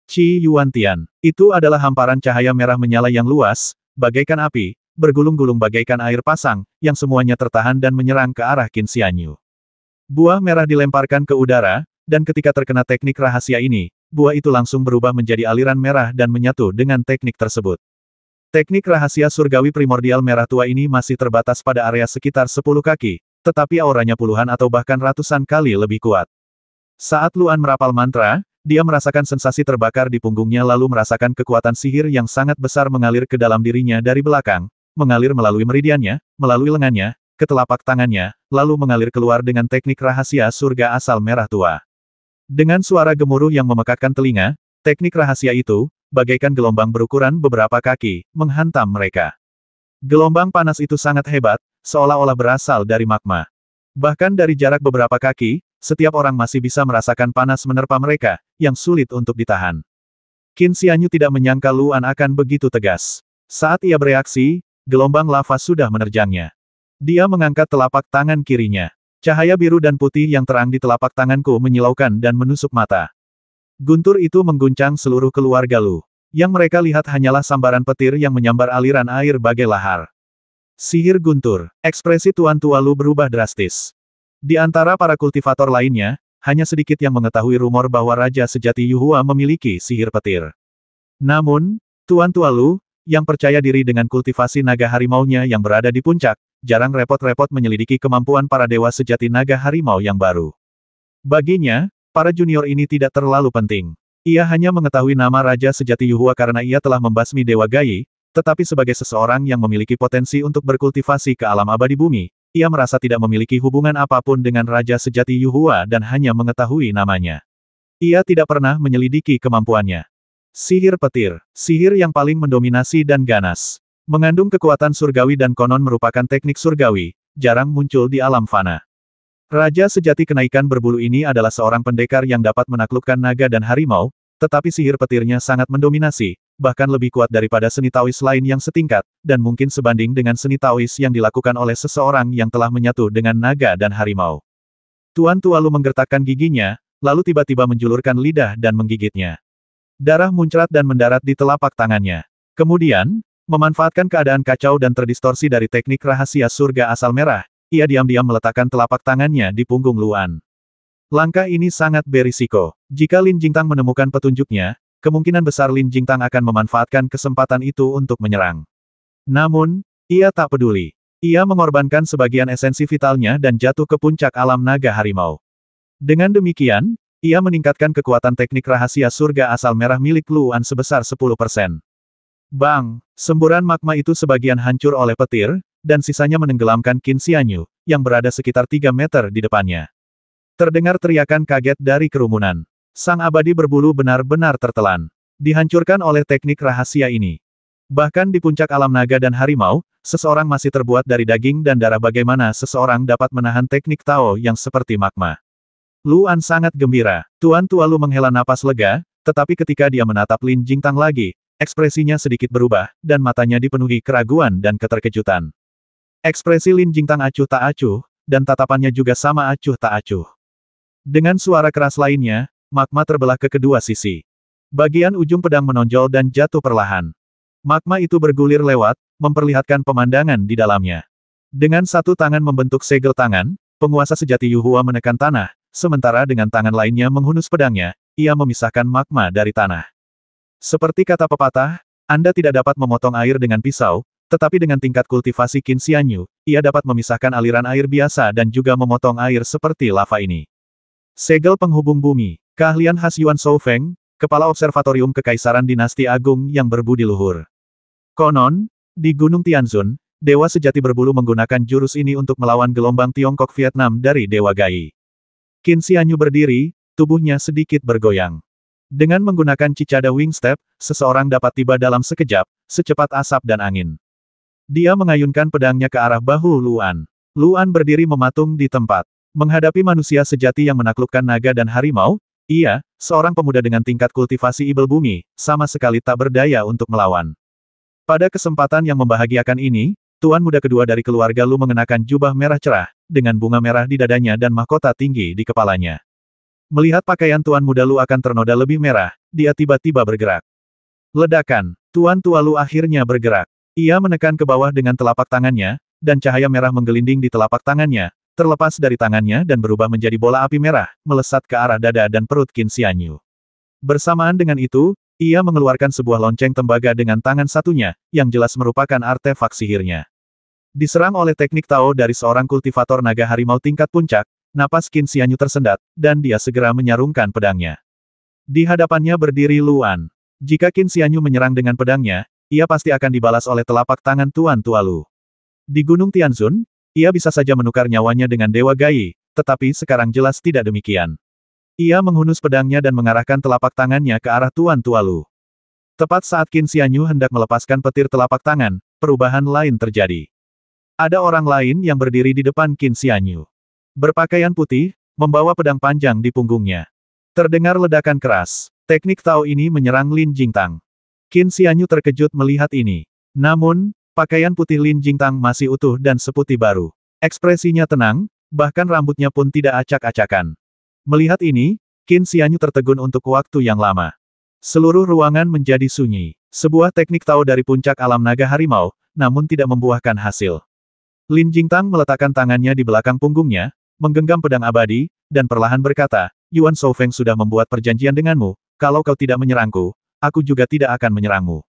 Qi Yuantian. Itu adalah hamparan cahaya merah menyala yang luas, bagaikan api, bergulung-gulung bagaikan air pasang, yang semuanya tertahan dan menyerang ke arah Qin Xianyu. Buah merah dilemparkan ke udara, dan ketika terkena teknik rahasia ini, buah itu langsung berubah menjadi aliran merah dan menyatu dengan teknik tersebut. Teknik rahasia surgawi primordial merah tua ini masih terbatas pada area sekitar 10 kaki, tetapi auranya puluhan atau bahkan ratusan kali lebih kuat. Saat Luan merapal mantra, dia merasakan sensasi terbakar di punggungnya lalu merasakan kekuatan sihir yang sangat besar mengalir ke dalam dirinya dari belakang, mengalir melalui meridiannya, melalui lengannya, ke telapak tangannya, lalu mengalir keluar dengan teknik rahasia surga asal merah tua. Dengan suara gemuruh yang memekakkan telinga, teknik rahasia itu, bagaikan gelombang berukuran beberapa kaki, menghantam mereka. Gelombang panas itu sangat hebat, seolah-olah berasal dari magma. Bahkan dari jarak beberapa kaki, setiap orang masih bisa merasakan panas menerpa mereka, yang sulit untuk ditahan. Qin Xianyu tidak menyangka Luan akan begitu tegas. Saat ia bereaksi, gelombang lava sudah menerjangnya. Dia mengangkat telapak tangan kirinya. Cahaya biru dan putih yang terang di telapak tanganku menyilaukan dan menusuk mata. Guntur itu mengguncang seluruh keluarga Lu. Yang mereka lihat hanyalah sambaran petir yang menyambar aliran air bagai lahar. Sihir guntur. Ekspresi Tuan Tua Lu berubah drastis. Di antara para kultivator lainnya, hanya sedikit yang mengetahui rumor bahwa Raja Sejati Yuhua memiliki sihir petir. Namun, Tuan Tua Lu, yang percaya diri dengan kultivasi naga harimaunya yang berada di puncak, jarang repot-repot menyelidiki kemampuan para dewa sejati naga harimau yang baru. Baginya, para junior ini tidak terlalu penting. Ia hanya mengetahui nama Raja Sejati Yuhua karena ia telah membasmi Dewa Gai, tetapi sebagai seseorang yang memiliki potensi untuk berkultivasi ke alam abadi bumi, ia merasa tidak memiliki hubungan apapun dengan Raja Sejati Yuhua dan hanya mengetahui namanya. Ia tidak pernah menyelidiki kemampuannya. Sihir petir, sihir yang paling mendominasi dan ganas. Mengandung kekuatan surgawi dan konon merupakan teknik surgawi, jarang muncul di alam fana. Raja sejati kenaikan berbulu ini adalah seorang pendekar yang dapat menaklukkan naga dan harimau, tetapi sihir petirnya sangat mendominasi, bahkan lebih kuat daripada seni Taois lain yang setingkat, dan mungkin sebanding dengan seni Taois yang dilakukan oleh seseorang yang telah menyatu dengan naga dan harimau. Tuan Tua Lu menggertakkan giginya, lalu tiba-tiba menjulurkan lidah dan menggigitnya. Darah muncrat dan mendarat di telapak tangannya. Kemudian, memanfaatkan keadaan kacau dan terdistorsi dari teknik rahasia surga asal merah, ia diam-diam meletakkan telapak tangannya di punggung Luan. Langkah ini sangat berisiko. Jika Lin Jingtang menemukan petunjuknya, kemungkinan besar Lin Jingtang akan memanfaatkan kesempatan itu untuk menyerang. Namun, ia tak peduli. Ia mengorbankan sebagian esensi vitalnya dan jatuh ke puncak alam naga harimau. Dengan demikian, ia meningkatkan kekuatan teknik rahasia surga asal merah milik Luan sebesar 10%. Bang! Semburan magma itu sebagian hancur oleh petir, dan sisanya menenggelamkan Qin Xianyu, yang berada sekitar 3 meter di depannya. Terdengar teriakan kaget dari kerumunan. Sang abadi berbulu benar-benar tertelan. Dihancurkan oleh teknik rahasia ini. Bahkan di puncak alam naga dan harimau, seseorang masih terbuat dari daging dan darah. Bagaimana seseorang dapat menahan teknik Tao yang seperti magma. Luan sangat gembira. Tuan Tua Lu menghela napas lega, tetapi ketika dia menatap Lin Jingtang lagi, ekspresinya sedikit berubah, dan matanya dipenuhi keraguan dan keterkejutan. Ekspresi Lin Jingtang acuh tak acuh, dan tatapannya juga sama acuh tak acuh. Dengan suara keras lainnya, magma terbelah ke kedua sisi. Bagian ujung pedang menonjol dan jatuh perlahan. Magma itu bergulir lewat, memperlihatkan pemandangan di dalamnya. Dengan satu tangan membentuk segel tangan, penguasa sejati Yuhua menekan tanah, sementara dengan tangan lainnya menghunus pedangnya, ia memisahkan magma dari tanah. Seperti kata pepatah, Anda tidak dapat memotong air dengan pisau, tetapi dengan tingkat kultivasi Qin Xianyu, ia dapat memisahkan aliran air biasa dan juga memotong air seperti lava ini. Segel penghubung bumi, keahlian khas Yuan Shoufeng, kepala observatorium kekaisaran dinasti agung yang berbudi luhur. Konon, di Gunung Tianzun, Dewa Sejati berbulu menggunakan jurus ini untuk melawan gelombang Tiongkok Vietnam dari Dewa Gai. Qin Xianyu berdiri, tubuhnya sedikit bergoyang. Dengan menggunakan Cicada Wing Step, seseorang dapat tiba dalam sekejap, secepat asap dan angin. Dia mengayunkan pedangnya ke arah bahu Luan. Luan berdiri mematung di tempat. Menghadapi manusia sejati yang menaklukkan naga dan harimau, ia, seorang pemuda dengan tingkat kultivasi ibel bumi, sama sekali tak berdaya untuk melawan. Pada kesempatan yang membahagiakan ini, tuan muda kedua dari keluarga Lu mengenakan jubah merah cerah, dengan bunga merah di dadanya dan mahkota tinggi di kepalanya. Melihat pakaian Tuan Muda Lu akan ternoda lebih merah, dia tiba-tiba bergerak. Ledakan, Tuan Tua Lu akhirnya bergerak. Ia menekan ke bawah dengan telapak tangannya, dan cahaya merah menggelinding di telapak tangannya, terlepas dari tangannya dan berubah menjadi bola api merah, melesat ke arah dada dan perut Qin Xianyu. Bersamaan dengan itu, ia mengeluarkan sebuah lonceng tembaga dengan tangan satunya, yang jelas merupakan artefak sihirnya. Diserang oleh teknik Tao dari seorang kultivator naga harimau tingkat puncak, napas Qin Xianyu tersendat, dan dia segera menyarungkan pedangnya. Di hadapannya berdiri Luan. Jika Qin Xianyu menyerang dengan pedangnya, ia pasti akan dibalas oleh telapak tangan Tuan Tua Lu. Di Gunung Tianzun, ia bisa saja menukar nyawanya dengan Dewa Gai, tetapi sekarang jelas tidak demikian. Ia menghunus pedangnya dan mengarahkan telapak tangannya ke arah Tuan Tua Lu. Tepat saat Qin Xianyu hendak melepaskan petir telapak tangan, perubahan lain terjadi. Ada orang lain yang berdiri di depan Qin Xianyu. Berpakaian putih, membawa pedang panjang di punggungnya. Terdengar ledakan keras. Teknik Tao ini menyerang Lin Jingtang. Qin Xianyu terkejut melihat ini. Namun, Pakaian putih Lin Jingtang masih utuh dan seputih baru. Ekspresinya tenang, bahkan rambutnya pun tidak acak-acakan. Melihat ini, Qin Xianyu tertegun untuk waktu yang lama. Seluruh ruangan menjadi sunyi. Sebuah teknik Tao dari puncak alam naga harimau, namun tidak membuahkan hasil. Lin Jingtang meletakkan tangannya di belakang punggungnya, menggenggam pedang abadi, dan perlahan berkata, Yuan Shofeng sudah membuat perjanjian denganmu, kalau kau tidak menyerangku, aku juga tidak akan menyerangmu.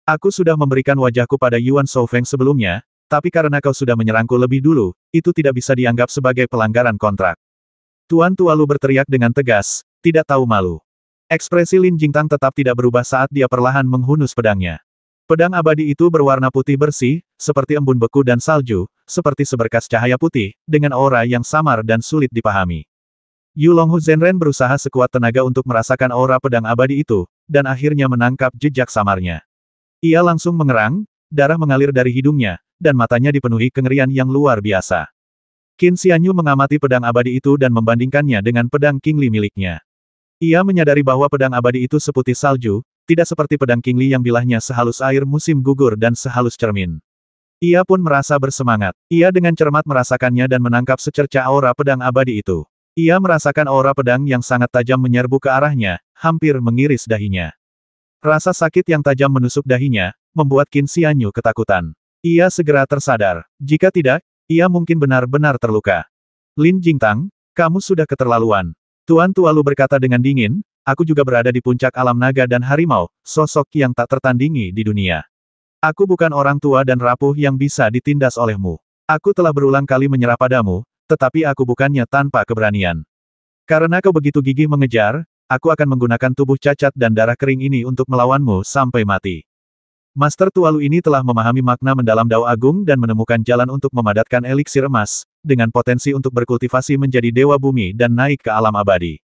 Aku sudah memberikan wajahku pada Yuan Shofeng sebelumnya, tapi karena kau sudah menyerangku lebih dulu, itu tidak bisa dianggap sebagai pelanggaran kontrak. Tuan Tualu berteriak dengan tegas, tidak tahu malu. Ekspresi Lin Jingtang tetap tidak berubah saat dia perlahan menghunus pedangnya. Pedang abadi itu berwarna putih bersih, seperti embun beku dan salju, seperti seberkas cahaya putih, dengan aura yang samar dan sulit dipahami. Yu Longhu Zhenren berusaha sekuat tenaga untuk merasakan aura pedang abadi itu, dan akhirnya menangkap jejak samarnya. Ia langsung mengerang, darah mengalir dari hidungnya, dan matanya dipenuhi kengerian yang luar biasa. Qin Xianyu mengamati pedang abadi itu dan membandingkannya dengan pedang Qingli miliknya. Ia menyadari bahwa pedang abadi itu seputih salju, tidak seperti pedang Qingli yang bilahnya sehalus air musim gugur dan sehalus cermin. Ia pun merasa bersemangat. Ia dengan cermat merasakannya dan menangkap secercah aura pedang abadi itu. Ia merasakan aura pedang yang sangat tajam menyerbu ke arahnya, hampir mengiris dahinya. Rasa sakit yang tajam menusuk dahinya, membuat Qin Xianyu ketakutan. Ia segera tersadar. Jika tidak, ia mungkin benar-benar terluka. Lin Jingtang, kamu sudah keterlaluan. Tuan Tualu berkata dengan dingin, aku juga berada di puncak alam naga dan harimau, sosok yang tak tertandingi di dunia. Aku bukan orang tua dan rapuh yang bisa ditindas olehmu. Aku telah berulang kali menyerah padamu, tetapi aku bukannya tanpa keberanian. Karena kau begitu gigih mengejar, aku akan menggunakan tubuh cacat dan darah kering ini untuk melawanmu sampai mati. Master Tualu ini telah memahami makna mendalam Dao Agung dan menemukan jalan untuk memadatkan eliksir emas, dengan potensi untuk berkultivasi menjadi dewa bumi dan naik ke alam abadi.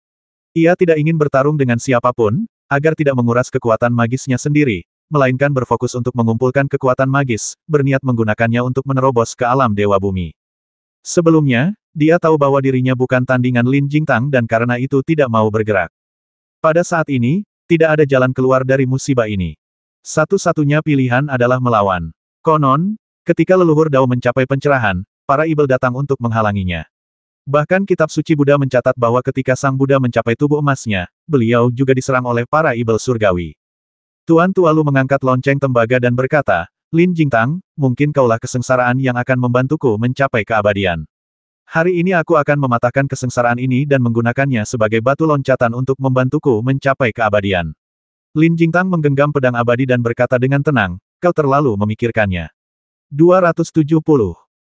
Ia tidak ingin bertarung dengan siapapun, agar tidak menguras kekuatan magisnya sendiri, melainkan berfokus untuk mengumpulkan kekuatan magis, berniat menggunakannya untuk menerobos ke alam dewa bumi. Sebelumnya, dia tahu bahwa dirinya bukan tandingan Lin Jingtang dan karena itu tidak mau bergerak. Pada saat ini, tidak ada jalan keluar dari musibah ini. Satu-satunya pilihan adalah melawan. Konon, ketika leluhur Dao mencapai pencerahan, para ibel datang untuk menghalanginya. Bahkan kitab suci Buddha mencatat bahwa ketika sang Buddha mencapai tubuh emasnya, beliau juga diserang oleh para ibel surgawi. Tuan Tualu mengangkat lonceng tembaga dan berkata, Lin Jingtang, mungkin kaulah kesengsaraan yang akan membantuku mencapai keabadian. Hari ini aku akan mematahkan kesengsaraan ini dan menggunakannya sebagai batu loncatan untuk membantuku mencapai keabadian. Lin Jingtang menggenggam pedang abadi dan berkata dengan tenang, kau terlalu memikirkannya. 270